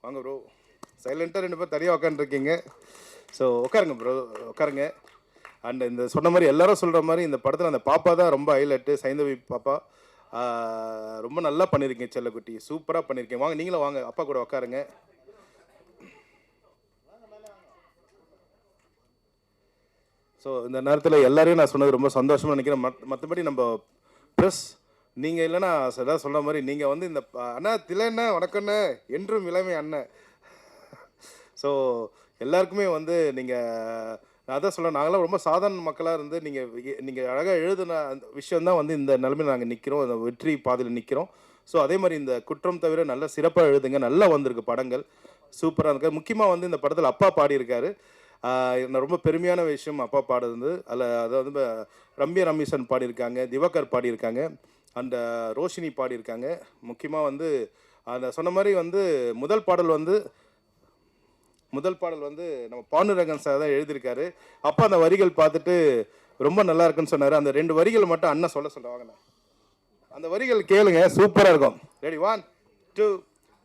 வாங்க ப்ரோ. சைலண்டாக 2 பேர் தனியாக உட்காந்துருக்கீங்க. ஸோ உட்காருங்க ப்ரோ, உட்காருங்க. அண்ட் இந்த சொன்ன மாதிரி எல்லாரும் சொல்கிற மாதிரி இந்த படத்தில் அந்த பாப்பா தான் ரொம்ப ஹைலைட்டு, சைந்தவி பாப்பா. ரொம்ப நல்லா பண்ணியிருக்கீங்க செல்லக்குட்டி, சூப்பராக பண்ணியிருக்கீங்க. வாங்க நீங்களும் வாங்க, அப்பா கூட உட்காருங்க. ஸோ இந்த நேரத்தில் எல்லாரையும் நான் சொன்னது ரொம்ப சந்தோஷமாக நினைக்கிறேன். மற்றபடி நம்ம ப்ரெஸ் நீங்கள் இல்லைன்னா எதாவது சொல்கிற மாதிரி நீங்கள் வந்து இந்த அண்ணா திலண்ண வணக்கண்ண என்றும் இளமை அண்ணன். ஸோ எல்லாருக்குமே வந்து நீங்கள் நான் அதான் சொல்ல, நாங்களாம் ரொம்ப சாதாரண மக்களாக இருந்து நீங்கள் அழகாக எழுதின அந்த விஷயந்தான் வந்து இந்த நிலைமையில் நாங்கள் நிற்கிறோம், அந்த வெற்றி பாதையில் நிற்கிறோம். ஸோ அதே மாதிரி இந்த குற்றம் தவிர நல்ல சிறப்பாக எழுதுங்க, நல்லா வந்திருக்கு படங்கள், சூப்பராக இருக்கு. முக்கியமாக வந்து இந்த படத்தில் அப்பா பாடியிருக்காரு. ரொம்ப பெருமையான விஷயம் அப்பா பாடுறது. அதாவது ரம்யா ரமேசன் பாடியிருக்காங்க, திவாகர் பாடியிருக்காங்க, அண்ட் ரோஷினி பாடியிருக்காங்க. முக்கியமாக வந்து அந்த சொன்ன மாதிரி வந்து முதல் பாடல் வந்து நம்ம பாண்டுரங்கன் சார் தான் எழுதியிருக்காரு. அப்பா அந்த வரிகள் பார்த்துட்டு ரொம்ப நல்லா இருக்குன்னு சொன்னார். அந்த 2 வரிகள் மட்டும் அண்ணன் சொல்ல வாங்கண்ணா. அந்த வரிகள் கேளுங்க, சூப்பராக இருக்கும். ரெடி 1 2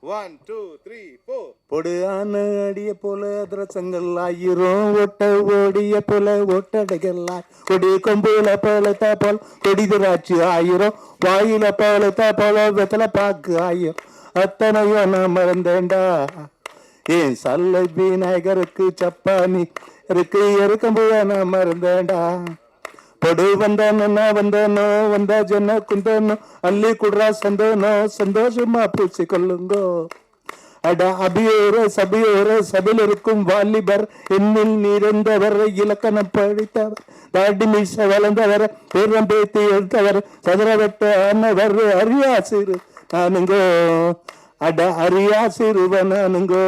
1 2 3 4. பொடு ஆன அடிய போல அதிரசங்கள் ஆயிரம் ஒட்ட ஓடிய போல ஒட்டடைகளாய் கொடி கொம்புல பழத்தா போல் கொடி திராட்சி ஆயிரம் வாயில பழத்தா போல வெத்தலை பாக்கு ஆயிரம் அத்தனையும் நான் மறந்தேன்டா ஏன் சல்லை விநாயகருக்கு சப்பானி இருக்கு எருக்கம்புல நான் மறந்தேன்டா பொடு வந்தானோ வந்தானோ வந்தா ஜன குந்தானோ அள்ளி குடுறா சந்தோனோ சந்தோஷமா பூசி கொள்ளுங்கோ அட அபியோர சபையோர சபையில் இருக்கும் வாலிபர் என்னில் நிறைந்தவர் இலக்கணம் படித்தவர் தாடி மீச வளர்ந்தவர் பேரம் பேத்தி எடுத்தவர் சதுரவட்ட ஆனவர் அரியாசிறு நானுங்கோ அட அரியாசிறுவ நானுங்கோ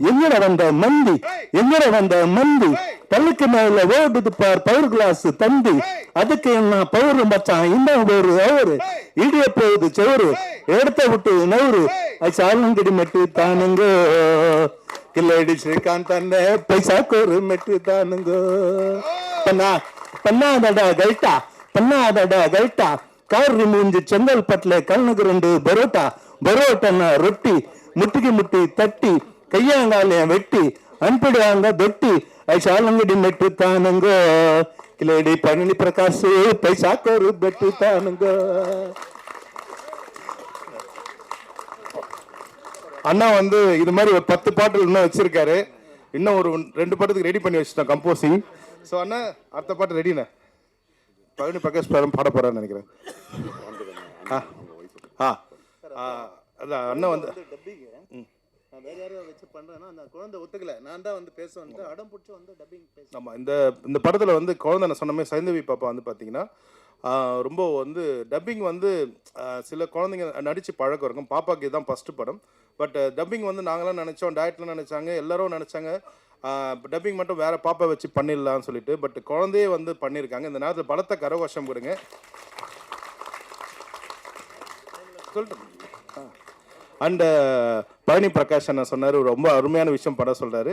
எங்கட வந்த மந்தி எங்கட வந்த மந்தி பல்லுக்கு மேல ஓடுது பார் பவர் கிளாஸ் தந்தி அதுக்கு என்ன பவர் மச்சான் இன்னும் ஒரு அவரு இடிய போகுது சோறு எடுத்த விட்டு நவுறு சாலங்கடி மெட்டு தானுங்கோ கில்லடி ஸ்ரீகாந்த் அண்ணே பைசா கோரு மெட்டு தானுங்கோ பண்ணாதடா கைட்டா பண்ணாதடா கைட்டா கார் மூஞ்சி செங்கல்பட்டுல கல்னுக்கு 2 பரோட்டா பரோட்டா ரொட்டி முட்டிக்கு முட்டி தட்டி கையாங்காலையும் வெட்டி அனுப்பிடுவாங்க தொட்டி சாலங்கடி மெட்டு தானுங்கோ கிளடி பழனி பிரகாஷ் பைசா கோரு பெட்டு தானுங்கோ. அண்ணா வந்து இது மாதிரி ஒரு 10 பாட்டு இன்னும் வச்சிருக்காரு. இன்னும் ஒரு 2 பாட்டுக்கு ரெடி பண்ணி வச்சுட்டோம் கம்போசிங். ஸோ அண்ணா அடுத்த பாட்டு ரெடிண்ணே. பழனி பிரகாஷ் பாட போறான்னு நினைக்கிறேன். அதான் அண்ணா வந்து நான் வேற யாரையோ வச்சு பண்றேன்னா அந்த குழந்தை ஒத்துக்கல, நான் தான் வந்து பேசுவேன் அடம் பிடிச்சி வந்து டப்பிங் பேச. ஆமாம், இந்த படத்தில் வந்து குழந்தை நான் சொன்ன மாதிரி சைந்தவி பாப்பா வந்து பார்த்தீங்கன்னா ரொம்ப வந்து டப்பிங் வந்து சில குழந்தைங்க நடித்து பழக்கம் இருக்கும். பாப்பாக்கு இதுதான் ஃபஸ்ட்டு படம். பட் டப்பிங் வந்து நாங்களாம் நினச்சோம், டேரக்டர்லாம் நினச்சாங்க, எல்லாரும் நினச்சாங்க டப்பிங் மட்டும் வேறு பாப்பா வச்சு பண்ணிடலாம்னு சொல்லிட்டு. பட் குழந்தையே வந்து பண்ணியிருக்காங்க. இந்த நேரத்தில் பலத்த கரகோஷம் கொடுங்க. சொல்லிட்டு அண்ட் பழனி பிரகாஷ் அண்ணா சொன்னார், ரொம்ப அருமையான விஷயம் படம் சொல்கிறாரு.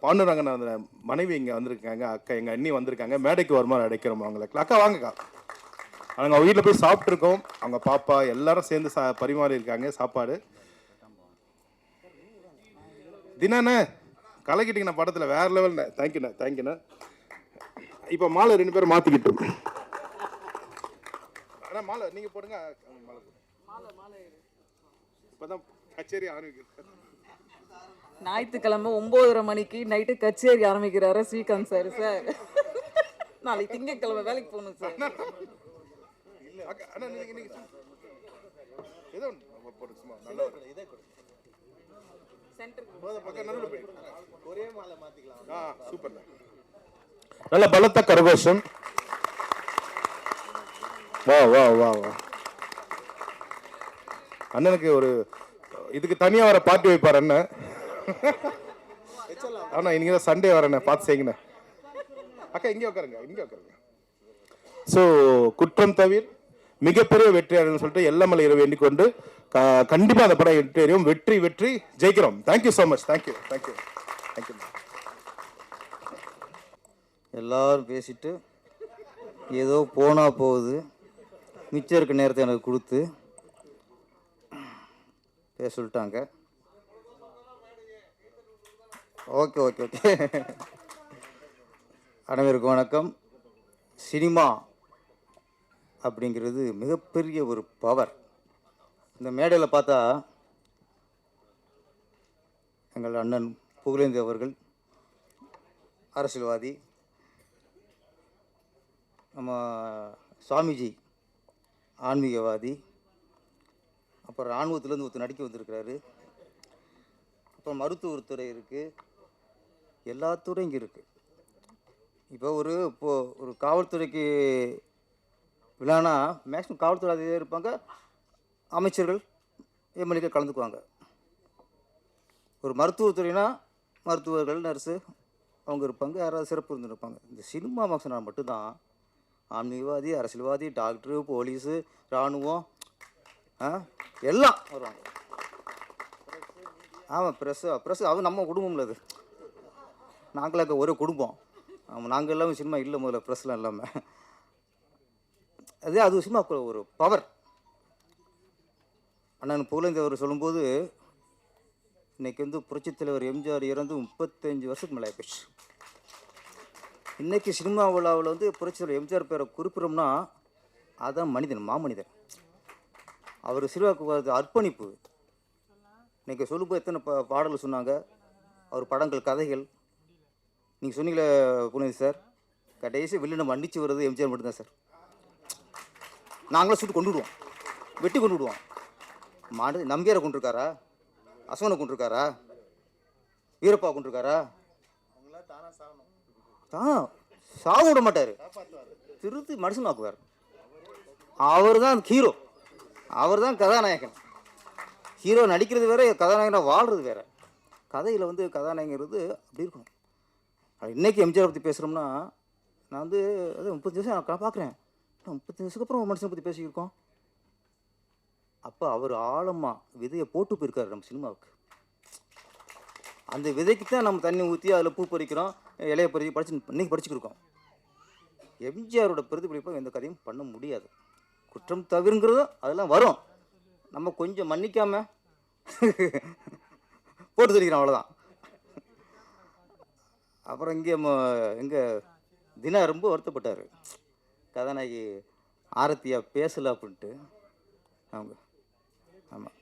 பாண்டுரங்கன் அந்த மனைவி இங்கே வந்திருக்காங்க, அக்கா எங்கள் அண்ணி வந்திருக்காங்க, மேடைக்கு வருமாறு அடைக்கிறோம் அவங்களுக்கு. அக்கா வாங்கக்கா. அவங்க வீட்டில் போய் சாப்பிட்ருக்கோம், அவங்க பாப்பா எல்லாரும் சேர்ந்து பரிமாறி இருக்காங்க சாப்பாடு. தினாண்ணே கலக்கிட்டீங்கண்ணா படத்தில் வேற லெவல்ண்ணே. தேங்க்யூண்ணே தேங்க்யூண்ணே. இப்போ மாலை 2 பேரும் மாற்றிக்கிட்டோம். ஆனால் மாலை நீங்கள் போடுங்க. மாலை இப்போதான் கச்சேரி ஆரம்பிக்கிறது. ஞாயிற்றுக்கிழமை 9:30 மணிக்கு நைட்டு கச்சேரி ஆரம்பிக்கிறாரு ஸ்ரீகாந்த் சார். சார் நாளைக்கு திங்கட்கிழமை வேலைக்கு போகணும் சார். இல்லை அண்ணா நீங்கள் ஏதோ போட்டு சும்மா நல்லா ஒரே மாலை மாத்திக்கலாம். சூப்பர். நல்ல பலத்த கரகோஷம். வா வா வா வா. அண்ணனுக்கு ஒரு இதுக்கு தனியாக வர பார்ட்டி வைப்பார் அண்ணன். ஆனால் இன்னைக்கு தான் சண்டே வரண்ணே, பார்த்து செய்யுங்கண்ணே. அக்கா இங்கே உட்காருங்க, இங்கே உட்காருங்க. ஸோ குற்றம் தவிர மிகப்பெரிய வெற்றியாளர்னு சொல்லிட்டு எல்லமலை இரவு வேண்டிக் கொண்டு கண்டிப்பாக அந்த படம் வெற்றியும் வெற்றி வெற்றி ஜெயிக்கிறோம். Thank you so much. Thank you thank you thank you. எல்லாரும் பேசிட்டு ஏதோ போனால் போகுது, மிச்சம் இருக்க நேரத்தை எனக்கு கொடுத்து பேச சொல்லிட்டாங்க. Okay okay okay. அனைவருக்கும் வணக்கம். சினிமா அப்படிங்கிறது மிகப்பெரிய ஒரு பவர். இந்த மேடையில் பார்த்தா எங்கள் அண்ணன் புகழேந்தி அவர்கள் அரசியல்வாதி, நம்ம சுவாமிஜி ஆன்மீகவாதி, அப்புறம் இராணுவத்துலேருந்து ஒருத்தர் நடிக்க வந்திருக்கிறாரு, அப்புறம் மருத்துவத்துறை இருக்குது, எல்லா துறையும் இங்கே இருக்குது. இப்போ ஒரு காவல்துறைக்கு விழானா மேக்ஸிமம் காவல்துறை அதிகாரிகள் இருப்பாங்க, அமைச்சர்கள் எம்எல்ஏக்கள் கலந்துக்குவாங்க. ஒரு மருத்துவத்துறைனா மருத்துவர்கள் நர்ஸு அவங்க இருப்பாங்க, யாராவது சிறப்பு இருந்துருப்பாங்க. இந்த சினிமா ஃபங்க்ஷனால் மட்டும்தான் ஆன்மீகவாதி, அரசியல்வாதி, டாக்டரு, போலீஸு, இராணுவம் எல்லாம் வருவாங்க. ஆமாம், ப்ரெஸ்ஸு அது நம்ம குடும்பம்ல. அது நாங்களாக்க ஒரே குடும்பம். நாங்கள் எல்லாமே சினிமா இல்லை முதல்ல, ப்ரெஸ்லாம் இல்லாமல். அது சினிமா ஒரு பவர். அண்ணன் புகழேந்தி அவர் சொல்லும்போது இன்றைக்கி வந்து புரட்சித் தலைவர் எம்ஜிஆர் இறந்து 35 வருஷத்துக்கு மேலே ஆயிடுச்சு. இன்றைக்கி சினிமா விழாவில் வந்து புரட்சித் தலைவர் எம்ஜிஆர் பேரை குறிப்பிடோம்னா அதான் மனிதன், மாமனிதன். அவர் சிறுவாக்கு அர்ப்பணிப்பு. இன்றைக்கி சொல்லும்போது எத்தனை பாடல்கள் சொன்னாங்க, அவர் படங்கள், கதைகள். நீங்கள் சொன்னீங்களே புகழேந்தி சார், கடைசி வெளியில் மன்னிச்சு வர்றது எம்ஜிஆர் மட்டும்தான் சார். நாங்களாம் சுட்டு கொண்டு விடுவோம், வெட்டி கொண்டு விடுவோம். நம்பியாரை கொண்டிருக்காரா, அசோனை கொண்டிருக்காரா, வீரப்பா கொண்டிருக்காரா? சாக விட மாட்டார், திருத்தி மனுஷனாக்குவார். அவர் தான் ஹீரோ, அவர் தான் கதாநாயகன். ஹீரோ நடிக்கிறது வேற, கதாநாயகனாக வாழ்கிறது வேற. கதையில் வந்து கதாநாயகங்கிறது அப்படி இருக்கணும். இன்றைக்கி எம்ஜிஆர் பற்றி பேசுகிறோம்னா, நான் வந்து அது 30 வருஷம் நான் பார்க்குறேன், 30 வருஷத்துக்கு அப்புறம் ஒரு மனுஷனை பற்றி பேசியிருக்கோம். அப்போ அவர் ஆழமாக விதையை போட்டு போயிருக்காரு நம்ம சினிமாவுக்கு. அந்த விதைக்கு தான் நம்ம தண்ணி ஊற்றி அதில் பூ பறிக்கிறோம், இலையை பறித்து இன்றைக்கி படிச்சுக்கிருக்கோம். எம்ஜிஆரோட பிரதிபலிப்பை எந்த கதையும் பண்ண முடியாது. குற்றம் தவிர்ங்கிறதும் அதெல்லாம் வரும், நம்ம கொஞ்சம் மன்னிக்காமல் போட்டு தெரிக்கிறோம், அவ்வளோதான். அப்புறம் இங்கே தினா ரொம்ப வருத்தப்பட்டார், கதாநாயகி ஆரத்தியா பேசலை அப்படின்ட்டு. அவங்க ஆமாம்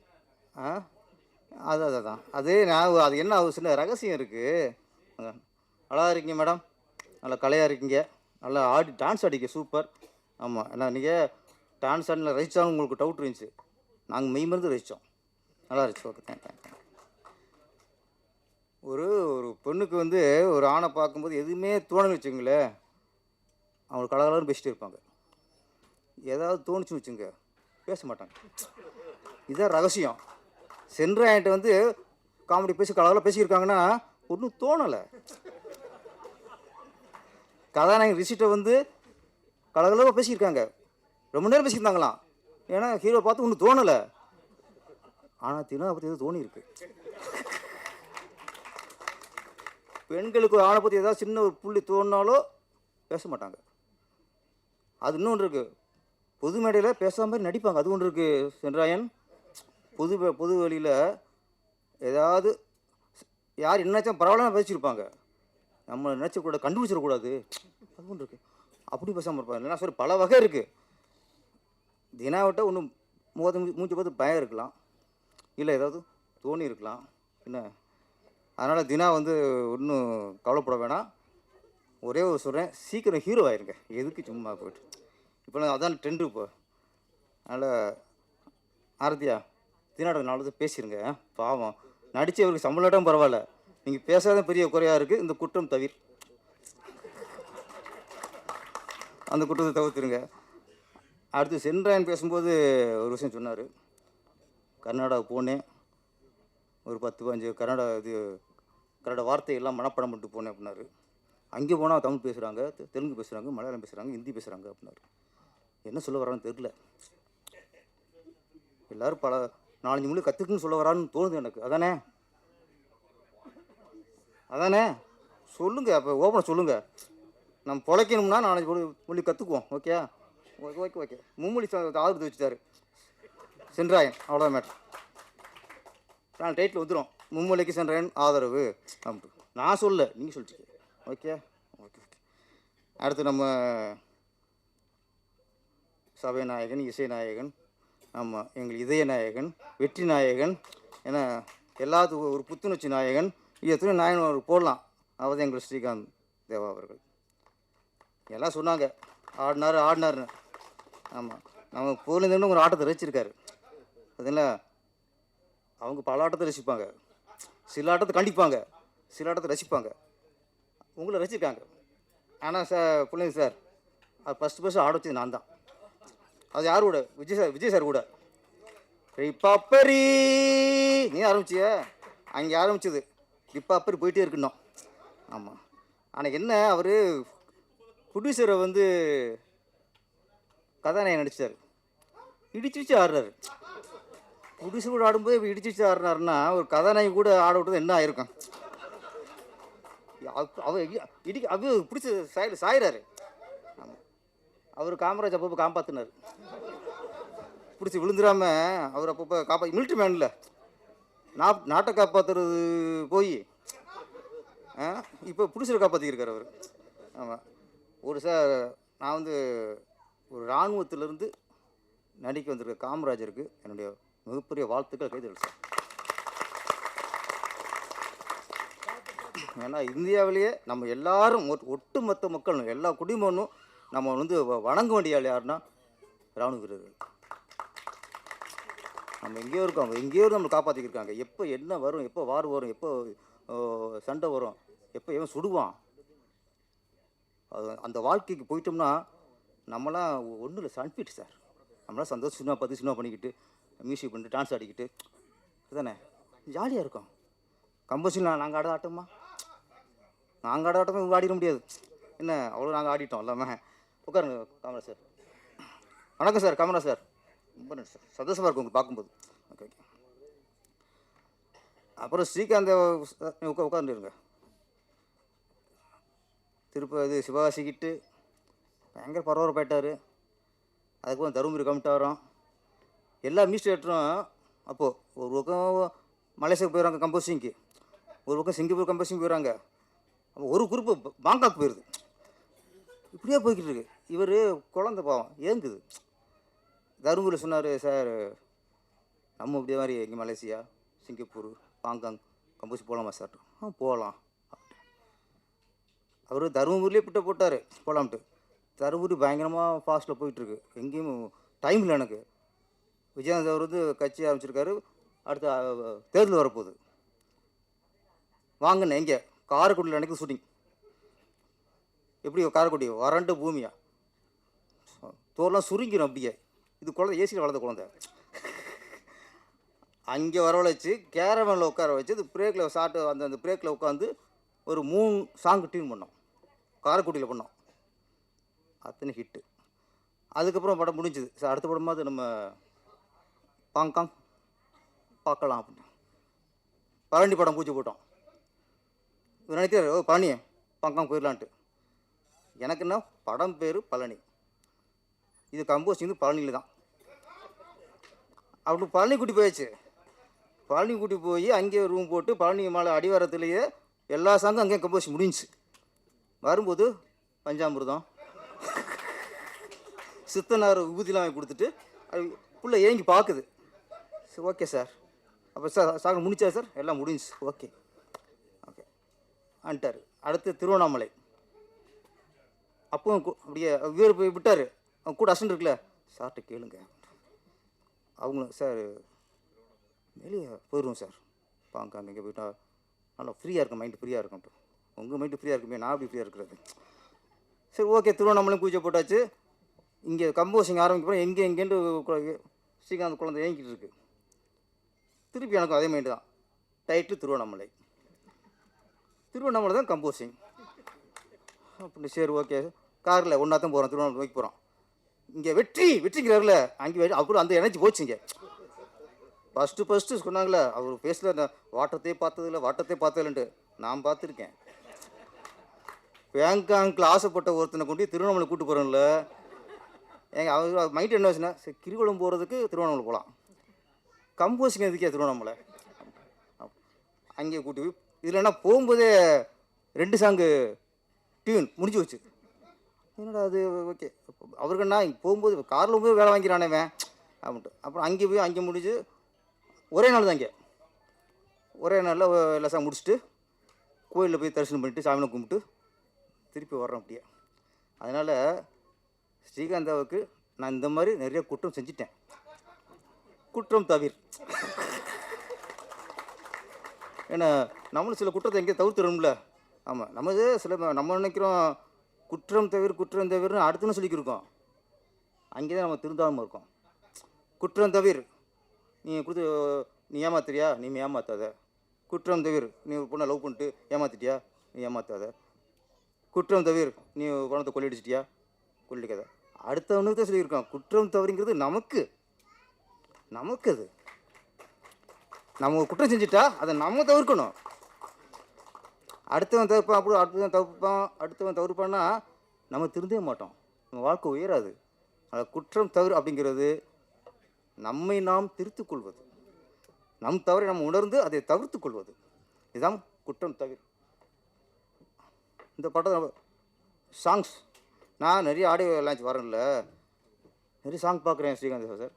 அதான் அது நான் அது என்ன சின்ன ரகசியம் இருக்குது. நல்லா இருக்கீங்க மேடம், நல்லா கலையாக இருக்கீங்க, நல்லா டான்ஸ் ஆடிக்க சூப்பர். ஆமாம், ஏன்னா நீங்கள் டான்ஸ் ஆடின ரசித்தாலும் உங்களுக்கு டவுட் இருந்துச்சு, நாங்கள் மெய் மருந்து ரசித்தோம், நல்லா இருந்துச்சு. Okay, thank you. ஒரு பெண்ணுக்கு வந்து ஒரு ஆணை பார்க்கும்போது எதுவுமே தோணுன்னு வச்சுங்களேன், அவங்க கலகலன்னு பேசிட்டு இருப்பாங்க. ஏதாவது தோணுச்சு வச்சுங்க, பேச மாட்டாங்க. இதுதான் ரகசியம். சென்றாயிட்ட வந்து காமெடி பேசி கலகலாம் பேசியிருக்காங்கன்னா ஒன்றும் தோணலை. கதாநாயகன் ரிஷிட்ட வந்து கலகலமாக பேசியிருக்காங்க, ரொம்ப நேரம் பேசியிருந்தாங்களாம். ஏன்னா ஹீரோ பார்த்து ஒன்றும் தோணலை. ஆனால் தினா பற்றி எதுவும் தோணியிருக்கு. பெண்களுக்கு ஆணை பற்றி ஏதாவது சின்ன ஒரு புள்ளி தோணினாலோ பேச மாட்டாங்க. அது இன்னொன்று இருக்குது, பொது மேடையில் பேசாத மாதிரி நடிப்பாங்க, அது ஒன்று இருக்குது. சென்றாயன் பொது வழியில் ஏதாவது யார் என்னாச்சும் பரவாயில்ல பேசியிருப்பாங்க, நம்ம நினச்சக்கூட கண்டுபிடிச்சிடக்கூடாது, அது ஒன்று இருக்குது. அப்படி பேசாமல் இருப்பாங்க. இல்லைன்னா சரி, பல வகை இருக்குது. தினாவிட்ட ஒன்று மூஞ்சி பார்த்து பயம் இருக்கலாம், இல்லை ஏதாவது தோணி இருக்கலாம் என்ன. அதனால் தினா வந்து ஒன்றும் கவலைப்பட வேணாம். ஒரே ஒரு சொல்கிறேன், சீக்கிரம் ஹீரோ ஆயிருங்க, எதுக்கு சும்மா போய்ட்டு. இப்போ அதான் ட்ரெண்டு இப்போ. அதனால் ஆரத்தியா தினாட 4 பேசிடுங்க, பாவம் நடித்தவருக்கு சம்பளம் பரவாயில்ல, நீங்கள் பேசாத பெரிய குறையாக இருக்குது. இந்த குற்றம் தவிர அந்த குற்றத்தை தவிர்த்துருங்க. அடுத்து சென்றாயன் பேசும்போது ஒரு விஷயம் சொன்னார். கர்நாடகா போனேன், ஒரு 10-15 கன்னட வார்த்தையெல்லாம் மனப்பாடம் பண்ணிட்டு போனேன் அப்படின்னாரு. அங்கே போனால் தமிழ் பேசுகிறாங்க, தெலுங்கு பேசுகிறாங்க, மலையாளம் பேசுகிறாங்க, ஹிந்தி பேசுகிறாங்க அப்படின்னாரு. என்ன சொல்ல வரான்னு தெரில. எல்லோரும் 4-5 மொழி கற்றுக்குன்னு சொல்ல வரான்னு தோணுது எனக்கு. அதானே சொல்லுங்கள், அப்போ ஓப்பனாக சொல்லுங்கள். நம்ம பிழைக்கணும்னா 4-5 மொழி கற்றுக்குவோம். ஓகே ஓகே ஓகே ஓகே மும்மொழி ஆதரவு வச்சுட்டாரு சென்றாயன், அவ்வளோதான் மேட்ரு. நான் டைட்டில் வந்துடும், மும்மொழிக்கு சென்றாயன் ஆதரவு அப்படின்ட்டு. நான் சொல்ல, நீங்கள் சொல்லிட்டீங்க. Okay okay okay. அடுத்து நம்ம சபை நாயகன், இசை நாயகன், ஆமாம் எங்கள் இதய நாயகன், வெற்றி நாயகன், ஏன்னா எல்லாத்துக்கும் ஒரு புத்துணர்ச்சி நாயகன், எத்தனை நாயகன் அவர் போடலாம். அவர் எங்கள் ஸ்ரீகாந்த் தேவா அவர்கள். எல்லாம் சொன்னாங்க ஆடினார்னு. ஆமாம், நம்ம போலீந்து ஒரு ஆட்டத்தை ரசிச்சிருக்காரு. அதில் அவங்க பல ஆட்டத்தை ரசிப்பாங்க, சில ஆட்டத்தை கண்டிப்பாங்க, சில ஆட்டத்தை ரசிப்பாங்க. உங்களை ரசிச்சிருக்காங்க. ஆனால் புள்ளி சார் அது ஃபஸ்ட்டு ஆட வச்சது நான் தான். அது யார் கூட? விஜய் சார் கூட. ரிப்பாப்பரி நீ ஆரம்பிச்சிய, அங்கே ஆரம்பிச்சது ரிப்பாப்பரி போயிட்டே இருக்கணும். ஆமாம், ஆனால் என்ன அவர் ப்ரொடியூசரை வந்து கதாநாயகன் நடிச்சார், இடிச்சிச்சு ஆடுறாரு. ப்ரொடியூசர் கூட ஆடும்போது இப்போ இடிச்சிச்சு ஆடுறாருன்னா ஒரு கதாநாயகி கூட ஆட விட்டது என்ன ஆயிருக்கும்? அவர் பிடிச்ச சாயிறாரு. ஆமாம், அவர் காமராஜ் அப்பப்போ காப்பாற்றினார். பிடிச்சி விழுந்துடாம அவர் அப்பப்போ மிலிட்ரி மேனில் நாட்டை காப்பாற்றுறது போய் இப்போ புடிச்சிட காப்பாற்றிருக்கார் அவர். ஆமாம், நான் வந்து ஒரு இராணுவத்திலேருந்து நடிக்க வந்திருக்க காமராஜருக்கு என்னுடைய மிகப்பெரிய வாழ்த்துக்கள், கைதல் சார். ஏன்னா இந்தியாவிலேயே நம்ம எல்லாரும் ஒட்டுமொத்த மக்களும் எல்லா குடிமகனும் நம்ம வந்து வணங்க வேண்டிய ஆள் யாருன்னா இராணுவ வீரர்கள். நம்ம எங்கேயோ இருக்கோம், அவங்க எங்கேயோ நம்மளை காப்பாற்றிக்கிருக்காங்க. எப்போ என்ன வரும், எப்போ வார் வரும், எப்போ சண்டை வரும், எப்போ எவன் சுடுவான், அது அந்த வாழ்க்கைக்கு போயிட்டோம்னா நம்மளாம் ஒன்றும் இல்லை, சன்ஃபிட் சார். நம்மளாம் சந்தோஷம் சினிமா பார்த்து சினிமா பண்ணிக்கிட்டு மியூசிக் பண்ணிட்டு டான்ஸ் ஆடிக்கிட்டு தானே ஜாலியாக இருக்கும். கம்போசிங் நாங்கள் ஆட ஆட்டோமா, நாங்கள் ஆட ஆட்டோமா இவங்க ஆடிட முடியாது என்ன, அவ்வளோ நாங்கள் ஆடிட்டோம் எல்லாமே. உட்காருங்க காமரா சார். வணக்கம் சார், காமரா சார். ரொம்ப நன்றி சார், சந்தோஷமாக இருக்கும் உங்களுக்கு பார்க்கும்போது. Okay okay. அப்புறம் ஸ்ரீகாந்த் உட்காந்துருங்க. திருப்பதி சிவகாசிக்கிட்டு பயங்கர பரபரப்பாயிட்டார். அதுக்கப்புறம் தருமபுரி கமிட்டாரோம் எல்லா மினிஸ்டரும். அப்போது ஒரு பக்கம் மலேசியாவுக்கு போயிடறாங்க கம்போசிங்க்கு, ஒரு பக்கம் சிங்கப்பூர் கம்போசிங் போயிடறாங்க, அப்போ ஒரு குரூப்பு பாங்காக் போயிடுது. இப்படியே போய்கிட்டு இருக்கு. இவர் குழந்தை பாவம் ஏங்குது. தருமபுரியில் சொன்னார், சார் நம்ம இப்படியே மாதிரி இங்கே மலேசியா சிங்கப்பூர் பாங்காங் கம்போஸ் போகலாமா சார்? போகலாம். அவர் தருமபுரியிலே பிட்ட போட்டார் போகலாம்ட்டு. தருமபுரி பயங்கரமாக ஃபாஸ்ட்டில் போயிட்டுருக்கு, எங்கேயும் டைம் இல்லை எனக்கு. விஜயகாந்த் அவர் வந்து கட்சி ஆரம்பிச்சிருக்காரு, அடுத்த தேர்தல் வரப்போகுது. வாங்கண்ணே, எங்கே காரைக்குடியில் எனக்கு ஷூட்டிங். எப்படி காரைக்குடி வறண்ட பூமியா, தோரெலாம் சுருங்கிடும் அப்படியே. இது குழந்தை ஏசியில் வளர்ந்த குழந்தை. அங்கே வரவழைச்சி கேரவனில் உட்கார வச்சு இது பிரேக்கில் ஷார்ட்டு அந்த பிரேக்கில் உட்காந்து ஒரு 3 சாங்கு டியூன் பண்ணோம், காரைக்குடியில் பண்ணோம். அத்தனை ஹிட்டு. அதுக்கப்புறம் படம் முடிஞ்சுது. சார் அடுத்த படமாவது நம்ம பாங்காங் பார்க்கலாம் அப்படின்னு பழனி படம் பூச்சி போட்டோம். இவர் நினைக்கிறார், ஓ பழனி பாங்காங் போயிடலான்ட்டு. எனக்கு என்ன, படம் பேர் பழனி, இது கம்போசிங் பழனியில் தான். அப்படி பழனி கூட்டி போயாச்சு. பழனி கூட்டி போய் அங்கேயே ரூம் போட்டு பழனி மலை அடிவாரத்துலேயே எல்லா சாங்கும் அங்கேயே கம்போசிங் முடிஞ்சிச்சு. வரும்போது பஞ்சாமிர்தம் சித்தனார் விபூதிலாம் வாங்கி கொடுத்துட்டு அது புள்ள ஏங்கி பார்க்குது. சரி ஓகே சார், அப்போ சார் முடிச்சா சார்? எல்லாம் முடிஞ்சிச்சு, ஓகே ஓகே ஆன்ட்டார். அடுத்து திருவண்ணாமலை. அப்போ அப்படியே வீர் போய் விட்டார். அவங்க கூட அசன் இருக்குல்ல, சார்கிட்ட கேளுங்க. அவங்களும் சார் வெளியே போயிடுவோம் சார், பாங்க அங்கே போயிட்டா நல்லா ஃப்ரீயாக இருக்கும், மைண்டு ஃப்ரீயாக இருக்கும்ட்டு. உங்கள் மைண்டு ஃப்ரீயாக இருக்குமே, நான் அப்படி ஃப்ரீயாக இருக்கிறது. சரி ஓகே, திருவண்ணாமலையும் பூஜை போட்டாச்சு. இங்கே கம்போசிங் ஆரம்பிக்கிறோம். எங்கேன்ட்டு ஸ்ரீகாந்த் குழந்தை ஏங்கிட்டு இருக்கு. திருப்பி எனக்கும் அதே மைண்டு தான். டைட்டு திருவண்ணாமலை, திருவண்ணாமலை தான் கம்போசிங் அப்படின்னு. சரி ஓகே, காரில் ஒன்றா தான் போகிறோம், திருவண்ணாமலை நோக்கி போகிறோம். இங்கே வெற்றிங்கிறாருல, அங்கே அப்புறம் அந்த எனர்ஜி போச்சுங்க. ஃபஸ்ட்டு சொன்னாங்களே, அவர் ஃபேஸில் அந்த வாட்டத்தையே பார்த்ததில்லைன்ட்டு. நான் பார்த்துருக்கேன். பேங்காங்கில் ஆசைப்பட்ட ஒருத்தனை கொண்டு திருவண்ணாமலை கூப்பிட்டு போகிறோம்ல, எங்கள் அவர் மைண்ட் என்ன வச்சுன்னா, சரி கிரிவலம் போகிறதுக்கு திருவண்ணாமலை போகலாம், கம்போசிங் எதுக்கே திருவண்ணாமலை அங்கே கூட்டி போய். இதில் என்ன போகும்போதே 2 சாங்கு டியூன் முடிஞ்சு வச்சு. என்னடா அது, ஓகே அவருக்குன்னா போகும்போது காரில் போய் வேலை வாங்கிறானேவன் அப்படின்ட்டு. அப்புறம் அங்கே போய் அங்கே முடிஞ்சு ஒரே நாள் தான். இங்கே ஒரே நாளில் எல்லா சாங் முடிச்சுட்டு கோயிலில் போய் தரிசனம் பண்ணிவிட்டு சாமியை கும்பிட்டு திருப்பி வர்றோம் அப்படியே. அதனால் ஸ்ரீகாந்தாவுக்கு நான் இந்த மாதிரி நிறைய குற்றம் செஞ்சிட்டேன். குற்றம் தவிர ஏன்னா நம்மளும் சில குற்றத்தை எங்கேயும் தவிர்த்துறோம்ல. ஆமாம், நம்ம நினைக்கிறோம் குற்றம் தவிர்னு அடுத்துன்னு சொல்லிக்கிருக்கோம். அங்கே தான் நம்ம திருந்தாமல் இருக்கோம். குற்றம் தவிர நீ நீ ஏமாத்துறியா, நீ ஏமாத்தாத. குற்றம் தவிர நீ ஒரு பொண்ணை லவ் பண்ணிட்டு ஏமாத்திட்டியா, நீ ஏமாத்தாத. குற்றம் தவிர நீ குழந்தை கொள்ளிடிச்சிட்டியா, கொள்ளிடிக்காத. அடுத்தவனுக்கு தான் சொல்லியிருக்கோம். குற்றம் தவறுங்கிறது நமக்கு அது. நம்ம குற்றம் செஞ்சுட்டா அதை நம்ம தவிர்க்கணும். அடுத்தவன் தவிர்ப்பான், அப்படி அடுத்தவன் தவிர்ப்பான்னா நம்ம திருந்தவே மாட்டோம், நம்ம வாழ்க்கை உயராது. குற்றம் தவிர அப்படிங்கிறது நம்மை நாம் திருத்திக் கொள்வது, நம் தவறை நாம் உணர்ந்து அதை தவிர்த்து கொள்வது, இதுதான் குற்றம் தவிர. இந்த படம் சாங்ஸ் நான் நிறைய ஆடியோ லான்ச் வரேன்ல, நிறைய சாங் பார்க்குறேன் ஸ்ரீகாந்த் சார்.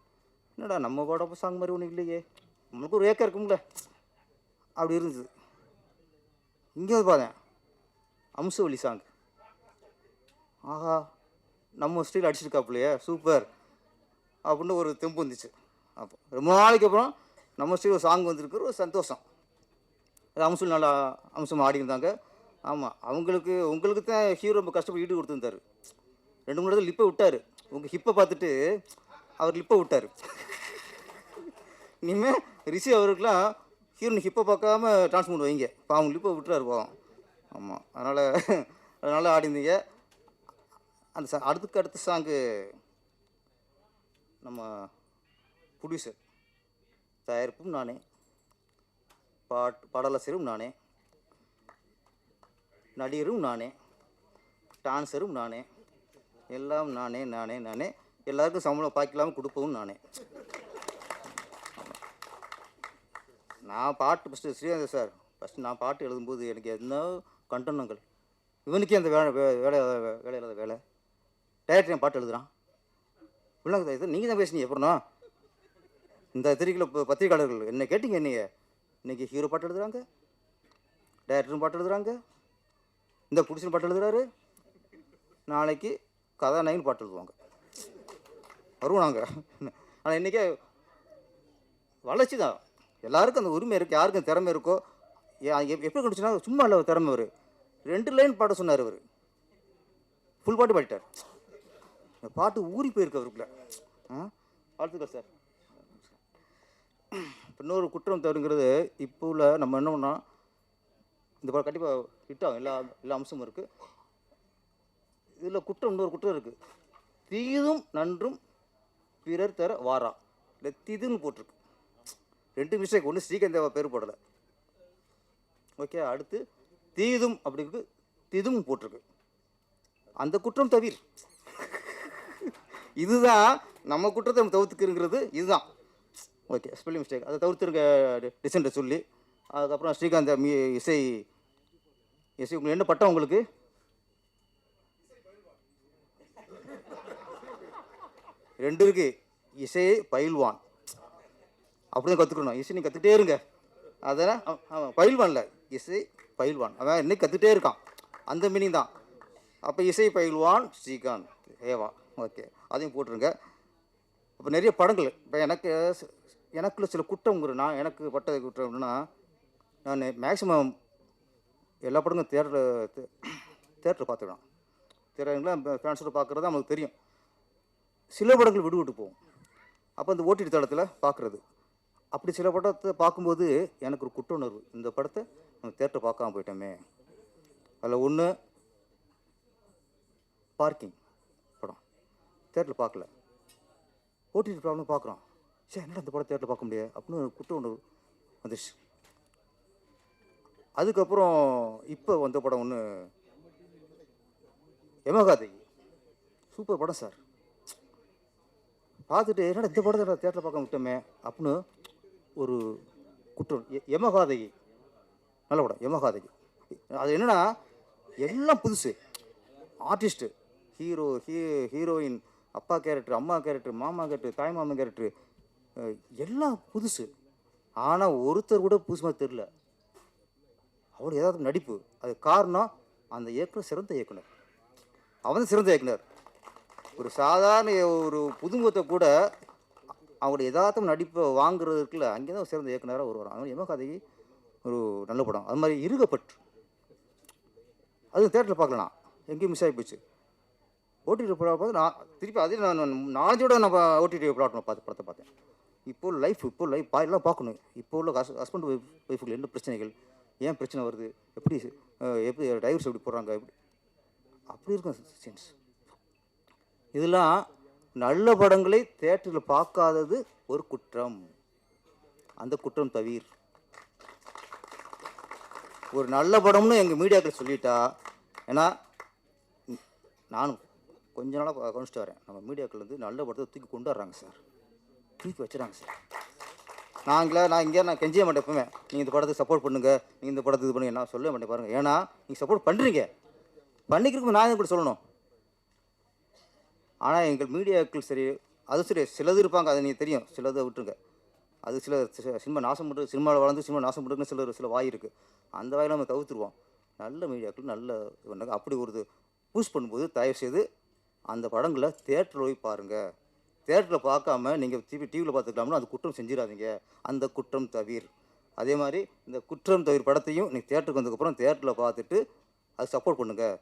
என்னடா நம்ம படம் சாங் மாதிரி ஒன்றும் இல்லையே, நம்மளுக்கு ஒரு ஏக்கம் இருக்கும்ல, அப்படி இருந்தது. இங்கே வந்து பார்த்தேன் அம்சவள்ளி சாங், ஆஹா நம்ம ஸ்டைல் அடிச்சிருக்காப்புலையே சூப்பர் அப்படின்னு ஒரு தெம்பு வந்துச்சு. அப்போ ரொம்ப நாளைக்கு அப்புறம் நம்ம ஸ்டைல் ஒரு சாங் வந்திருக்கிற ஒரு சந்தோஷம். அது அம்சம் நல்லா அம்சம் ஆடியிருந்தாங்க. ஆமாம், உங்களுக்கு தான் ஹீரோ ரொம்ப கஷ்டப்பட்டு ஈடு கொடுத்துருந்தாரு. 2-3 இடத்துல லிப்பை விட்டார். உங்கள் ஹிப்பை பார்த்துட்டு அவர் லிப்பை விட்டார். இனிமேல் ரிஷி அவருக்கெலாம் ஹீரோயின் ஹிப்பை பார்க்காம ட்ரான்ஸ்போர்ட் வைங்க, இப்போ அவங்க லிப்பை விட்டுறாரு போவோம். ஆமாம், அதனால் ஆடிருந்தீங்க. அந்த அடுத்த சாங்கு நம்ம ப்ரொடியூசர், தயாரிப்பும் நானே, பாடலாசிரியரும் நானே, நடிகரும் நானே, டான்ஸரும் நானே, எல்லாம் நானே நானே நானே, எல்லாருக்கும் சம்பளம் பாய்க்கலாமல் கொடுப்பவும் நானே. நான் பாட்டு ஃபஸ்ட்டு ஸ்ரீகாந்த் சார் ஃபஸ்ட்டு நான் பாட்டு எழுதும்போது எனக்கு என்ன கண்டனங்கள், இவனுக்கே அந்த வேலை இல்லாத வேலை, டைரக்டர் என் பாட்டு எழுதுறான், பிள்ளைங்க இது நீங்கள் தான் பேசுனீங்க. அப்புறம்னா இந்த பத்திரிகையாளர்கள் என்ன கேட்டீங்க, என்னைய இன்றைக்கி ஹீரோ பாட்டு எழுதுறாங்க, டைரக்டரும் பாட்டு எழுதுறாங்க, இந்த புடிசன் பாட்டு எழுதுறாரு, நாளைக்கு கதாநாயகன் பாட்டு எழுதுவாங்க, வருவோம் நாங்கள். ஆனால் இன்றைக்கே வளர்ச்சி தான், எல்லாருக்கும் அந்த உரிமை இருக்குது, யாருக்கும் திறமை இருக்கோ. எப்படி கண்டுச்சுன்னா சும்மா இல்லை திறமை. அவர் 2 லைன் பாட சொன்னார், அவர் ஃபுல் பாட்டு பாடிட்டார். இந்த பாட்டு ஊறி போயிருக்கு அவருக்குள்ள. வாழ்த்துக்கள் சார். இன்னொரு குற்றம் தவறுங்கிறது இப்போ உள்ள நம்ம என்ன பண்ணோம், இந்த பாடம் கண்டிப்பாக ஹிட் ஆகும், எல்லா அம்சமும் இருக்குது. இதில் குற்றம் இன்னொரு குற்றம் இருக்குது, தீதும் நன்றும் பிறர் தர வாரா, இல்லை திதுன்னு போட்டிருக்கு. 2 மிஸ்டேக், ஒன்று ஸ்ரீகாந்த் தேவா பேர் போடலை, ஓகே. அடுத்து தீதும் அப்படிங்கிறது திதும் போட்டிருக்கு, அந்த குற்றம் தவிர. இதுதான் நம்ம குற்றத்தை நம்ம தவிர்த்துக்குங்கிறது, இதுதான் ஓகே. ஸ்பெல்லிங் மிஸ்டேக் அதை தவிர்த்துருங்க டிசென்ட்டை சொல்லி. அதுக்கப்புறம் ஸ்ரீகாந்த் இசை உங்களுக்கு என்ன பட்டம்? உங்களுக்கு 2 இருக்குது, இசை பயில்வான் அப்படிதான் கற்றுக்கணும். இசை நீங்கள் கற்றுக்கிட்டே இருங்க, அதெல்லாம் பயில்வான்ல இசை பயில்வான், அவன் இன்னைக்கு கற்றுக்கிட்டே இருக்கான், அந்த மீனிங் தான். அப்போ இசை பயில்வான் ஸ்ரீகாந்த் ஏவா, ஓகே, அதையும் போட்டுருங்க. அப்போ நிறைய படங்கள் இப்போ எனக்குள்ள சில குற்றம்ங்கிற, நான் எனக்கு பட்ட குற்றம் அப்படின்னா, நான் மேக்ஸிமம் எல்லா படங்களும் தேட்டரில் பார்த்துக்கலாம். திரையரங்கில் ஃபேன்ஸோட பார்க்குறது நமக்கு தெரியும். சில படங்கள் விட்டு போகும், அப்போ அந்த ஓடிடி தளத்தில் பார்க்குறது. அப்படி சில படத்தை பார்க்கும்போது எனக்கு ஒரு குற்ற உணர்வு, இந்த படத்தை நம்ம தேட்டரை பார்க்காம போயிட்டோமே. அதில் ஒன்று பார்க்கிங் படம் தேட்டரில் பார்க்கல, ஓடிடி ப்ராப்ளம் பார்க்குறோம், சரி என்னடா இந்த படம் தேட்டரில் பார்க்க முடியாது அப்படின்னு குற்ற உணர்வு வந்துடுச்சு. அதுக்கப்புறம் இப்போ வந்த படம் ஒன்று யமகாதை, சூப்பர் படம் சார். பார்த்துட்டு என்னடா இந்த படத்தை தேட்டரில் பார்க்க விட்டோமே அப்படின்னு ஒரு குற்றம். யமகாதை நல்ல படம், யமகாதை. அது என்னென்னா எல்லாம் புதுசு, ஆர்டிஸ்ட்டு, ஹீரோயின், அப்பா கேரக்டர், அம்மா கேரக்டர், மாமா கேரக்டர், தாய் மாமன் கேரக்டர், எல்லாம் புதுசு. ஆனால் ஒருத்தர் கூட புதுசு மாதிரி தெரில, அவ்வளோ ஏதாவது நடிப்பு. அது காரணம் அந்த இயக்குனர் சிறந்த இயக்குனர், அவன் சிறந்த இயக்குனர். ஒரு சாதாரண ஒரு புதுமுகத்தை கூட அவங்களுடைய யதார்த்தம் நடிப்பை வாங்குறதுக்குள்ள அங்கே தான் சிறந்த இயக்குனராக வருவாங்க. அவன் யமகாதைக்கு ஒரு நல்ல படம். அது மாதிரி இருகப்பற்று, அது தேட்டரில் பார்க்கலாம், எங்கேயும் மிஸ் ஆகி போச்சு. ஓடிடி பார்த்து நான் திருப்பி அதே நான் 4 விட நம்ம ஓடிடி பிளாட்ஃபார்ம் படத்தை பார்த்தேன். இப்போ லைஃப் எல்லாம் பார்க்கணும். இப்போ உள்ள ஹஸ்பண்ட் ஒய்ஃபுக்கு என்ன பிரச்சனைகள், ஏன் பிரச்சனை வருது, எப்படி டைவர்ஸ் எப்படி போடுறாங்க, அப்படி இருக்கும் சீன்ஸ். இதெல்லாம் நல்ல படங்களை தேட்டரில் பார்க்காதது ஒரு குற்றம், அந்த குற்றம் தவிர. ஒரு நல்ல படம்னு எங்கள் மீடியாக்கள் சொல்லிட்டா, ஏன்னா நானும் கொஞ்ச நாளாக கவனிச்சுட்டு வரேன், நம்ம மீடியாக்கள் வந்து நல்ல படத்தை தூக்கி கொண்டு வர்றாங்க சார். தூக்கி வச்சுறாங்க சார். நான் கெஞ்சிய மாட்டேன் எப்பவுமே, நீங்கள் இந்த படத்துக்கு சப்போர்ட் பண்ணுங்கள், நீங்கள் இந்த படத்துக்கு இது பண்ணுங்க, நான் சொல்லவே மாட்டேன் பாருங்கள். ஏன்னா நீங்கள் சப்போர்ட் பண்ணுறீங்க, பண்ணிக்கிறதுக்கு நான் கூட சொல்லணும். ஆனால் எங்கள் மீடியாக்கள் சரி, அது சரி, சிலது இருப்பாங்க, அது நீங்கள் தெரியும், சிலதை விட்டுருங்க. அது சில சினிமா நாசம் பண்ணுறது, சினிமாவில் வளர்ந்து சினிமா நாசம் பண்ணுறதுன்னு சில வாய் இருக்குது, அந்த வாயில் நம்ம தவிர்த்துருவோம். நல்ல மீடியாக்கள் நல்ல பண்ணாங்க. அப்படி ஒரு பூஸ்ட் பண்ணும்போது தயவுசெய்து அந்த படங்களை தேட்டரில் போய் பாருங்கள். தேட்டரில் பார்க்காம நீங்கள் டிவியில் பார்த்துக்கலாம்னா அது குற்றம் செஞ்சிடாதீங்க. அந்த குற்றம் தவிர அதே மாதிரி இந்த குற்றம் தவிர படத்தையும் நீங்கள் தேட்டருக்கு வந்ததுக்கப்புறம் தேட்டரில் பார்த்துட்டு அது சப்போர்ட் பண்ணுங்கள்.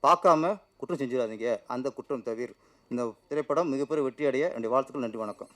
பார்க்காம குற்றம் செஞ்சிடாதீங்க. அந்த குற்றம் தவிர இந்த திரைப்படம் மிகப்பெரிய வெற்றி அடைய என்னுடைய வாழ்த்துக்கள். நன்றி, வணக்கம்.